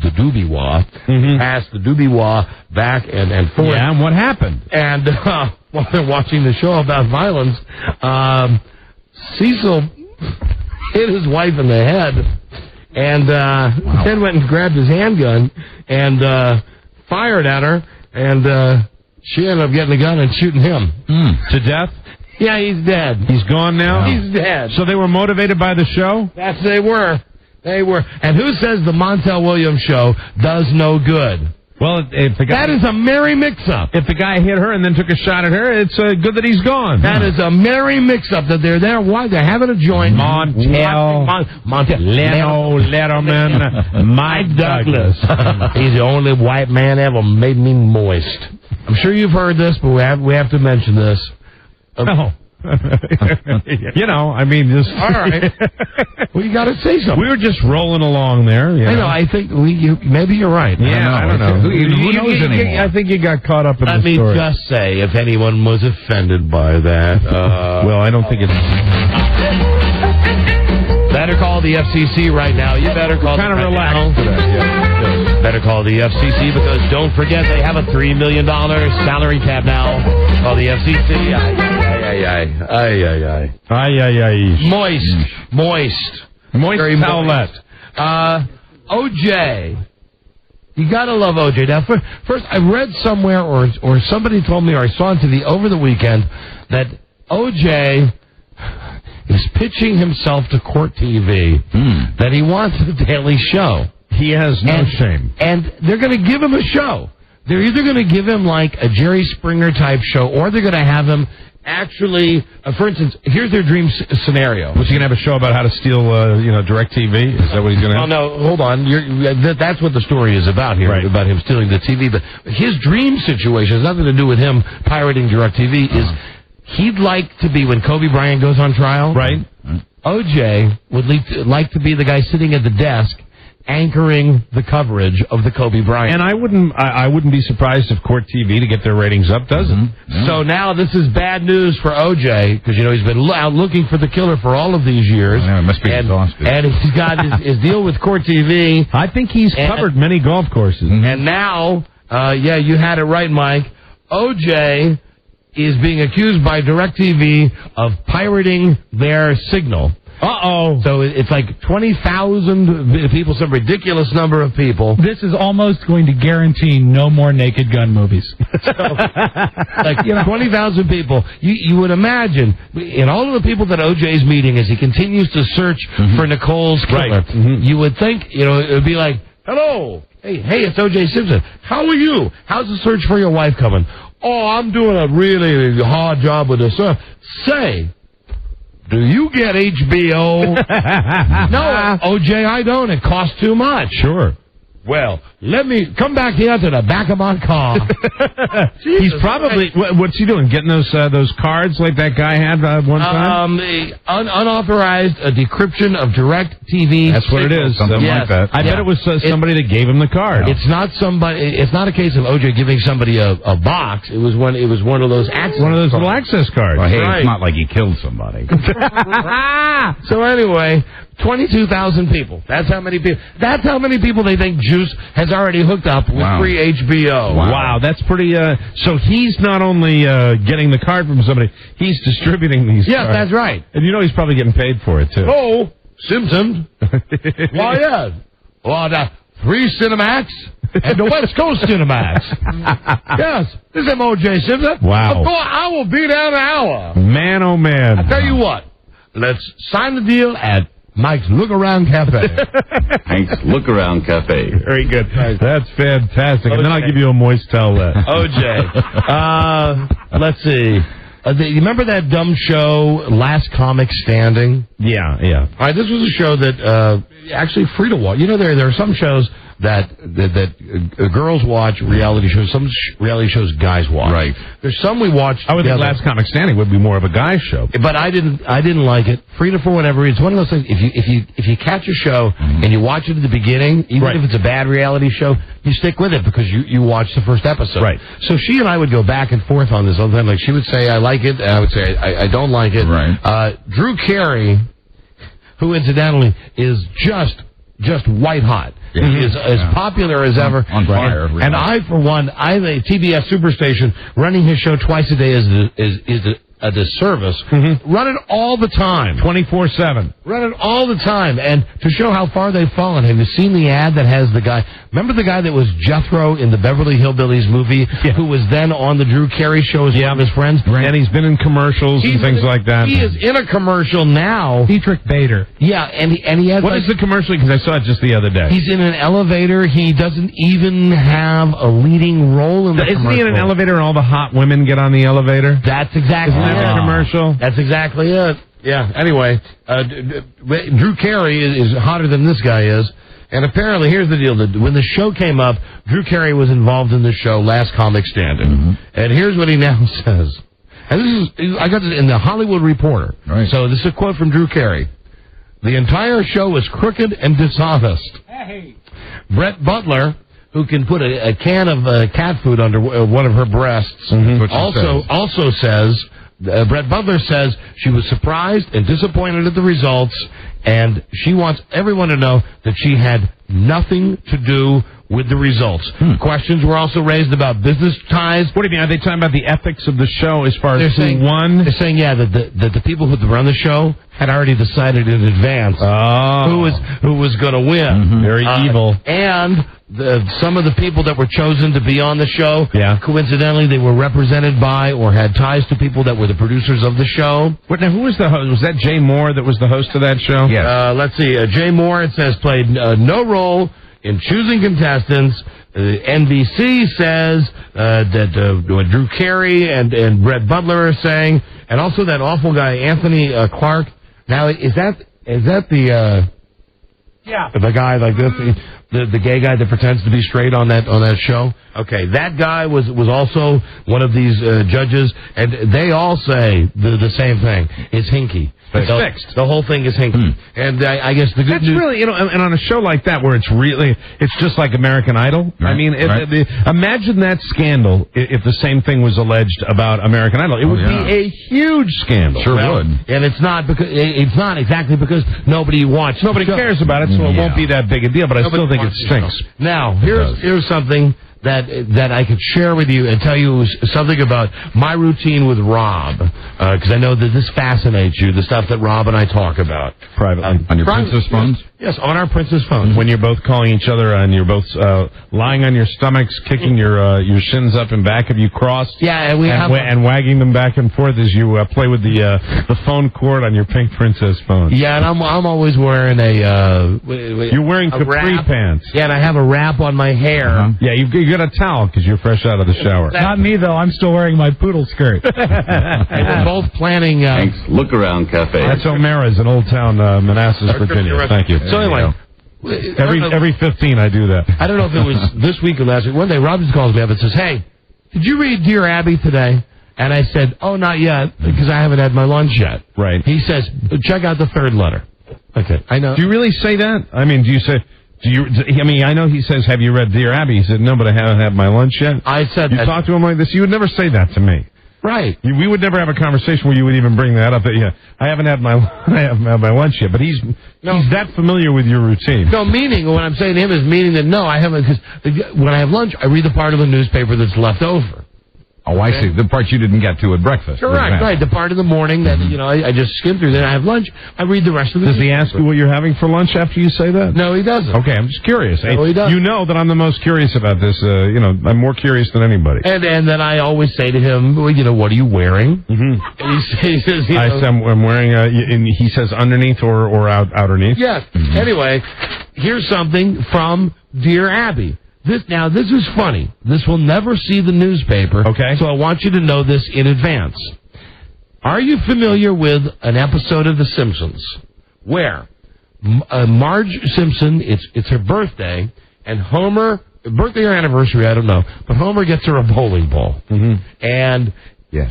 the doobie-wah. Passed the doobie-wah back and forth. Yeah, and what happened? And while they're watching the show about violence, Cecil hit his wife in the head, and then went and grabbed his handgun and fired at her, and she ended up getting a gun and shooting him. To death? Yeah, he's dead. He's gone now? He's dead. So they were motivated by the show? They were. And who says the Montel Williams show does no good? Well, if the guy, that is a merry mix-up. If the guy hit her and then took a shot at her, it's good that he's gone. That is a merry mix-up. That they're there. Why? They're having a joint. Montel, Leno, Letterman, Mike Douglas. He's the only white man ever made me moist. I'm sure you've heard this, but we have to mention this. No. I mean, just... All right. Well, you got to say something. We were just rolling along there. I know. I think maybe you're right. Yeah, I don't know. Who knows anymore? I think you got caught up in the story. Let me just say, if anyone was offended by that... well, I don't think it's... Better call the FCC right now. You better call them right now. Better call the FCC because don't forget they have a $3 million salary cap now. Call the FCC. Moist towelette. OJ. You gotta love OJ. Now, first, I read somewhere or somebody told me or I saw on TV over the weekend that OJ is pitching himself to Court TV that he wants a daily show. He has no shame. And they're going to give him a show. They're either going to give him like a Jerry Springer type show or they're going to have him actually, for instance, here's their dream scenario. Was he going to have a show about how to steal, DirecTV? Is that what he's going to have? No, hold on. That's what the story is about here, about him stealing the TV. But his dream situation has nothing to do with him pirating DirecTV. Is he'd like to be, when Kobe Bryant goes on trial, right? OJ would like to be the guy sitting at the desk anchoring the coverage of the Kobe Bryant. And I wouldn't be surprised if Court TV, to get their ratings up, doesn't. So now this is bad news for OJ, because, he's been out looking for the killer for all of these years. I know, it must be exhausted. And he's got his deal with Court TV. I think he's covered many golf courses. And now, you had it right, Mike, OJ is being accused by DirecTV of pirating their signal. Uh-oh. So it's like 20,000 people, some ridiculous number of people. This is almost going to guarantee no more Naked Gun movies. Like 20,000 people. You would imagine, in all of the people that OJ's meeting as he continues to search for Nicole's killer, you would think, it would be like, hello, hey, it's OJ Simpson. How are you? How's the search for your wife coming? Oh, I'm doing a really hard job with this. Say, do you get HBO? No, OJ, I don't. It costs too much. Sure. Well, let me come back here to the back of my car. He's probably, what's he doing? Getting those cards like that guy had one time? Unauthorized decryption of DirecTV. That's what it is. Something like that. I bet it was somebody that gave him the card. It's not somebody. It's not a case of OJ giving somebody a box. It was one of those access. One of those little access cards. Well, hey, it's not like he killed somebody. So anyway, 22,000 people. That's how many people. That's how many people they think Juice has already hooked up with free HBO. Wow, that's pretty. So he's not only getting the card from somebody, he's distributing these. Yes, cards. that's right. And he's probably getting paid for it too. Oh, Simpson. Why, yes. Well, the 3 Cinemax and the West Coast Cinemax. Yes, this is O.J. Simpson. Wow. Of course, I will be there in an hour. Man, oh man. I tell you what. Let's sign the deal at Mike's Look Around Cafe. Mike's Look Around Cafe. Very good. That's fantastic. And then I'll give you a moist towelette. OJ. Let's see. You remember that dumb show, Last Comic Standing? Yeah. All right, this was a show that actually free to watch. There are some shows that girls watch reality shows. Some reality shows guys watch. Right. There's some we watch. I would think Last Comic Standing would be more of a guy show. But I didn't like it. Free for whatever reason. It's one of those things. If you catch a show and you watch it at the beginning, even if it's a bad reality show, you stick with it because you watch the first episode. Right. So she and I would go back and forth on this all the time. Like she would say I like it, and I would say I don't like it. Right. Drew Carey, who incidentally is just white hot. Yeah. He is as popular as ever. On fire. And I, for one, I'm a TBS Superstation running his show twice a day is a disservice. Run it all the time. 24/7. Run it all the time. And to show how far they've fallen, have you seen the ad that has the guy? Remember the guy that was Jethro in the Beverly Hillbillies movie, who was then on the Drew Carey show as one of his friends? Right. And he's been in commercials and things like that. He is in a commercial now. Dietrich Bader. Yeah, and he has. What is the commercial? Because I saw it just the other day. He's in an elevator. He doesn't even have a leading role in the commercial. Isn't he in an elevator and all the hot women get on the elevator? That's exactly Isn't that the commercial? That's exactly it. Yeah. Anyway, Drew Carey is hotter than this guy is. And apparently, here's the deal. When the show came up, Drew Carey was involved in the show, Last Comic Standing. And here's what he now says. And this is, I got this in the Hollywood Reporter. Right. So this is a quote from Drew Carey. The entire show was crooked and dishonest. Hey. Brett Butler, who can put a can of cat food under one of her breasts, also says, Brett Butler says she was surprised and disappointed at the results, and she wants everyone to know that she had nothing to do with the results. Questions were also raised about business ties. What do you mean? Are they talking about the ethics of the show as far as who won? They're saying, yeah, that the people who run the show had already decided in advance who was going to win. Very evil. And some of the people that were chosen to be on the show, coincidentally, they were represented by or had ties to people that were the producers of the show. Now, who was the host? Was that Jay Moore that was the host of that show? Yes. Let's see. Jay Moore, it says, played no role in choosing contestants. NBC says that what Drew Carey and Brett Butler are saying, and also that awful guy Anthony Clark. Now, is that the the guy like this, the gay guy that pretends to be straight on that show? Okay, that guy was also one of these judges, and they all say the same thing. It's hinky. It's fixed. The whole thing is hinky. And I guess the good news... That's really, and on a show like that where it's just like American Idol. Right. I mean, imagine that scandal if the same thing was alleged about American Idol. It would be a huge scandal. Sure would. And it's not exactly because nobody watches. Nobody cares about it, so it won't be that big a deal, but I still think it stinks. Now, here's something that I could share with you and tell you something about my routine with Rob, because I know that this fascinates you, the stuff that Rob and I talk about. Privately. On your Princess phones? Yes, on our Princess phones. When you're both calling each other and you're both lying on your stomachs, kicking your shins up and back of you crossed. Yeah, and wagging them back and forth as you play with the phone cord on your pink Princess phone. Yeah, and I'm always wearing you're wearing capri pants. Yeah, and I have a wrap on my hair. Yeah, you got a towel because you're fresh out of the shower. Not me, though. I'm still wearing my poodle skirt. And we're both planning... Thanks. Look Around Cafe. That's O'Mara's in Old Town, Manassas, Virginia. Thank you. So anyway... Every 15 I do that. I don't know if it was this week or last week. One day Rob just calls me up and says, "Hey, did you read Dear Abby today?" And I said, "Oh, not yet, because I haven't had my lunch yet." Right. He says, "Check out the third letter." Okay, I know. Do you really say that? I mean, I know he says, "Have you read Dear Abby?" He said, "No, but I haven't had my lunch yet." I said, "You talk to him like this?" You would never say that to me. Right. We would never have a conversation where you would even bring that up. That I haven't had my lunch yet. But he's that familiar with your routine. No, meaning what I'm saying to him is meaning that no, I haven't, because when I have lunch, I read the part of the newspaper that's left over. Oh, I see. The part you didn't get to at breakfast. Correct, right. The part of the morning that, I just skim through. Then I have lunch. I read the rest of the Does he ask you what you're having for lunch after you say that? No, he doesn't. Okay, I'm just curious. No, he doesn't. You know that I'm the most curious about this. I'm more curious than anybody. And then I always say to him, well, what are you wearing? Mm-hmm. And he says, I'm wearing, and he says underneath or outerneath. Yes. Mm-hmm. Anyway, here's something from Dear Abby. This is funny. This will never see the newspaper. Okay. So I want you to know this in advance. Are you familiar with an episode of The Simpsons where Marge Simpson, it's her birthday, and Homer, birthday or anniversary, I don't know, but Homer gets her a bowling ball. Mm-hmm. And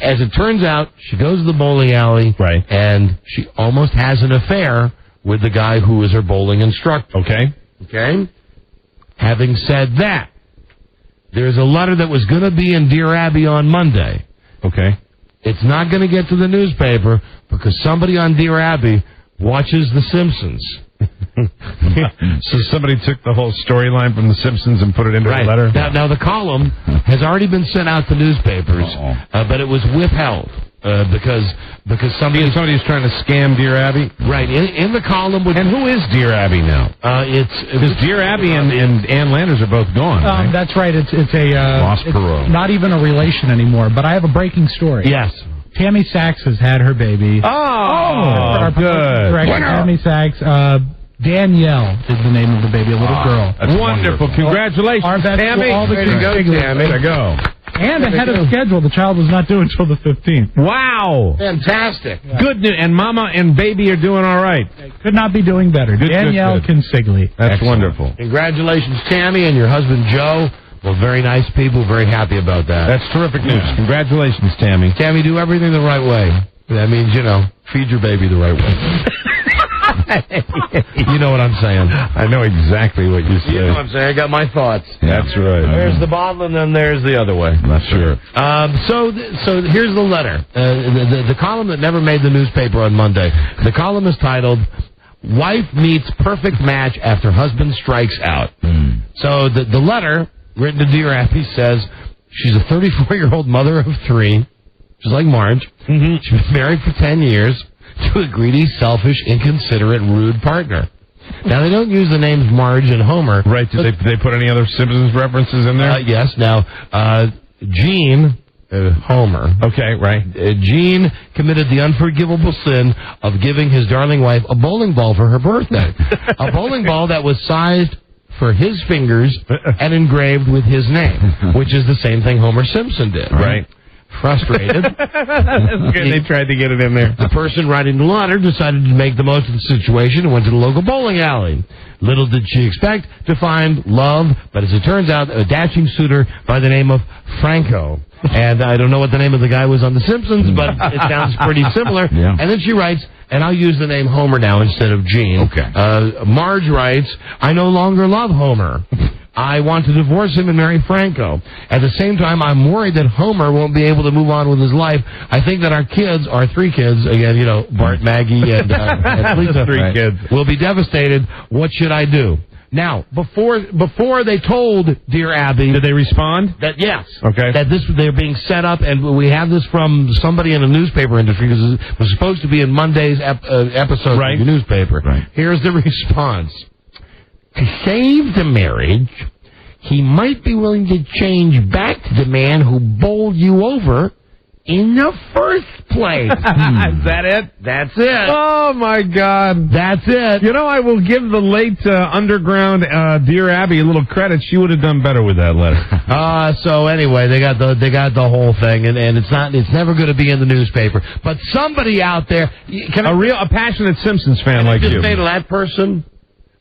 as it turns out, she goes to the bowling alley, right, and she almost has an affair with the guy who is her bowling instructor. Okay? Having said that, there's a letter that was going to be in Dear Abby on Monday. Okay. It's not going to get to the newspaper because somebody on Dear Abby watches The Simpsons. So somebody took the whole storyline from The Simpsons and put it into a letter? Now the column has already been sent out to newspapers, but it was withheld. because somebody's trying to scam Dear Abby. Right in the column. And who is Dear Abby now? Because Dear Abby and Ann Landers are both gone. Right? That's right. It's a Lost parole. not even a relation anymore. But I have a breaking story. Yes. Tammy Sachs has had her baby. Oh, good. Tammy Sachs. Danielle is the name of the baby, a little girl. That's wonderful. Congratulations, Tammy. Way to go, Tammy. Way to go. And ahead of schedule, the child was not due until the 15th. Wow. Fantastic. Yeah. Good news. And Mama and baby are doing all right. Could not be doing better. Danielle Consigli. That's wonderful. Congratulations, Tammy, and your husband, Joe. Well, very nice people. Very happy about that. That's terrific news. Congratulations, Tammy. Tammy, do everything the right way. That means, feed your baby the right way. You know what I'm saying. I know exactly what you say. You know what I'm saying. I got my thoughts. That's right. There's the bottle, and then there's the other way. That's sure. So here's the letter. The column that never made the newspaper on Monday. The column is titled, Wife Meets Perfect Match After Husband Strikes Out. So the letter, written to Dear Abby, says she's a 34-year-old mother of 3, just like Marge. She's been married for 10 years. To a greedy, selfish, inconsiderate, rude partner. Now, they don't use the names Marge and Homer. Right. Did they put any other Simpsons references in there? Yes. Now, Gene, Homer. Okay, right. Gene committed the unforgivable sin of giving his darling wife a bowling ball for her birthday. A bowling ball that was sized for his fingers and engraved with his name, which is the same thing Homer Simpson did. Right. Frustrated. That's good. They tried to get it in there. The person writing the letter decided to make the most of the situation and went to the local bowling alley. Little did she expect to find love, but as it turns out, a dashing suitor by the name of Franco. And I don't know what the name of the guy was on The Simpsons, but it sounds pretty similar. Yeah. And then she writes, and I'll use the name Homer now instead of Gene. Okay. Marge writes, I no longer love Homer. I want to divorce him and marry Franco. At the same time, I'm worried that Homer won't be able to move on with his life. I think that our 3 kids, again, Bart, Maggie, and Lisa, 3 kids, will be devastated. What should I do? Now, before they told Dear Abby... Did they respond? That yes. Okay. That they're being set up, and we have this from somebody in the newspaper industry, because it was supposed to be in Monday's episode of the newspaper. Right. Here's the response. To save the marriage, he might be willing to change back to the man who bowled you over in the first place. Is that it? That's it. Oh, my God. That's it. I will give the late underground Dear Abby a little credit. She would have done better with that letter. So anyway, they got the whole thing, and it's never going to be in the newspaper. But somebody out there, a passionate Simpsons fan like you. Just say to that person,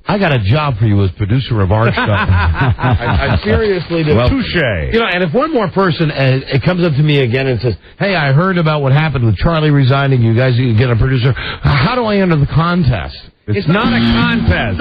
I got a job for you as producer of our stuff. I seriously do. Well, touche. And if one more person it comes up to me again and says, hey, I heard about what happened with Charlie resigning. You guys get a producer. How do I enter the contest? It's not a contest.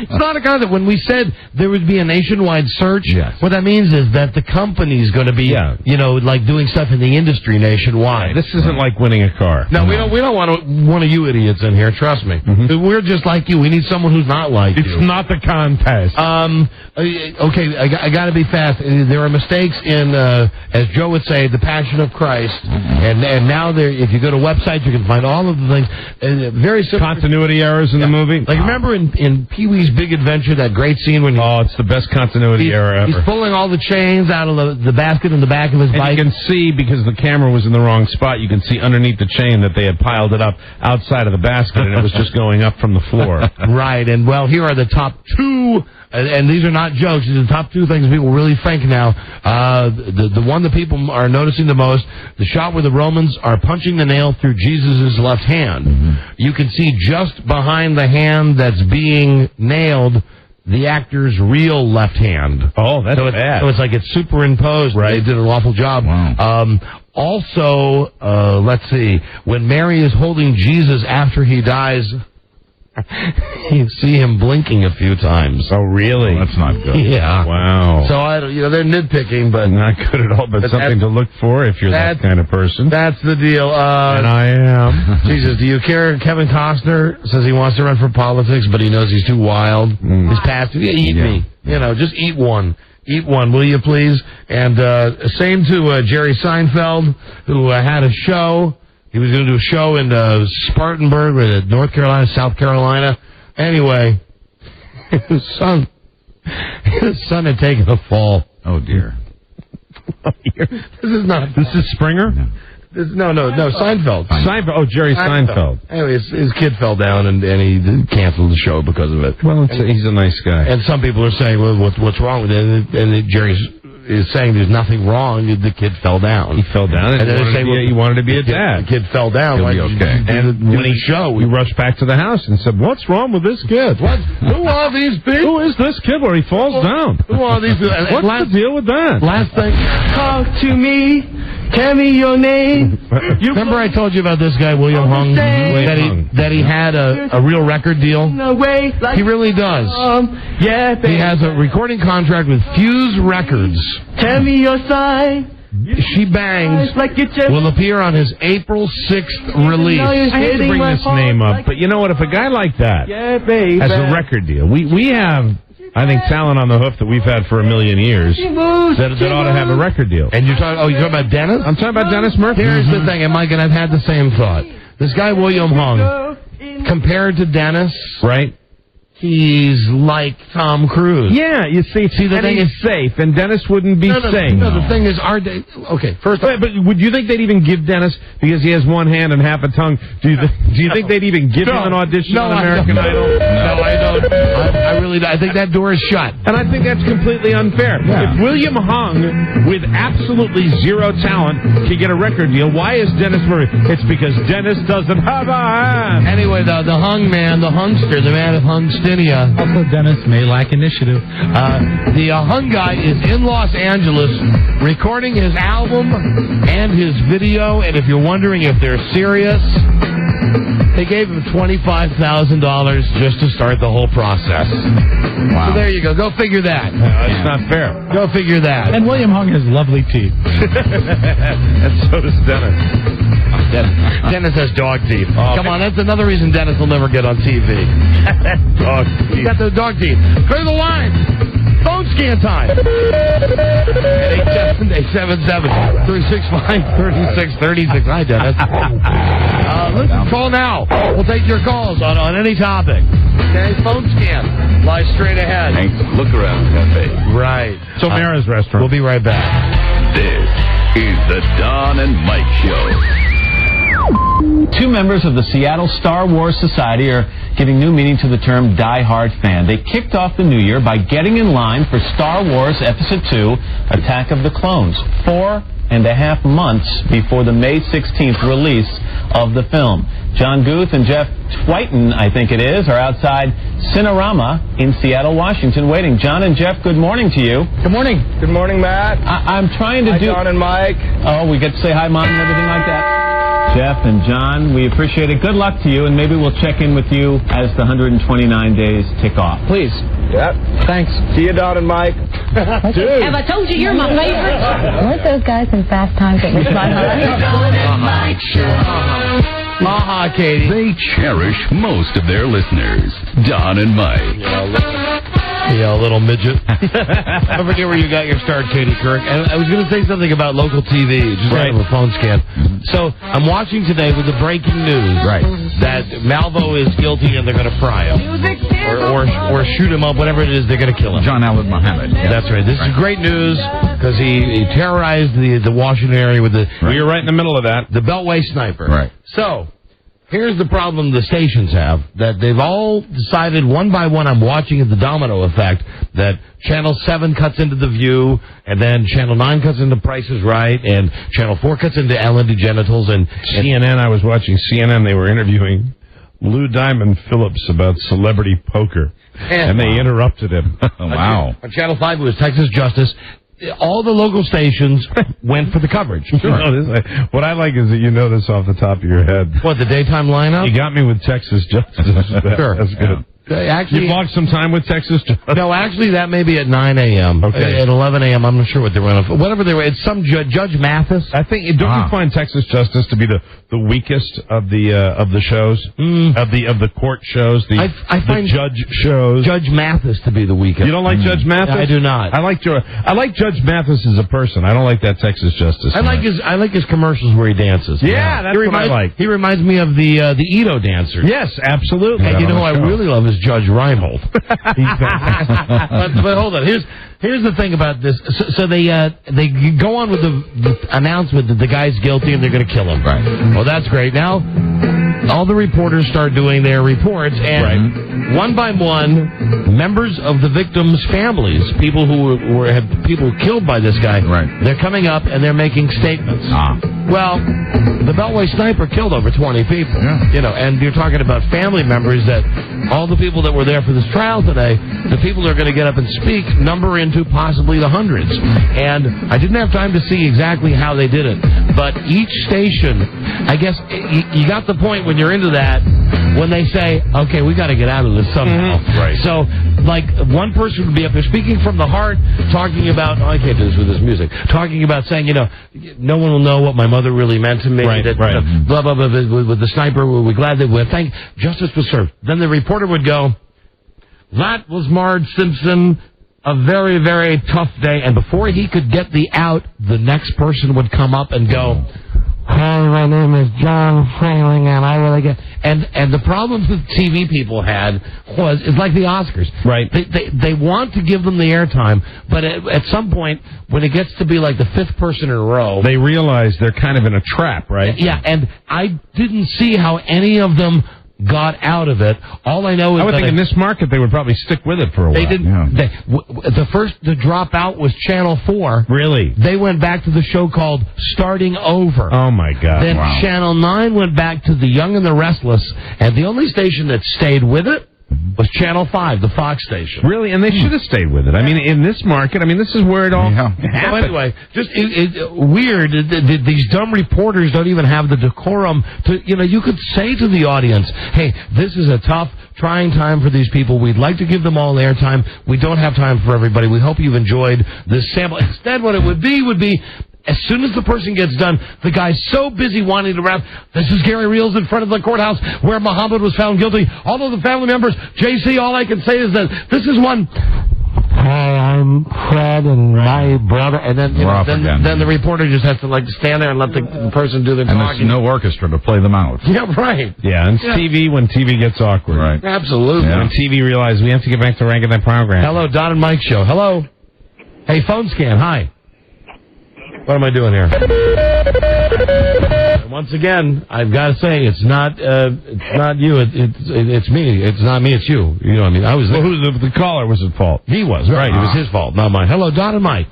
It's not a contest. When we said there would be a nationwide search, what that means is that the company's going to be, like doing stuff in the industry nationwide. This isn't like winning a car. No, we don't want one of you idiots in here. Trust me. We're just like you. We need someone who's not like you. It's not the contest. Okay, I got to be fast. There are mistakes in, as Joe would say, the Passion of Christ, and now if you go to websites, you can find all of the things. Very simple Continuity errors in the movie. Like remember in Pee-wee's Big Adventure, that great scene when it's the best continuity error ever. He's pulling all the chains out of the basket in the back of his bike. You can see, because the camera was in the wrong spot, you can see underneath the chain that they had piled it up outside of the basket, and it was just going up from the floor. Right, and here are the top 2, and these are not jokes, these are the top 2 things people really think now. The one that people are noticing the most, the shot where the Romans are punching the nail through Jesus' left hand. You can see just behind the hand that's being nailed the actor's real left hand. Oh, that's bad. So it's like it's superimposed. Right. They did an awful job. Wow. Also, let's see, when Mary is holding Jesus after he dies, you see him blinking a few times. Oh, really? That's not good. Yeah. Wow. So they're nitpicking, but not good at all. But something to look for if you're that kind of person. That's the deal. And I am. Jesus, do you care? Kevin Costner says he wants to run for politics, but he knows he's too wild. His past, eat me. Just eat one. Eat one, will you please? And same to Jerry Seinfeld, who had a show. He was going to do a show in Spartanburg, North Carolina, South Carolina. Anyway, his son had taken a fall. Oh, dear. This is Springer? No, Seinfeld. Seinfeld. Oh, Jerry Seinfeld. Anyway, his kid fell down and he canceled the show because of it. Well, he's a nice guy. And some people are saying, well, what's wrong with it? And Jerry is saying there's nothing wrong. The kid fell down. He fell down, and he wanted to be a dad. The kid fell down. He'll be okay. And when he rushed back to the house and said, "What's wrong with this kid? Who are these people? Who is this kid where he falls down? Who are these people? What's the deal with that?" Last thing. Talk to me. Tell me your name. Remember I told you about this guy, William Hung? That he had a real record deal? He really does. Yeah, baby. He has a recording contract with Fuse Records. Tell me your sign. She Bangs will appear on his April 6th release. I hate to bring this name up, but you know what? If a guy like that has a record deal, we have, I think, talent on the hoof that we've had for a million years that ought to have a record deal. And you're talking about Dennis? I'm talking about Dennis Murphy. Here's the thing, and Mike and I've had the same thought. This guy, William Hung, compared to Dennis, right? He's like Tom Cruise. Yeah, you see the thing is safe, and Dennis wouldn't be safe. No, the thing is, okay, first off, but would you think they'd even give Dennis, because he has one hand and half a tongue, do you think they'd even give him an audition on American Idol? No, I don't. I really don't. I think that door is shut. And I think that's completely unfair. Yeah. If William Hung, with absolutely zero talent, can get a record deal, why is Dennis Murray? It's because Dennis doesn't have a hand. Anyway, the Hung man, the Hungster, the man of Hungstinia. Also, Dennis may lack initiative. The Hung guy is in Los Angeles recording his album and his video, and if you're wondering if they're serious, they gave him $25,000 just to start the whole process. Wow. So there you go. Go figure that. It's not fair. Go figure that. And William Hung has lovely teeth. And so does Dennis. Dennis has dog teeth. Oh, come on, that's another reason Dennis will never get on TV. Dog teeth. He's got the dog teeth. Clear the line. Phone scan time. At 877-877-365-3636. Hi, Dennis. Listen, call now. We'll take your calls on any topic. Okay, phone scan. Lie straight ahead. Thanks. Look Around Cafe. Right. So Mara's restaurant. We'll be right back. This is the Don and Mike Show. Two members of the Seattle Star Wars Society are giving new meaning to the term die-hard fan. They kicked off the new year by getting in line for Star Wars Episode 2, Attack of the Clones, 4.5 months before the May 16th release of the film. John Guth and Jeff Twighton, I think it is, are outside Cinerama in Seattle, Washington, waiting. John and Jeff, good morning to you. Good morning. Good morning, Matt. I'm trying to Hi, John and Mike. Oh, we get to say hi, Mom, and everything like that. Jeff and John, we appreciate it. Good luck to you, and maybe we'll check in with you as the 129 days tick off. Please. Yep. Thanks. See you, Don and Mike. Dude. Have I told you you're my favorite? Weren't those guys in Fast Times at Katie. They cherish most of their listeners. Don and Mike. Yeah, a little midget. I forget where you got your start, Katie Couric. And I was going to say something about local TV, just out of a phone scan. So I'm watching today with the breaking news that Malvo is guilty and they're going to fry him. Or shoot him up, whatever it is, they're going to kill him. John Allen Muhammad. Yeah. That's right. This is great news because he terrorized the Washington area with the... Well, you're right in the middle of that. The Beltway sniper. Right. So... here's the problem the stations have, that they've all decided one by one, I'm watching the domino effect, that Channel 7 cuts into The View, and then Channel 9 cuts into Price is Right, and Channel 4 cuts into Ellen DeGenitals, and CNN, I was watching CNN, they were interviewing Lou Diamond Phillips about celebrity poker, and they interrupted him. Wow. On Channel 5, it was Texas Justice. All the local stations went for the coverage. Sure. What I like is that you know this off the top of your head. What, the daytime lineup? You got me with Texas Justice. Sure. That's good. Actually, you blocked some time with Texas Justice? No, actually, that may be at 9 a.m. Okay. At 11 a.m., I'm not sure what they're running for. Whatever they were, it's some Judge Mathis. I think, don't you find Texas Justice to be the weakest of the shows? Of the court shows? I find the judge shows? Judge Mathis to be the weakest. You don't like Judge Mathis? I do not. I like Judge Mathis as a person. I don't like that Texas Justice. I like his commercials where he dances. Yeah, that's what I like. He reminds me of the Edo dancers. Yes, absolutely. And you know who I really love is Judge Reinhold. but hold on. Here's the thing about this. So they go on with the announcement that the guy's guilty and they're going to kill him. Right. Well, that's great. Now, all the reporters start doing their reports, and one by one, members of the victims' families, people who had people killed by this guy, they're coming up and they're making statements. Well, the Beltway sniper killed over 20 people. Yeah. You know, and you're talking about family members that all the people that were there for this trial today, the people that are going to get up and speak number into possibly the hundreds. And I didn't have time to see exactly how they did it, but each station, I guess you got the point when you're into that, when they say, okay, we got to get out of this somehow. Right. So, like, one person would be up there speaking from the heart, talking about, I can't do this with this music, talking about saying, you know, no one will know what my mother really meant to me. Right. Blah, blah, blah, with the sniper, we're glad that thank justice was served. Then the reporter would go, that was Marge Simpson, a very, very tough day. And before he could get the out, the next person would come up and go, hi, my name is John Frayling, and I really get... And the problems that TV people had it's like the Oscars. Right. They want to give them the airtime, but at some point, when it gets to be like the fifth person in a row... They realize they're kind of in a trap, right? Yeah, and I didn't see how any of them got out of it. All I know is I would think in this market they would probably stick with it for a while. They didn't. Yeah. The first to drop out was Channel 4. Really? They went back to the show called Starting Over. Oh my God! Then Channel 9 went back to The Young and the Restless, and the only station that stayed with it was Channel 5, the Fox station. Really? And they should have stayed with it. I mean, in this market, this is where it all happened. So anyway, just weird. These dumb reporters don't even have the decorum to, you could say to the audience, hey, this is a tough, trying time for these people. We'd like to give them all airtime. We don't have time for everybody. We hope you've enjoyed this sample. Instead, what it would be, as soon as the person gets done, the guy's so busy wanting to rap, this is Gary Reels in front of the courthouse where Muhammad was found guilty. All of the family members, JC, all I can say is that this is one... Hi, I'm Fred and my brother. And then the reporter just has to stand there and let the person do the talking. And there's no orchestra to play them out. Yeah, right. Yeah, and TV when TV gets awkward. Right. Absolutely. Yeah. When TV realizes we have to get back to ranking that program. Hello, Don and Mike Show. Hello. Hey, phone scan. Hi. What am I doing here? Once again, I've got to say it's not you. It's me. It's not me. It's you. You know what I mean? I was. Well, the caller was at fault? He was right. It was his fault, not mine. Hello, Don and Mike.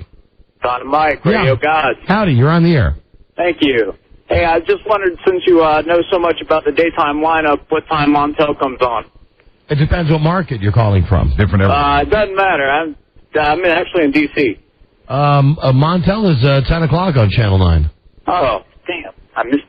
Don and Mike, Radio Gods. Howdy. You're on the air. Thank you. Hey, I just wondered, since you know so much about the daytime lineup, what time Montel comes on? It depends what market you're calling from. Different. It doesn't matter. I'm actually in D.C. Montel is 10 o'clock on Channel 9. Oh, damn. I missed it.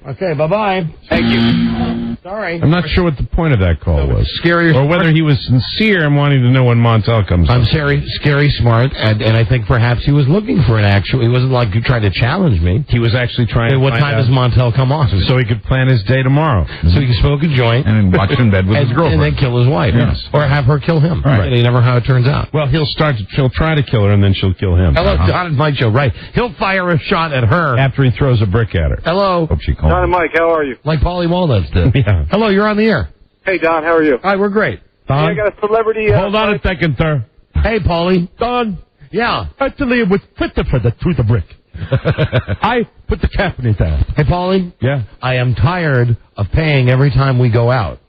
Okay, bye-bye. Thank you. Sorry. I'm not sure what the point of that call was. Scary. Or whether he was sincere in wanting to know when Montel comes on. I'm scary smart, and I think perhaps he was looking for an actual... He wasn't trying to challenge me. He was actually trying to what time does Montel come on? So he could plan his day tomorrow. So he could smoke a joint. And then watch in bed with his girlfriend. And then kill his wife. Yes. Or have her kill him. Right. You never know how it turns out. Well, he'll try to kill her, and then she'll kill him. Hello, Don and Mike Show. Right. He'll fire a shot at her. After he throws a brick at her. Hello. Hope she calls. Don and Mike, how are you? Like Paulie Walnuts did. Yeah. Hello, you're on the air. Hey, Don, how are you? Hi, we're great. Don? I got a celebrity... Hold on a second, sir. Hey, Paulie. Don. Yeah. Actually, it was Christopher that threw the brick. I put the cap in his ass. Hey, Paulie. Yeah? I am tired of paying every time we go out.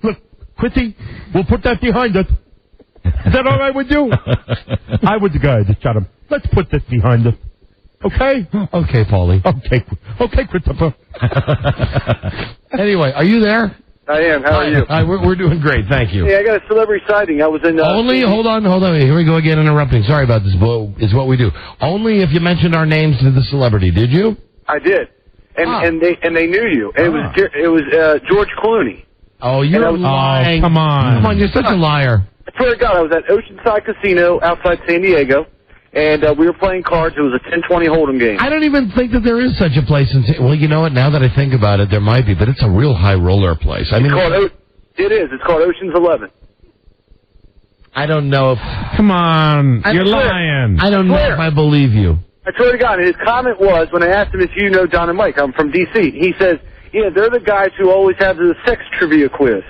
Look, Chrissy, we'll put that behind us. Is that all right with you? I was the guy that shot him. Let's put this behind us. Okay? Okay, Paulie. Okay, Christopher. Anyway, are you there? I am. How are you? Hi, we're doing great, thank you. Hey, I got a celebrity sighting. I was in... Hold on. Here we go again, interrupting. Sorry about this, but it's what we do. Only if you mentioned our names to the celebrity. Did you? I did. And they knew you. And it was George Clooney. Oh, you're lying. Come on. Come on, you're such a liar. I swear to God, I was at Oceanside Casino outside San Diego, and we were playing cards. It was a 10-20 Hold'em game. I don't even think that there is such a place in. Well, you know what? Now that I think about it, there might be, but it's a real high roller place. I mean, it is. It's called Ocean's 11. I don't know if. Come on, you're lying. I don't know if I believe you. I swear to God, his comment was, when I asked him if you know Don and Mike, I'm from D.C., he says, yeah, they're the guys who always have the sex trivia quiz.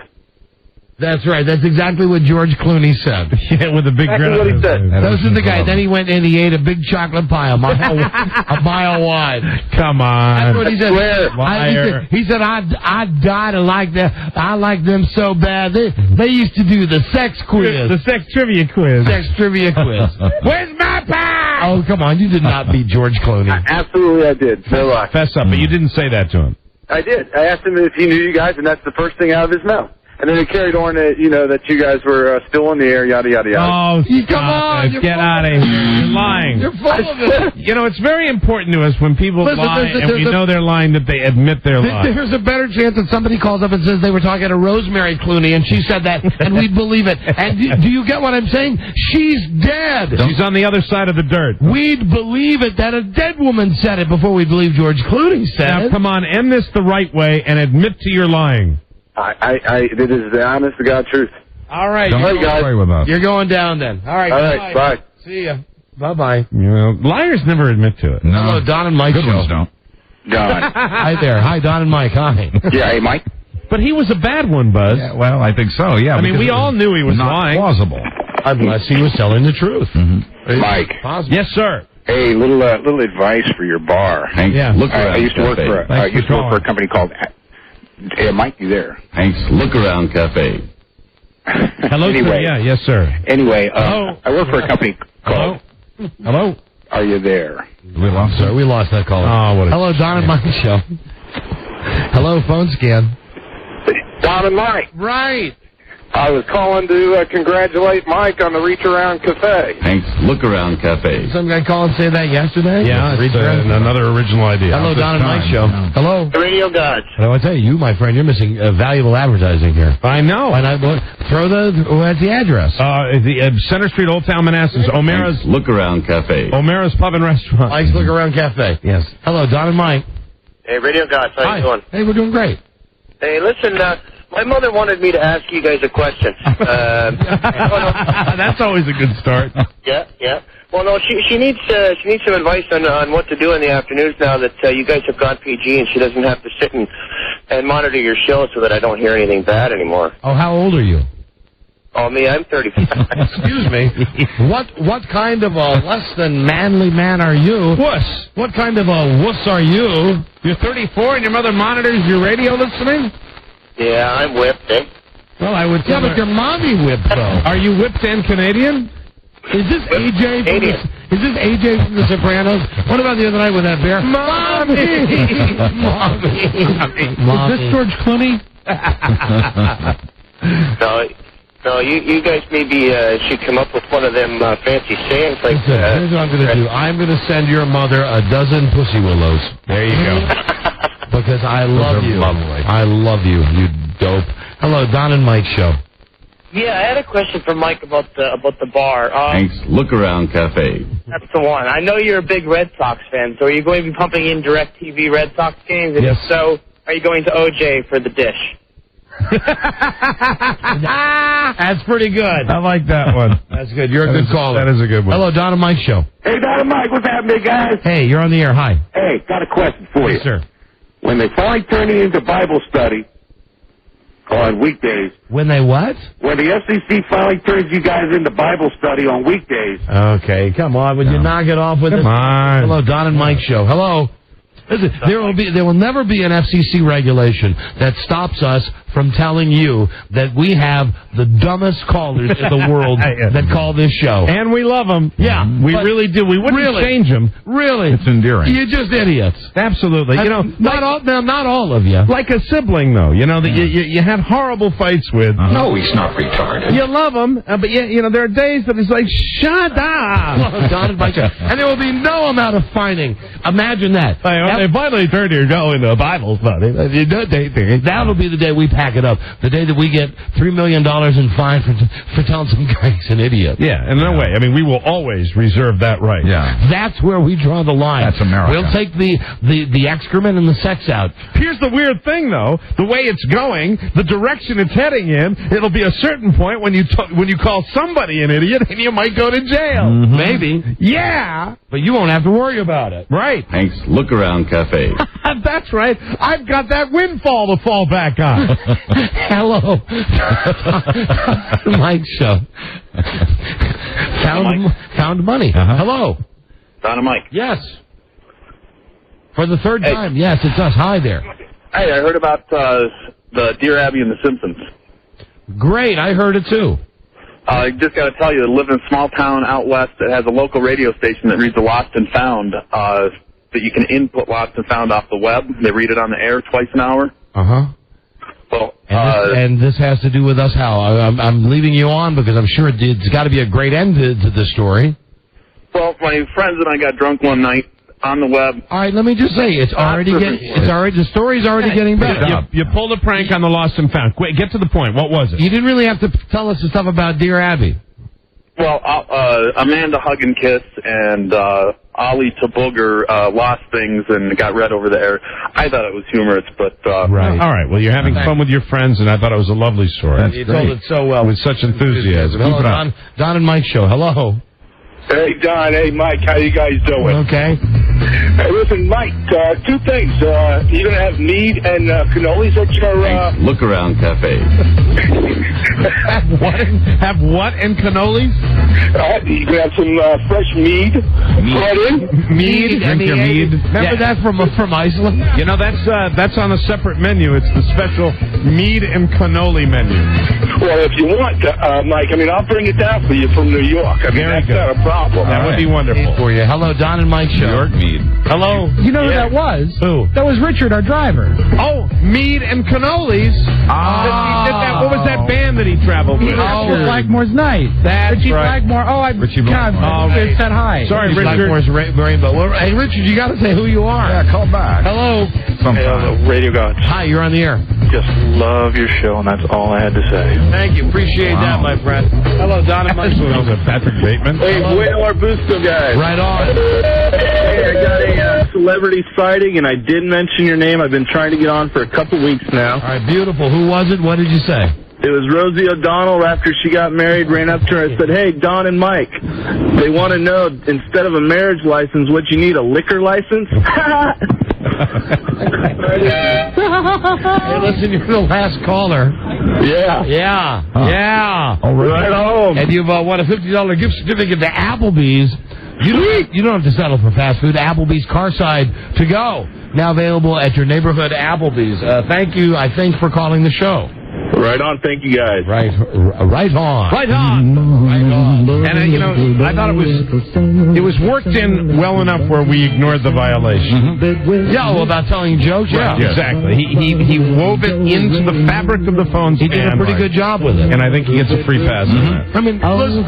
That's right. That's exactly what George Clooney said. Yeah, with a big grin. What he said. Those are the guys. Then he went and he ate a big chocolate pie, a mile wide. Come on. That's what he said. Liar. He said, I died to like that. I like them so bad. They used to do the sex quiz. The sex trivia quiz. Sex trivia quiz. Where's my pie? Oh, come on. You did not beat George Clooney. Absolutely, I did. No lie. Fess up, but you didn't say that to him. I did. I asked him if he knew you guys, and that's the first thing out of his mouth. And then it carried on that, that you guys were still in the air, yada, yada, yada. Oh, come on. Get out of here. You're lying. You're full of it. You know, it's very important to us when people lie and we know they're lying that they admit they're lying. There's a better chance that somebody calls up and says they were talking to Rosemary Clooney and she said that, and we'd believe it. And do you get what I'm saying? She's dead. She's on the other side of the dirt. We'd believe it that a dead woman said it before we believe George Clooney said it. Now, come on, end this the right way and admit to your lying. It is the honest to God truth. All right. Guys. You're going down then. All right. All right. Bye. See ya. Bye-bye. You know, liars never admit to it. No. Hello, Don and Mike Good show. ones don't. Don. Hi there. Hi, Don and Mike. Hi. Yeah, hey, Mike. But he was a bad one, Buzz. Yeah, well, I think so, yeah. I mean, we all knew he was not lying. plausible. Unless he was telling the truth. Mm-hmm. Mike. Yes, sir. Hey, little advice for your bar. Thanks. Yeah. Look I used to work for a company called. Hey, Mike, you there? Thanks. Look Around Cafe. Hello, anyway, sir. Yeah, yes, sir. Anyway, I work for a company called. Hello. Are you there? We lost Sir, we lost that caller. Oh, what a Hello, Don and Mike show. Hello, phone scan. Don and Mike. Right. I was calling to congratulate Mike on the Reach Around Cafe. Thanks. Look Around Cafe. Some guy called and say that yesterday? Yeah, it's another original idea. Hello, Don and Mike show. Yeah. Hello. The Radio Gods. I tell you, my friend, you're missing valuable advertising here. I know. Why not throw what's the address? The Center Street, Old Town Manassas, O'Mara's. Thanks. Look Around Cafe. O'Mara's Pub and Restaurant. Mike's Look Around Cafe. Yes. Hello, Don and Mike. Hey, Radio Gods. How you doing? Hey, we're doing great. Hey, listen, my mother wanted me to ask you guys a question. That's always a good start. Yeah. Well, no, she needs some advice on what to do in the afternoons now that you guys have gone PG and she doesn't have to sit and monitor your show so that I don't hear anything bad anymore. Oh, how old are you? Oh, me, I'm 35. Excuse me. What kind of a less than manly man are you? Wuss. What kind of a wuss are you? You're 34 and your mother monitors your radio listening? Yeah, I'm whipped, eh? Well, I would. Yeah, but your mommy whipped though. Are you whipped and Canadian? Is this AJ? Is this AJ from The Sopranos? What about the other night with that bear? Mommy, mommy. Is this George Clooney? No, you guys maybe should come up with one of them fancy sayings like. Here's what I'm going to do. I'm going to send your mother a dozen pussy willows. There you go. Because I love you. Lovely. I love you, you dope. Hello, Don and Mike show. Yeah, I had a question for Mike about the bar. Thanks. Look Around Cafe. That's the one. I know you're a big Red Sox fan, so are you going to be pumping in DirecTV Red Sox games? And yes. If so, are you going to OJ for the dish? That's pretty good. I like that one. That's good. You're a good caller. That is a good one. Hello, Don and Mike show. Hey, Don and Mike, what's happening, guys? Hey, you're on the air. Hi. Hey, got a question for you. Yes, sir. When they finally turn it into Bible study on weekdays. When they what? When the FCC finally turns you guys into Bible study on weekdays. Okay, come on. Would you knock it off with Come on. Hello, Don and Mike show. Hello. Listen, there will never be an FCC regulation that stops us from telling you that we have the dumbest callers in the world that call this show. And we love them. Yeah. We really do. We wouldn't change them. Really. It's endearing. You're just idiots. Absolutely. Not all of you. Like a sibling, though, that you have horrible fights with. No, he's not retarded. You love them, but there are days that it's like, shut up. Don and Mike, and there will be no amount of fining. Imagine that. They finally turned your show into a Bible study. That'll be the day we pack it up. The day that we get $3 million in fine for telling some guy he's an idiot. Yeah, in no way. I mean, we will always reserve that right. Yeah. That's where we draw the line. That's America. We'll take the excrement and the sex out. Here's the weird thing, though. The way it's going, the direction it's heading in, it'll be a certain point when you call somebody an idiot and you might go to jail. Mm-hmm. Maybe. Yeah. But you won't have to worry about it. Right. Hank's Look Around Cafe. That's right. I've got that windfall to fall back on. Hello. Mike Show. Found money. Hello. Don and Mike. Yes. For the third time. Yes, it's us. Hi there. Hey, I heard about the Dear Abby and the Simpsons. Great. I heard it, too. I just got to tell you, I live in a small town out west that has a local radio station that reads the Lost and Found, that you can input Lost and Found off the web. They read it on the air twice an hour. Uh-huh. Well, and this has to do with us how? I'm leaving you on because I'm sure it's got to be a great end to the story. Well, my friends and I got drunk one night on the web. All right, let me just say, the story's already getting better. You pulled a prank on the Lost and Found. Quick, get to the point. What was it? You didn't really have to tell us the stuff about Dear Abby. Well, Amanda Hug and Kiss and Ollie to Booger lost things and got read over the air. I thought it was humorous, but... Right. All right, well, you're having fun with your friends, and I thought it was a lovely story. You told it so well. With such enthusiasm. Hello, Don and Mike Show. Hello. Hey, Don. Hey, Mike. How you guys doing? Okay. Hey, listen, Mike, two things. You're going to have mead and cannolis at your... Look Around Cafe. Have what and cannolis? You can have some fresh mead brought in. Mead? Drink your mead. Remember that from Iceland? You know, that's on a separate menu. It's the special mead and cannoli menu. Well, if you want, Mike, I mean, I'll bring it down for you from New York. I mean, that's not a problem. That would be wonderful. For you. Hello, Don and Mike Show. New York mead. Hello. You know who that was? Who? That was Richard, our driver. Oh, mead and cannolis. What was that band that he traveled with? Richard Blackmore's Night. That's Richie right. Blackmore. Oh, Richie God, Blackmore. It said hi. Sorry, Richard Richard. Blackmore's Rainbow. Well, hey, Richard, you got to say who you are. Yeah, call back. Hello. Sometime. Radio Gods. Hi, you're on the air. Just love your show, and that's all I had to say. Thank you. Appreciate that, my friend. Hello, Don and Mike Show. Patrick Bateman. Hey, Bueno Arbusto, guys. Right on. Hey, I got a celebrity sighting, and I did mention your name. I've been trying to get on for a couple weeks now. All right, beautiful. Who was it? What did you say? It was Rosie O'Donnell. After she got married, ran up to her and said, hey, Don and Mike, they want to know, instead of a marriage license, what you need, a liquor license? Hey, listen, you're the last caller. Yeah. Yeah. Yeah. Right home. And you've won a $50 gift certificate to Applebee's. You don't have to settle for fast food. Applebee's Carside to go. Now available at your neighborhood Applebee's. Thank you, I think, for calling the show. Right on. Thank you, guys. Right on. Right on. Right on. And, I thought it was worked in well enough where we ignored the violation. Mm-hmm. Yeah, about telling jokes. Yeah, exactly. He wove it into the fabric of the phone stand. He did a pretty good job with it. And I think he gets a free pass on that. I mean, listen,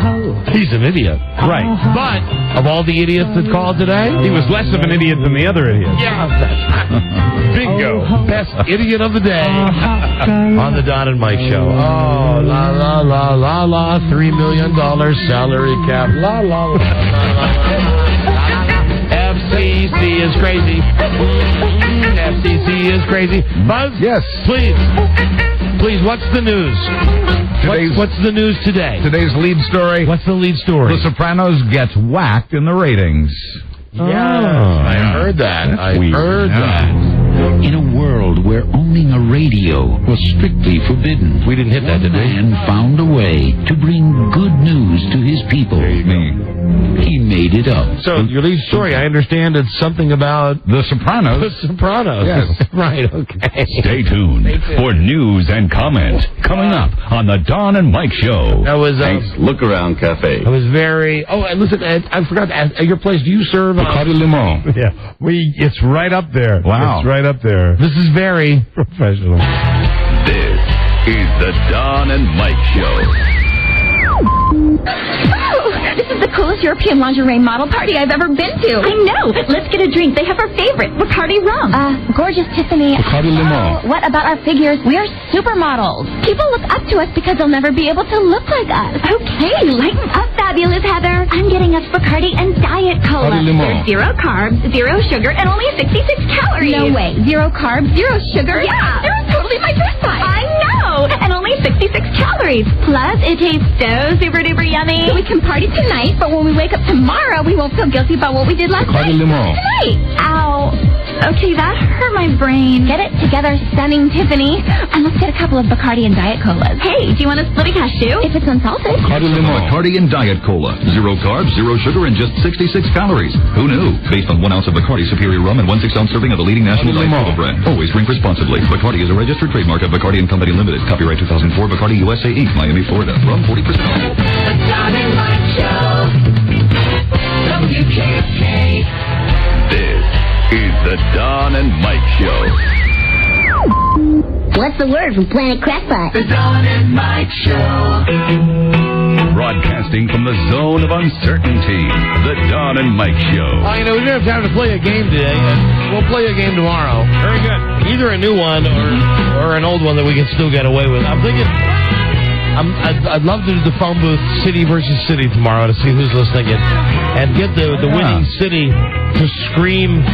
he's an idiot. Right. But of all the idiots that called today, he was less of an idiot than the other idiots. Yeah, that's right. Bingo. Best idiot of the day on the Don and Mike Show. Oh, la, la, la, la, la, $3 million salary cap. La, la, la, la, la, la. FCC is crazy. FCC is crazy. Buzz? Yes. Please, what's the news? What's the news today? Today's lead story. What's the lead story? The Sopranos gets whacked in the ratings. Yeah, I heard that. I heard that. In a world where owning a radio was strictly forbidden, we didn't hit that, did we? Man found a way to bring good news to his people. He made it up. So your lead story, I understand it's something about The Sopranos. The Sopranos. Yes. Right, okay. Stay tuned for news and comment coming up on the Don and Mike Show. That was Hank's Look Around Cafe. I was very... Oh, and listen, I forgot to ask, at your place, do you serve... Bacardi Limon. Yeah, it's right up there. Wow. It's right up there. This is very professional. This is the Don and Mike Show. Oh, this is the coolest European lingerie model party I've ever been to. I know. Let's get a drink. They have our favorite, Bacardi rum. Gorgeous Tiffany. Bacardi Limon. What about our figures? We are supermodels. People look up to us because they'll never be able to look like us. Okay, lighten up, fabulous Heather. I'm getting us Bacardi and Diet Cola. Bacardi Limon. There's 0 carbs, 0 sugar, and only 66 calories. No way. 0 carbs, 0 sugar? Yeah. That was totally my first time. I know. And only 66 calories. Plus, it tastes so super duper yummy. So we can party tonight, but when we wake up tomorrow, we won't feel guilty about what we did last Bacardi night. Limon. Tonight. Ow. Okay, that hurt my brain. Get it together, stunning Tiffany. And let's get a couple of Bacardi and Diet Colas. Hey, do you want a split cashew? If it's unsalted. Bacardi Limon. Bacardi and Diet Cola. 0 carbs, 0 sugar, and just 66 calories. Who knew? Based on 1 ounce of Bacardi Superior Rum and 1 6-ounce serving of the leading national Diet Cola brand. Always drink responsibly. Bacardi is a registered trademark of Bacardi & Company Limited. Copyright 2004, Bacardi USA Inc., Miami, Florida. Rum 40% alcohol. The Don and Mike Show. WKK. This is the Don and Mike Show. What's the word from Planet Crackpot? The Don and Mike Show. Broadcasting from the zone of uncertainty. The Don and Mike Show. You know, we didn't have time to play a game today. We'll play a game tomorrow. Very good. Either a new one or an old one that we can still get away with. I'm thinking I'd love to do the phone booth city versus city tomorrow to see who's listening and get the winning city to scream,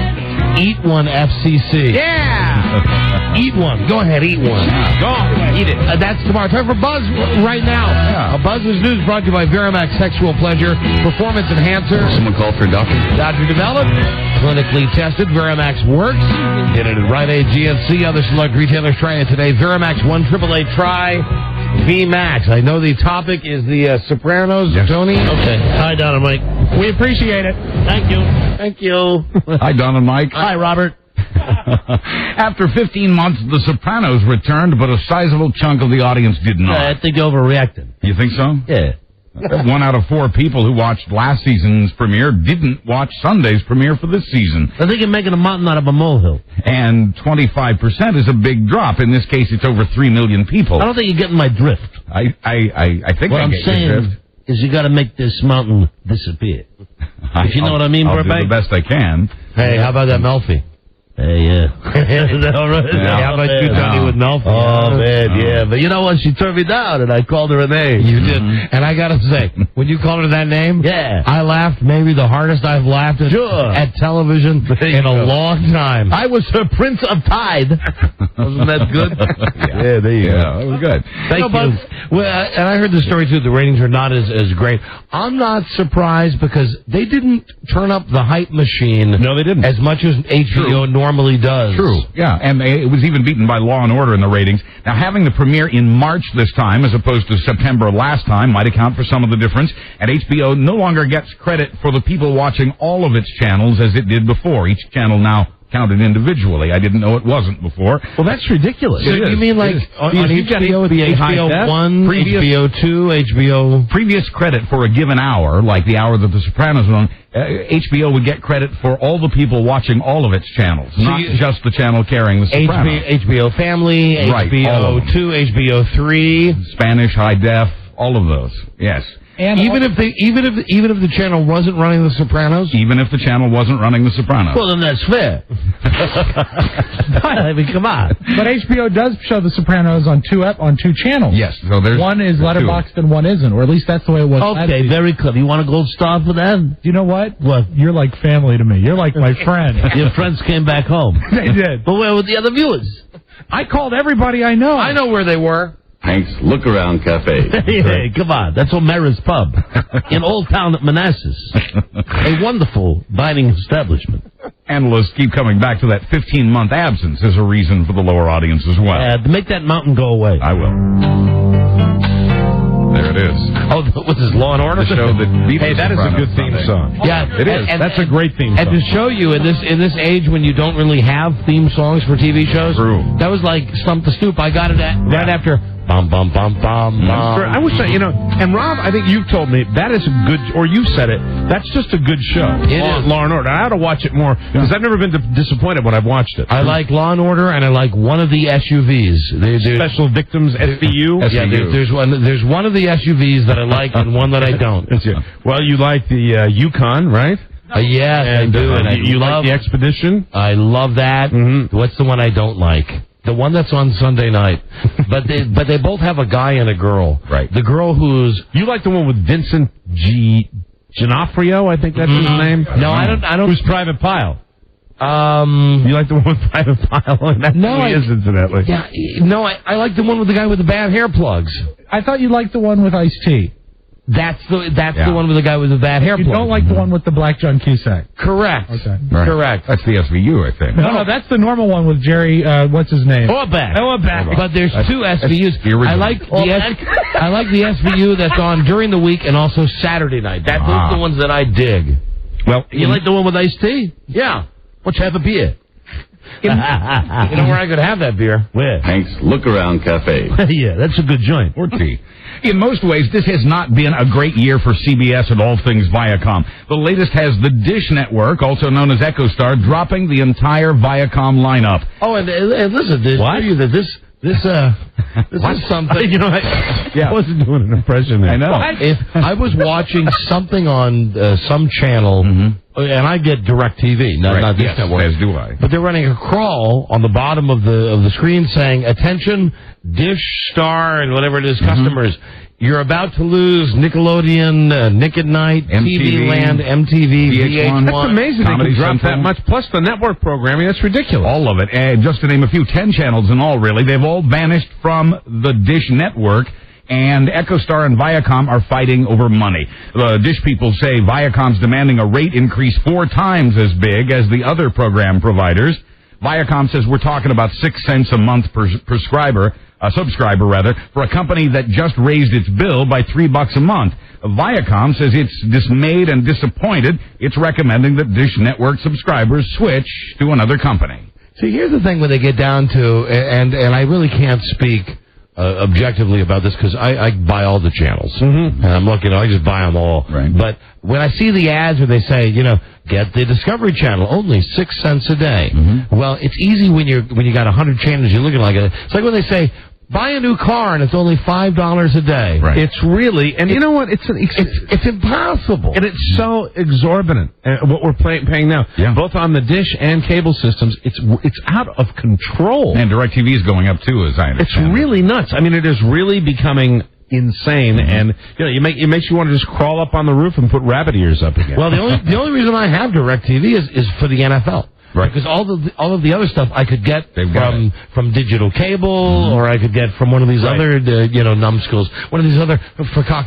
"Eat one, FCC." Yeah! Eat one. Go ahead, eat one. Go on, eat it. That's tomorrow. Time for Buzz right now. Yeah. Buzz's News brought to you by Verimax Sexual Pleasure Performance Enhancer. Someone called for a doctor. Doctor developed, clinically tested. Verimax works. Get it at Rite Aid, GNC, other select retailers. Try it today. Verimax 1-888 try VMAX. I know the topic is the Sopranos. Yes. Tony. Okay. Hi, Don and Mike. We appreciate it. Thank you. Thank you. Hi, Don and Mike. Hi, Robert. After 15 months, The Sopranos returned, but a sizable chunk of the audience did not. I think overreacted. You think so? Yeah. 1 out of 4 people who watched last season's premiere didn't watch Sunday's premiere for this season. I think you're making a mountain out of a molehill. And 25% is a big drop. In this case, it's over 3 million people. I don't think you're getting my drift. I think what I I'm get your saying drift. is you got to make this mountain disappear. If you know what I mean, I'll do Burbank? the best I can. Hey, how about that Melfi? Hey, yeah. All right. Yeah. How about you, Tony, with Melfi? Oh, man, yeah. But you know what? She turned me down, and I called her a name. You did. And I got to say, when you called her that name, I laughed maybe the hardest I've laughed at television in a long time. I was her Prince of Tide. Wasn't that good? Yeah, there you go. That was good. Thank you. Well, and I heard the story, too. The ratings are not as great. I'm not surprised because they didn't turn up the hype machine. No, they didn't. As much as HBO normally does. True. Yeah, and it was even beaten by Law and Order in the ratings. Now, having the premiere in March this time as opposed to September last time might account for some of the difference. And HBO no longer gets credit for the people watching all of its channels as it did before. Each channel now counted individually. I didn't know it wasn't before. Well, that's ridiculous. So you mean like on HBO, the HBO 1, HBO 2, HBO... Previous credit for a given hour, like the hour that The Sopranos was on, HBO would get credit for all the people watching all of its channels, not just the channel carrying The Sopranos. HBO Family, HBO 2, HBO 3. Spanish, high def, all of those, yes. And even if the channel wasn't running The Sopranos? Even if the channel wasn't running The Sopranos. Well, then that's fair. I mean, come on. But HBO does show The Sopranos on two channels. Yes, so there's one is letterboxed and one isn't, or at least that's the way it was. Okay, very clever. You want a gold star for that? You know what? What? You're like family to me. You're like my friend. Your friends came back home. They did. But where were the other viewers? I called everybody I know. I know where they were. Hank's Look Around Cafe. Hey, come on. That's O'Mara's Pub in Old Town at Manassas. A wonderful dining establishment. Analysts keep coming back to that 15-month absence as a reason for the lower audience as well. To make that mountain go away. I will. There it is. Oh, was this Law and Order? The show that beat Hey, that is a good theme song. Yeah, it is. That's a great theme song. And to show you in this age when you don't really have theme songs for TV shows, True. That was like Stump the Stoop. I got it right after Bum, bum, bum, bum, bum. I wish and Rob, I think you've told me that is a good, or you said it, that's just a good show. It is. Law and Order. I ought to watch it more, because I've never been disappointed when I've watched it. I like Law and Order, and I like one of the SUVs. Special Victims, SVU? Yeah, there's one of the SUVs that I like and one that I don't. Well, you like the Yukon, right? Yes, and, I do. And you like the Expedition? I love that. Mm-hmm. What's the one I don't like? The one that's on Sunday night. but they both have a guy and a girl. Right. The girl who's... You like the one with Vincent D'Onofrio, I think that's his name? No, I don't. Who's Private Pile? You like the one with Private Pile? No, he is, incidentally. Yeah, no, I like the one with the guy with the bad hair plugs. I thought you liked the one with Ice-T. That's the one with the guy with the bad hair plugs. You don't like the one with the Black John Cusack. Correct. Okay. Right. Correct. That's the SVU, I think. No, that's the normal one with Jerry, what's his name? Orbach. But there's two SVUs. I like the SVU that's on during the week and also Saturday night. Those are the ones that I dig. Well, you like the one with iced tea? Yeah. Why don't you have a beer? You know where I could have that beer? Where? Hank's Look Around Cafe. Yeah, that's a good joint. Or tea. In most ways, this has not been a great year for CBS and all things Viacom. The latest has the Dish Network, also known as EchoStar, dropping the entire Viacom lineup. Oh, and listen, this is something. I wasn't doing an impression there. I know. If I was watching something on some channel, and I get DirecTV, not this network. As do I. But they're running a crawl on the bottom of the screen saying, "Attention, Dish, Star, and whatever it is, customers." You're about to lose Nickelodeon, Nick at Night, TV Land, MTV, VH1. That's amazing they can drop that much. Plus the network programming, that's ridiculous. All of it. And just to name a few, 10 channels in all, really. They've all vanished from the Dish Network. And EchoStar and Viacom are fighting over money. The Dish people say Viacom's demanding a rate increase 4 times as big as the other program providers. Viacom says we're talking about 6 cents a month per subscriber, for a company that just raised its bill by $3 a month. Viacom says it's dismayed and disappointed. It's recommending that Dish Network subscribers switch to another company. See, here's the thing when they get down to, and I really can't speak objectively about this because I buy all the channels. And I'm looking, I just buy them all. Right. But when I see the ads where they say, get the Discovery Channel, only 6 cents a day. Well, it's easy when you got 100 channels, you're looking like it. It's like when they say, buy a new car and it's only $5 a day. Right. It's really, and you know what? It's impossible, and it's so exorbitant. What we're paying now, both on the Dish and cable systems, it's out of control. And DirecTV is going up too, as I understand. It's really nuts. I mean, it is really becoming insane, and it makes you want to just crawl up on the roof and put rabbit ears up again. Well, the only reason I have DirecTV is for the NFL. Right. Because all of the other stuff I could get from digital cable, or I could get from one of these other numbskulls, one of these other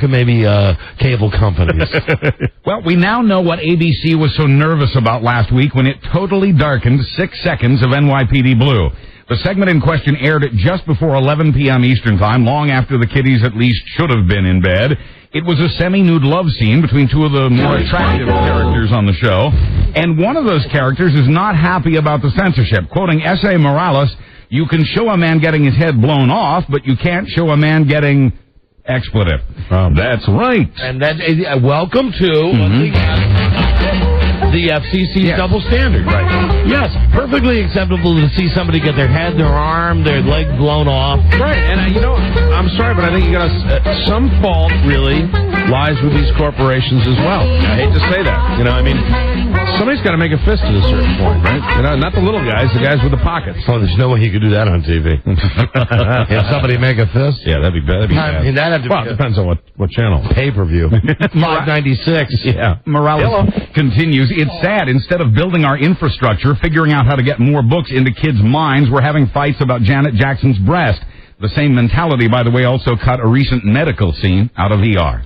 maybe cable companies. Well, we now know what ABC was so nervous about last week when it totally darkened 6 seconds of NYPD Blue. The segment in question aired at just before 11 p.m. Eastern Time, long after the kiddies at least should have been in bed. It was a semi-nude love scene between two of the more attractive characters on the show. And one of those characters is not happy about the censorship. Quoting S.A. Morales, you can show a man getting his head blown off, but you can't show a man getting expletive. That's right. And that welcome to, once again, the FCC's double standard. Right. Yes, perfectly acceptable to see somebody get their head, their arm, their leg blown off. Right, and I'm sorry, but I think you got some fault really lies with these corporations as well. I hate to say that. Somebody's got to make a fist at a certain point, right? Not the little guys, the guys with the pockets. Oh, there's no way you could do that on TV. If somebody make a fist? Yeah, that'd be bad. I mean, that'd have to it depends on what channel. Pay-per-view. 596. Yeah. Morales continues, it's sad. Instead of building our infrastructure, figuring out how to get more books into kids' minds, we're having fights about Janet Jackson's breast. The same mentality, by the way, also cut a recent medical scene out of ER.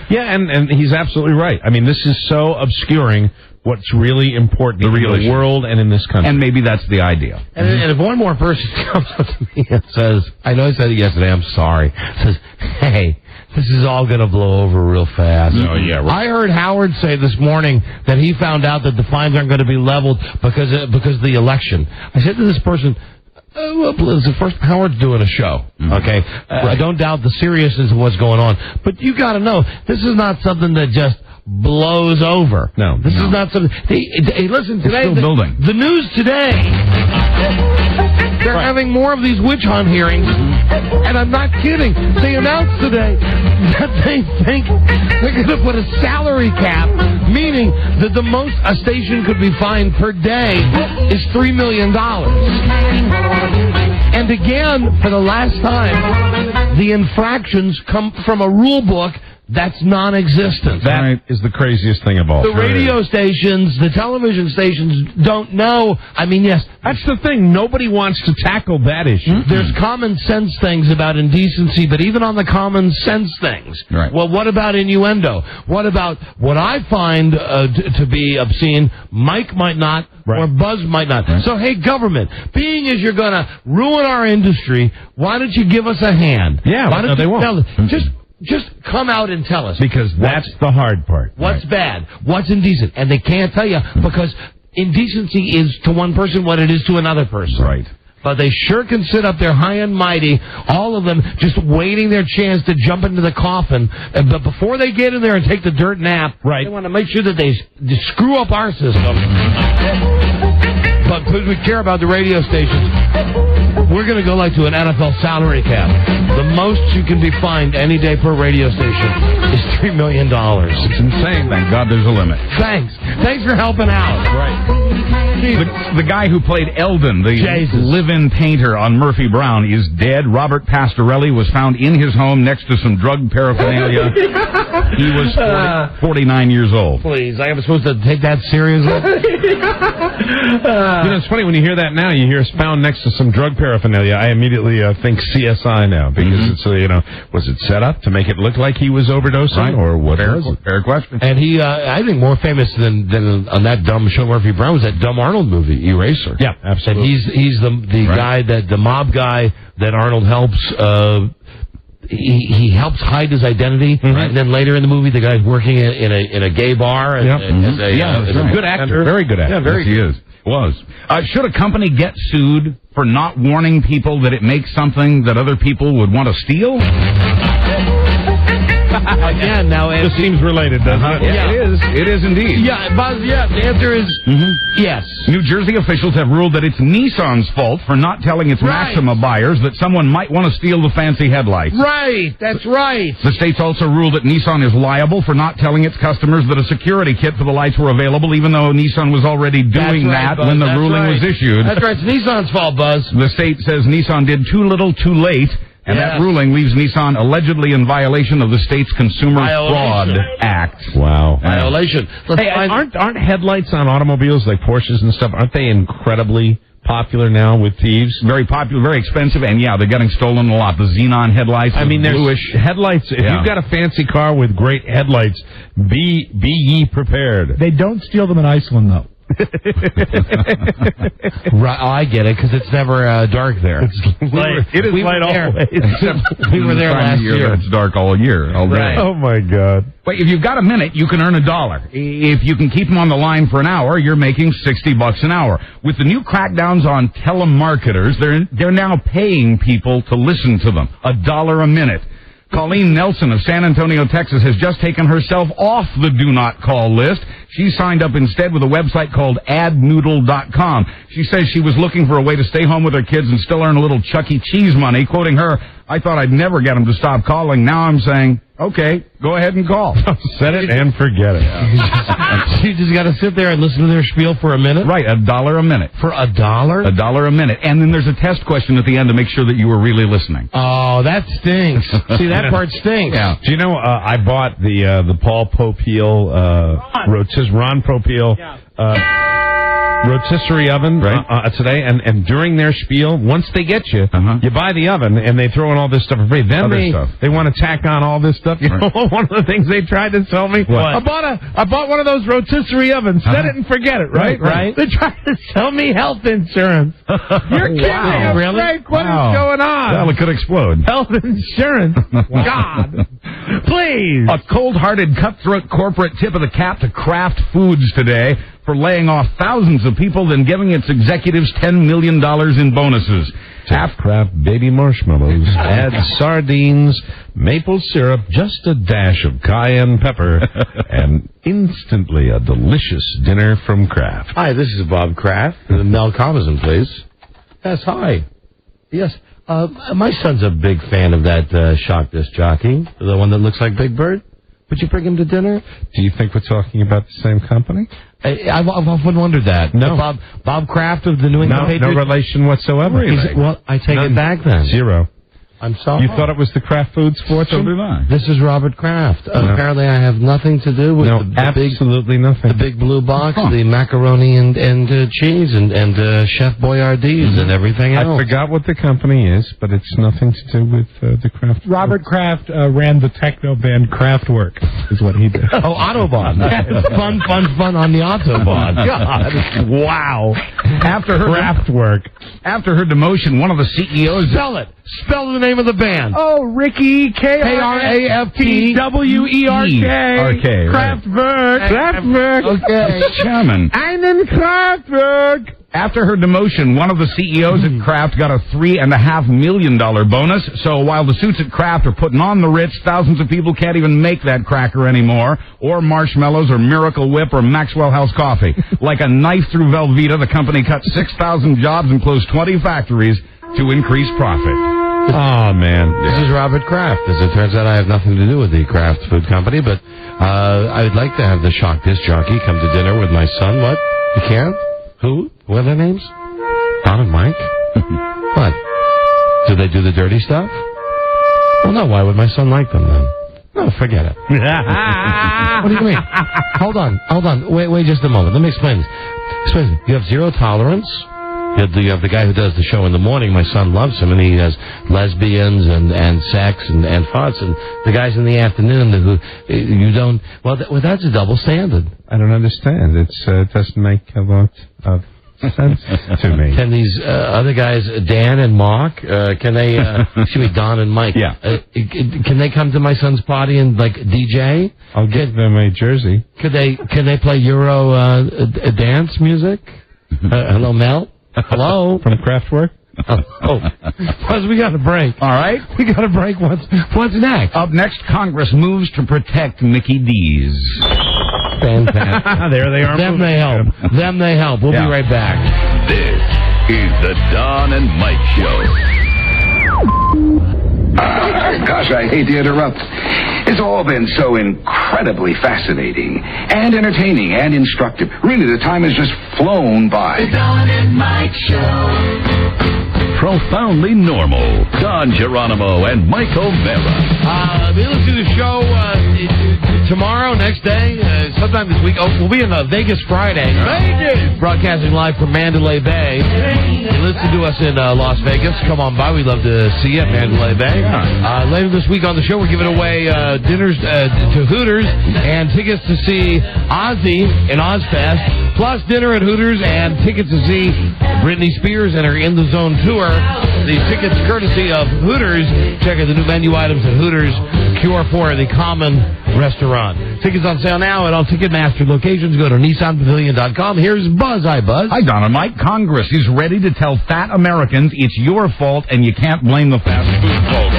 Yeah, and he's absolutely right. I mean, this is so obscuring what's really important in the world and in this country. And maybe that's the idea. And if one more person comes up to me and says, I know I said it yesterday, I'm sorry, says, hey, this is all going to blow over real fast. Oh, yeah, right. I heard Howard say this morning that he found out that the fines aren't going to be leveled because of the election. I said to this person, Listen, first, Howard's doing a show, okay? I don't doubt the seriousness of what's going on, but you got to know, this is not something that just blows over. No. This is not something... Hey, listen, today... It's still building. The news today... They're having more of these witch hunt hearings, and I'm not kidding. They announced today that they think they're going to put a salary cap, meaning that the most a station could be fined per day is $3 million. And again, for the last time, the infractions come from a rule book that's non-existent. That is the craziest thing of all. The radio stations, the television stations don't know. I mean, yes. That's the thing. Nobody wants to tackle that issue. There's common sense things about indecency, but even on the common sense things. Right. Well, what about innuendo? What about what I find to be obscene, Mike might not, or Buzz might not. Right. So, hey, government, being as you're going to ruin our industry, why don't you give us a hand? Yeah, why don't they won't. Tell us, just come out and tell us. Because that's the hard part. What's bad? What's indecent? And they can't tell you because indecency is to one person what it is to another person. Right. But they sure can sit up there high and mighty, all of them just waiting their chance to jump into the coffin. But before they get in there and take the dirt nap, they want to make sure that they screw up our system. But because we care about the radio stations, we're going to go like to an NFL salary cap. The most you can be fined any day per radio station is $3 million. It's insane. Thank God there's a limit. Thanks for helping out. Right. The guy who played Eldon, the live-in painter on Murphy Brown, is dead. Robert Pastorelli was found in his home next to some drug paraphernalia. He was 49 years old. Please, I am supposed to take that seriously? It's funny when you hear that now. You hear us found next to some drug paraphernalia. I immediately think CSI now because it's was it set up to make it look like he was overdosing or what? Fair question. And he, I think, more famous than on that dumb show Murphy Brown was that dumb Arnold movie, Eraser. Yeah, absolutely. And he's the guy the mob guy that Arnold helps. He helps hide his identity, and then later in the movie, the guy's working in a gay bar. As a good actor, very good actor. Yeah, very good. He is. Was. Should a company get sued for not warning people that it makes something that other people would want to steal? Again, now this seems related, doesn't it? Yeah, it is. It is indeed. Yeah, Buzz. Yeah, the answer is yes. New Jersey officials have ruled that it's Nissan's fault for not telling its Maxima buyers that someone might want to steal the fancy headlights. Right, that's right. The state's also ruled that Nissan is liable for not telling its customers that a security kit for the lights were available, even though Nissan was already doing that when the ruling was issued. That's right. It's Nissan's fault, Buzz. The state says Nissan did too little, too late. And that ruling leaves Nissan allegedly in violation of the state's Consumer Fraud Act. Wow. Violation. Hey, aren't headlights on automobiles like Porsches and stuff, aren't they incredibly popular now with thieves? Very popular, very expensive, and they're getting stolen a lot. The xenon headlights, I mean, there's bluish headlights. If you've got a fancy car with great headlights, be ye prepared. They don't steal them in Iceland, though. Right, I get it, because it's never dark there. It is light always. We were there last year. It's dark all year, all day. Right. Oh, my God. But if you've got a minute, you can earn $1. If you can keep them on the line for an hour, you're making $60 an hour. With the new crackdowns on telemarketers, they're now paying people to listen to them. $1 a minute. Colleen Nelson of San Antonio, Texas, has just taken herself off the do not call list. She signed up instead with a website called adnoodle.com. She says she was looking for a way to stay home with her kids and still earn a little Chuck E. Cheese money. Quoting her, "I thought I'd never get them to stop calling. Now I'm saying, okay, go ahead and call." Set it and forget it. You just got to sit there and listen to their spiel for a minute? Right, $1 a minute. For $1? $1 a minute. And then there's a test question at the end to make sure that you were really listening. Oh, that stinks. See, that part stinks. Yeah. Do you know, I bought the Paul Popeil, Ron Popeil, rotisserie oven today, and during their spiel, once they get you, you buy the oven, and they throw in all this stuff for free. Then they want to tack on all this stuff. You know, one of the things they tried to sell me? What? I bought one of those rotisserie ovens. Set it and forget it, right? They tried to sell me health insurance. You're kidding me. Really? Frank, what is going on? Well, it could explode. Health insurance. God. Please. A cold-hearted, cutthroat corporate tip of the cap to Kraft Foods today. for laying off thousands of people, then giving its executives $10 million in bonuses. Kraft baby marshmallows, add sardines, maple syrup, just a dash of cayenne pepper, and instantly a delicious dinner from Kraft. Hi, this is Bob Kraft. Mel Commison, please. Yes, hi. Yes, my son's a big fan of that shock disc jockey, the one that looks like Big Bird. Would you bring him to dinner? Do you think we're talking about the same company? I've often wondered that. No. Bob Kraft of the New England Patriots? No relation whatsoever. Really? Well, I take it back then. Zero. I'm sorry. You thought it was the Kraft Foods fortune? So did I. This is Robert Kraft. Apparently I have nothing to do with absolutely nothing. The big blue box, the macaroni and cheese and Chef Boyardee's and everything else. I forgot what the company is, but it's nothing to do with the Kraft. Robert Kraft ran the techno band Kraftwerk, is what he did. Oh, Autobahn. fun on the Autobahn. God. Wow. After her demotion, one of the CEOs... Spell the name of the band. Oh, Ricky, Kraftwerk. Kraftwerk. Okay. Chairman. Einen Kraftwerk. After her demotion, one of the CEOs at Kraft got a $3.5 million bonus. So while the suits at Kraft are putting on the Ritz, thousands of people can't even make that cracker anymore, or marshmallows, or Miracle Whip, or Maxwell House coffee. Like a knife through Velveeta, the company cut 6,000 jobs and closed 20 factories to increase profit. Oh, man. This is Robert Kraft. As it turns out, I have nothing to do with the Kraft Food Company, but I would like to have the shock disc jockey come to dinner with my son. What? You can't? Who? What are their names? Don and Mike? What? Do they do the dirty stuff? Well, no. Why would my son like them, then? No, forget it. What do you mean? Hold on. Wait just a moment. Let me explain this. You have zero tolerance. You have the guy who does the show in the morning. My son loves him, and he has lesbians and sex and fuss. And the guys in the afternoon who you don't. Well, that's a double standard. I don't understand. It doesn't make a lot of sense to me. Can these other guys, Dan and Mark, can they? Excuse me, Don and Mike. Yeah. Can they come to my son's party and like DJ? I'll give them a jersey. Can they play Euro dance music? Hello, Mel. Hello? From Kraftwerk? Plus, we got a break. All right. We got a break. What's next? Up next, Congress moves to protect Mickey D's. Fantastic. There they are. Them they help. We'll be right back. This is the Don and Mike Show. Gosh, I hate to interrupt. It's all been so incredibly fascinating and entertaining and instructive. Really, the time has just flown by. The Don and Mike Show. Profoundly normal. Don Geronimo and Mike O'Mara. Be listening to the show tomorrow, next day, sometime this week. We'll be in Vegas Friday. Vegas! Broadcasting live from Mandalay Bay. Listen to us in Las Vegas. Come on by. We'd love to see you at Mandalay Bay. Later this week on the show, we're giving away dinners to Hooters and tickets to see Ozzy in Ozfest, plus dinner at Hooters and tickets to see Britney Spears and her In the Zone tour. The tickets courtesy of Hooters. Check out the new menu items at Hooters, QR4, the Common Restaurant. Tickets on sale now at all Ticketmaster locations. Go to NissanPavilion.com. Here's Buzz. Hi, Buzz. Hi, Don and Mike. Congress is ready to tell fat Americans it's your fault and you can't blame the fast food folks.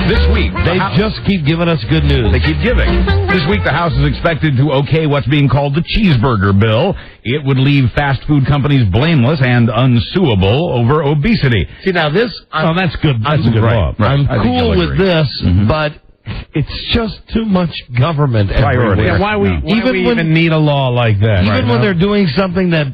This week, they just keep giving us good news. They keep giving. This week, the House is expected to okay what's being called the cheeseburger bill. It would leave fast food companies blameless and unsuable over obesity. See, now this... that's good. That's a good law. Right. I'm cool with this, but... It's just too much government priority. everywhere. Yeah, why we even need a law like that? Even when they're doing something that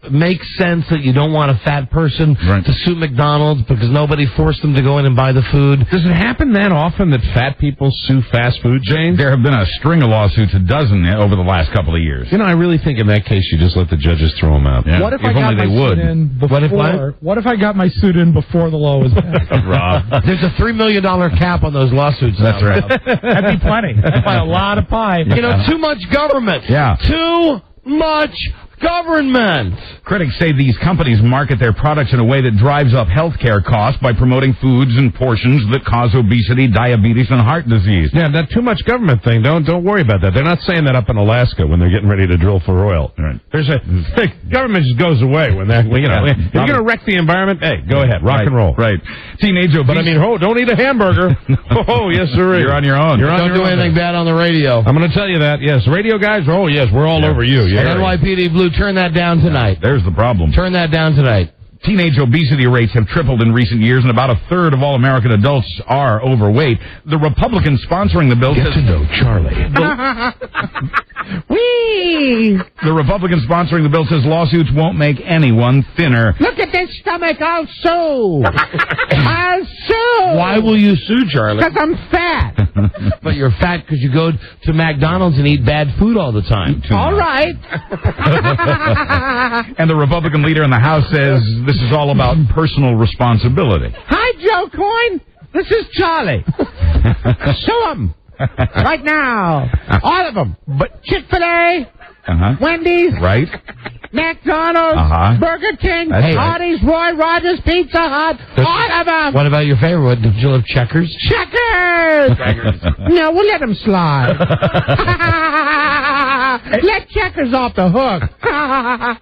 makes sense, that you don't want a fat person to sue McDonald's because nobody forced them to go in and buy the food. Does it happen that often that fat people sue fast food chains? There have been a string of lawsuits, a dozen over the last couple of years. You know, I really think in that case you just let the judges throw them out. Yeah. What if I got my suit in before? What if I got my suit in before the law was passed? Rob, there's a $3 million cap on those lawsuits. That's right. That'd be plenty. That'd buy a lot of pie. You know, too much government. Yeah. Too much government. Critics say these companies market their products in a way that drives up healthcare costs by promoting foods and portions that cause obesity, diabetes, and heart disease. Yeah, that too much government thing. Don't worry about that. They're not saying that up in Alaska when they're getting ready to drill for oil. Right. Government just goes away when that. If you're going to wreck the environment, hey, go ahead, rock and roll. Right. Teenage obesity. But I mean, don't eat a hamburger. Oh, yes, sir. You're on your own. Don't do anything bad on the radio. I'm going to tell you that. Yes, radio guys. Oh, yes, we're all over you. Yeah. And NYPD Blue, turn that down tonight. There's the problem. Turn that down tonight. Teenage obesity rates have tripled in recent years, and about a third of all American adults are overweight. The Republican sponsoring the bill says... to know Charlie. Whee! The Republican sponsoring the bill says lawsuits won't make anyone thinner. Look at this stomach, I'll sue. I'll sue. Why will you sue, Charlie? Because I'm fat. But you're fat because you go to McDonald's and eat bad food all the time. All right. And the Republican leader in the House says this is all about personal responsibility. Hi, Joe Coyne. This is Charlie. Sue them. Right now. All of them. But Chick-fil-A, Wendy's, right? McDonald's, Burger King, Hardee's, Roy Rogers, Pizza Hut, all of them. What about your favorite one? Did you love Checkers? Checkers! No, we'll let them slide. Let Checkers off the hook.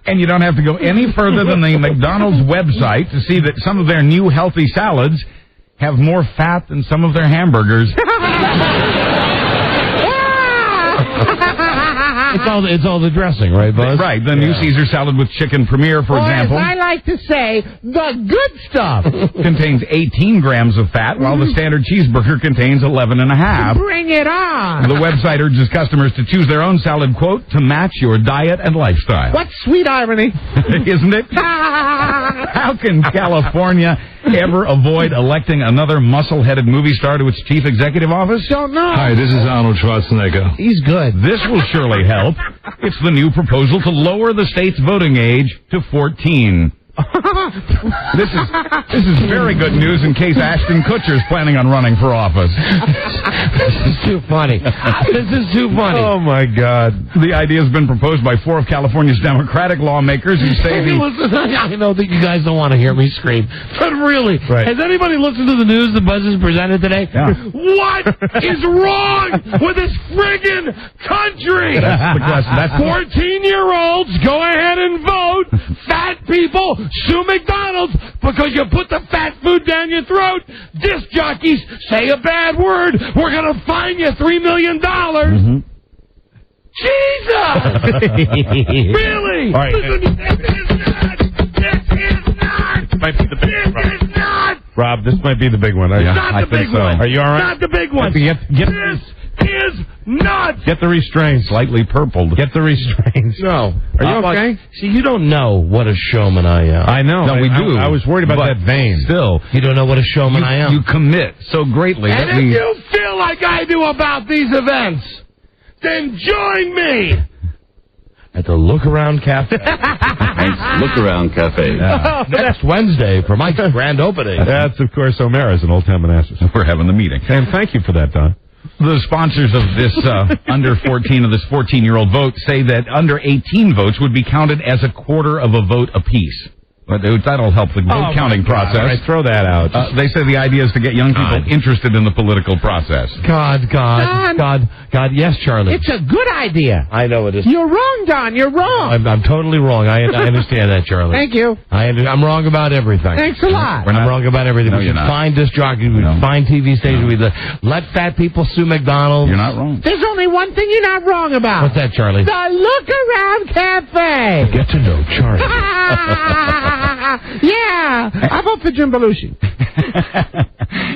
And you don't have to go any further than the McDonald's website to see that some of their new healthy salads have more fat than some of their hamburgers. It's all the dressing, right, Buzz? Right. The new Caesar salad with chicken Premier, for example. As I like to say, the good stuff contains 18 grams of fat, while the standard cheeseburger contains 11.5. Bring it on. The website urges customers to choose their own salad, quote, to match your diet and lifestyle. What sweet irony. Isn't it? How can California ever avoid electing another muscle-headed movie star to its chief executive office? Don't know. Hi, this is Arnold Schwarzenegger. He's good. This will surely help. It's the new proposal to lower the state's voting age to 14. This is very good news in case Ashton Kutcher's planning on running for office. This is too funny. This is too funny. Oh, my God. The idea has been proposed by 4 of California's Democratic lawmakers who say I know that you guys don't want to hear me scream, but really, has anybody listened to the news the Buzz has presented today? Yeah. What is wrong with this friggin' country? That's the question. 14-year-olds, go ahead and vote. Fat people, sue McDonald's because you put the fat food down your throat. Disc jockeys, say a bad word, we're going to fine you $3 million. Jesus! Really? All right. This is not. Might be the big one. This is not. Rob, this might be the big one. Not the big one. Are you all right? Not the big one. Get This is not. Get the restraints. Slightly purpled. Get the restraints. No. Are you okay? See, you don't know what a showman I am. I know. No, we do. I was worried about that vein. Still, you don't know what a showman I am. You commit so greatly. And if you feel like I do about these events, then join me at the Look Around Cafe. Look Around Cafe. Next Wednesday for Mike's grand opening. That's, of course, O'Mara's in Old Town Manassas. We're having the meeting. And thank you for that, Don. The sponsors of this under 14 of this 14-year-old vote say that under 18 votes would be counted as a quarter of a vote apiece. But that'll help the vote counting process. All right, throw that out. They say the idea is to get young people interested in the political process. God, yes, Charlie. It's a good idea. I know it is. You're wrong, Don. You're wrong. I'm totally wrong. I understand that, Charlie. Thank you. I'm wrong about everything. Thanks a lot. I'm wrong about everything. No, we you're should not. find disc jockeys. We should find TV stations. We let fat people sue McDonald's. You're not wrong. There's only one thing you're not wrong about. What's that, Charlie? The Look Around Cafe. Get to know Charlie. Yeah, I vote for Jim Belushi.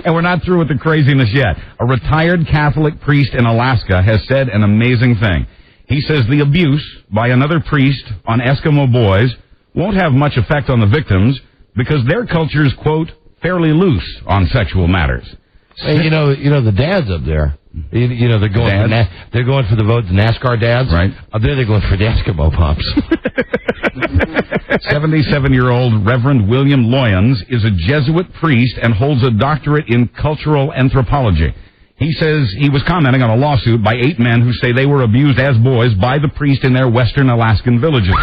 And we're not through with the craziness yet. A retired Catholic priest in Alaska has said an amazing thing. He says the abuse by another priest on Eskimo boys won't have much effect on the victims because their culture is, quote, fairly loose on sexual matters. Hey, you know the dads up there. You know they're going for the vote. The NASCAR dads, right? Up there they're going for the Eskimo pops. 77-year-old Reverend William Loyans is a Jesuit priest and holds a doctorate in cultural anthropology. He says he was commenting on a lawsuit by 8 men who say they were abused as boys by the priest in their western Alaskan villages.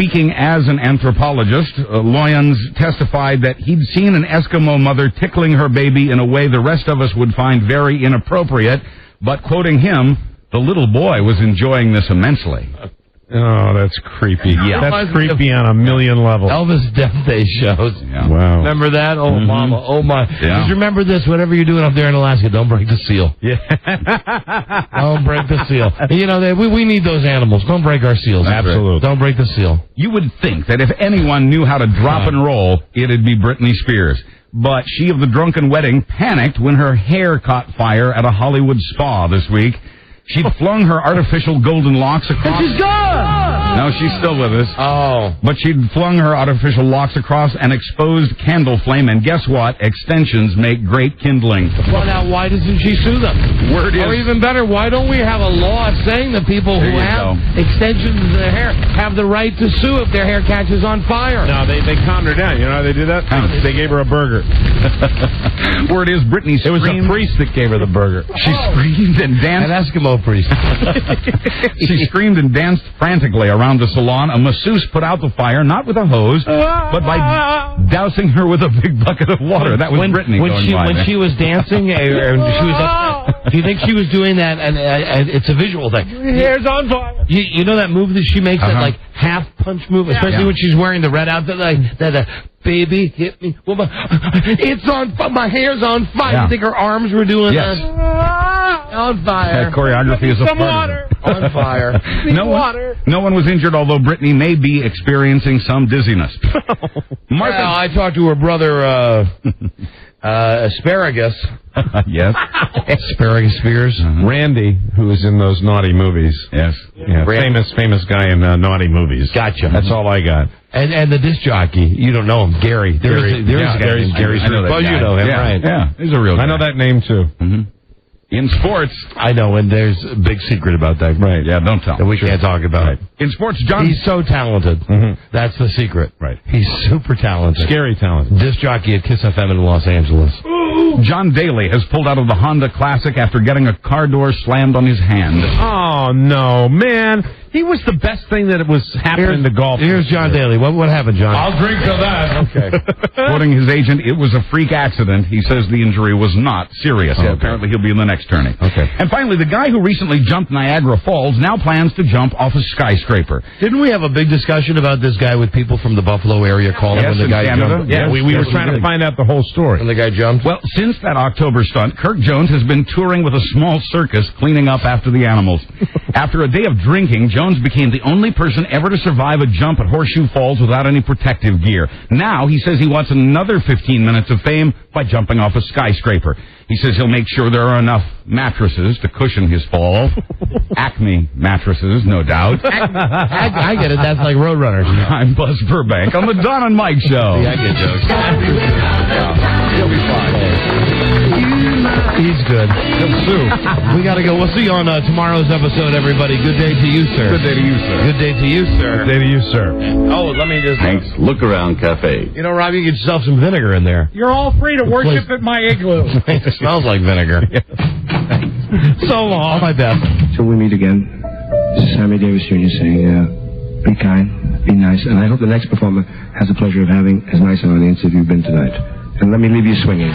Speaking as an anthropologist, Loyans testified that he'd seen an Eskimo mother tickling her baby in a way the rest of us would find very inappropriate, but quoting him, the little boy was enjoying this immensely. Oh, that's creepy. Yeah. That's creepy on a million levels. Elvis Death Day shows. Yeah. Wow. Remember that? Oh, mama. Oh, my. Yeah. Just remember this. Whatever you're doing up there in Alaska, don't break the seal. Yeah. Don't break the seal. You know, we need those animals. Don't break our seals. Absolutely. Don't break the seal. You would think that if anyone knew how to drop and roll, it'd be Britney Spears. But she of the drunken wedding panicked when her hair caught fire at a Hollywood spa this week. She'd flung her artificial golden locks across... She's gone! No, she's still with us. Oh. But she'd flung her artificial locks across an exposed candle flame, and guess what? Extensions make great kindling. Well, now, why doesn't she sue them? Word is... Or even better, why don't we have a law saying that people who have extensions in their hair have the right to sue if their hair catches on fire? No, they calmed her down. You know how they did that? They gave her a burger. Word is Britney screamed... It was a priest that gave her the burger. She screamed and danced... An Eskimo priest. She screamed and danced frantically around the salon. A masseuse put out the fire, not with a hose, but by dousing her with a big bucket of water. That was Britney going by. When she was dancing, she was do you think she was doing that? And it's a visual thing. Hair's on fire. You know that move that she makes, that like half punch move, especially when she's wearing the red outfit, like that. Baby, hit me. Well, it's on fire. My hair's on fire. Yeah. You think her arms were doing that? On fire. That choreography is a part of it. On fire. No one was injured, although Britney may be experiencing some dizziness. Well, I talked to her brother, Asparagus. Yes. Asparagus Spears. Randy, who was in those naughty movies. Yes. Yeah, famous guy in naughty movies. Gotcha. That's all I got. And the disc jockey, you don't know him, Gary. There's Gary. Well, you know him, right? Yeah, he's a real guy. I know that name, too. Mm-hmm. In sports... I know, and there's a big secret about that. Right, yeah, don't tell. That we can't talk about. Right. In sports, John... He's so talented. Mm-hmm. That's the secret. Right. He's super talented. Scary talented. Disc jockey at Kiss FM in Los Angeles. John Daly has pulled out of the Honda Classic after getting a car door slammed on his hand. Oh, no, man. He was the best thing that was happening to golf. Here's John Daly. What happened, John? I'll drink to that. Okay. Quoting his agent, it was a freak accident. He says the injury was not serious. Okay. Apparently he'll be in the next tourney. Okay. And finally, the guy who recently jumped Niagara Falls now plans to jump off a skyscraper. Didn't we have a big discussion about this guy with people from the Buffalo area calling when the in guy Canada. jumped? Yeah, we were trying to find out the whole story. When the guy jumped? Well, since that October stunt, Kirk Jones has been touring with a small circus cleaning up after the animals. After a day of drinking, Jones became the only person ever to survive a jump at Horseshoe Falls without any protective gear. Now he says he wants another 15 minutes of fame by jumping off a skyscraper. He says he'll make sure there are enough mattresses to cushion his fall. Acme mattresses, no doubt. I get it. That's like Roadrunners. I'm Buzz Burbank on the Don and Mike Show. Yeah, I get jokes. He'll be fine. He's good. We got to go. We'll see you on tomorrow's episode, everybody. Good day to you, sir. Good day to you, sir. Good day to you, sir. Good day to you, sir. Oh, let me just... Hank's Look Around Cafe. You know, Rob, you get yourself some vinegar in there. You're all free to worship at my igloo. It smells like vinegar. So long. All my best. Till we meet again, this is Sammy Davis Jr. saying, be kind, be nice, and I hope the next performer has the pleasure of having as nice an audience as you've been tonight. And let me leave you swinging.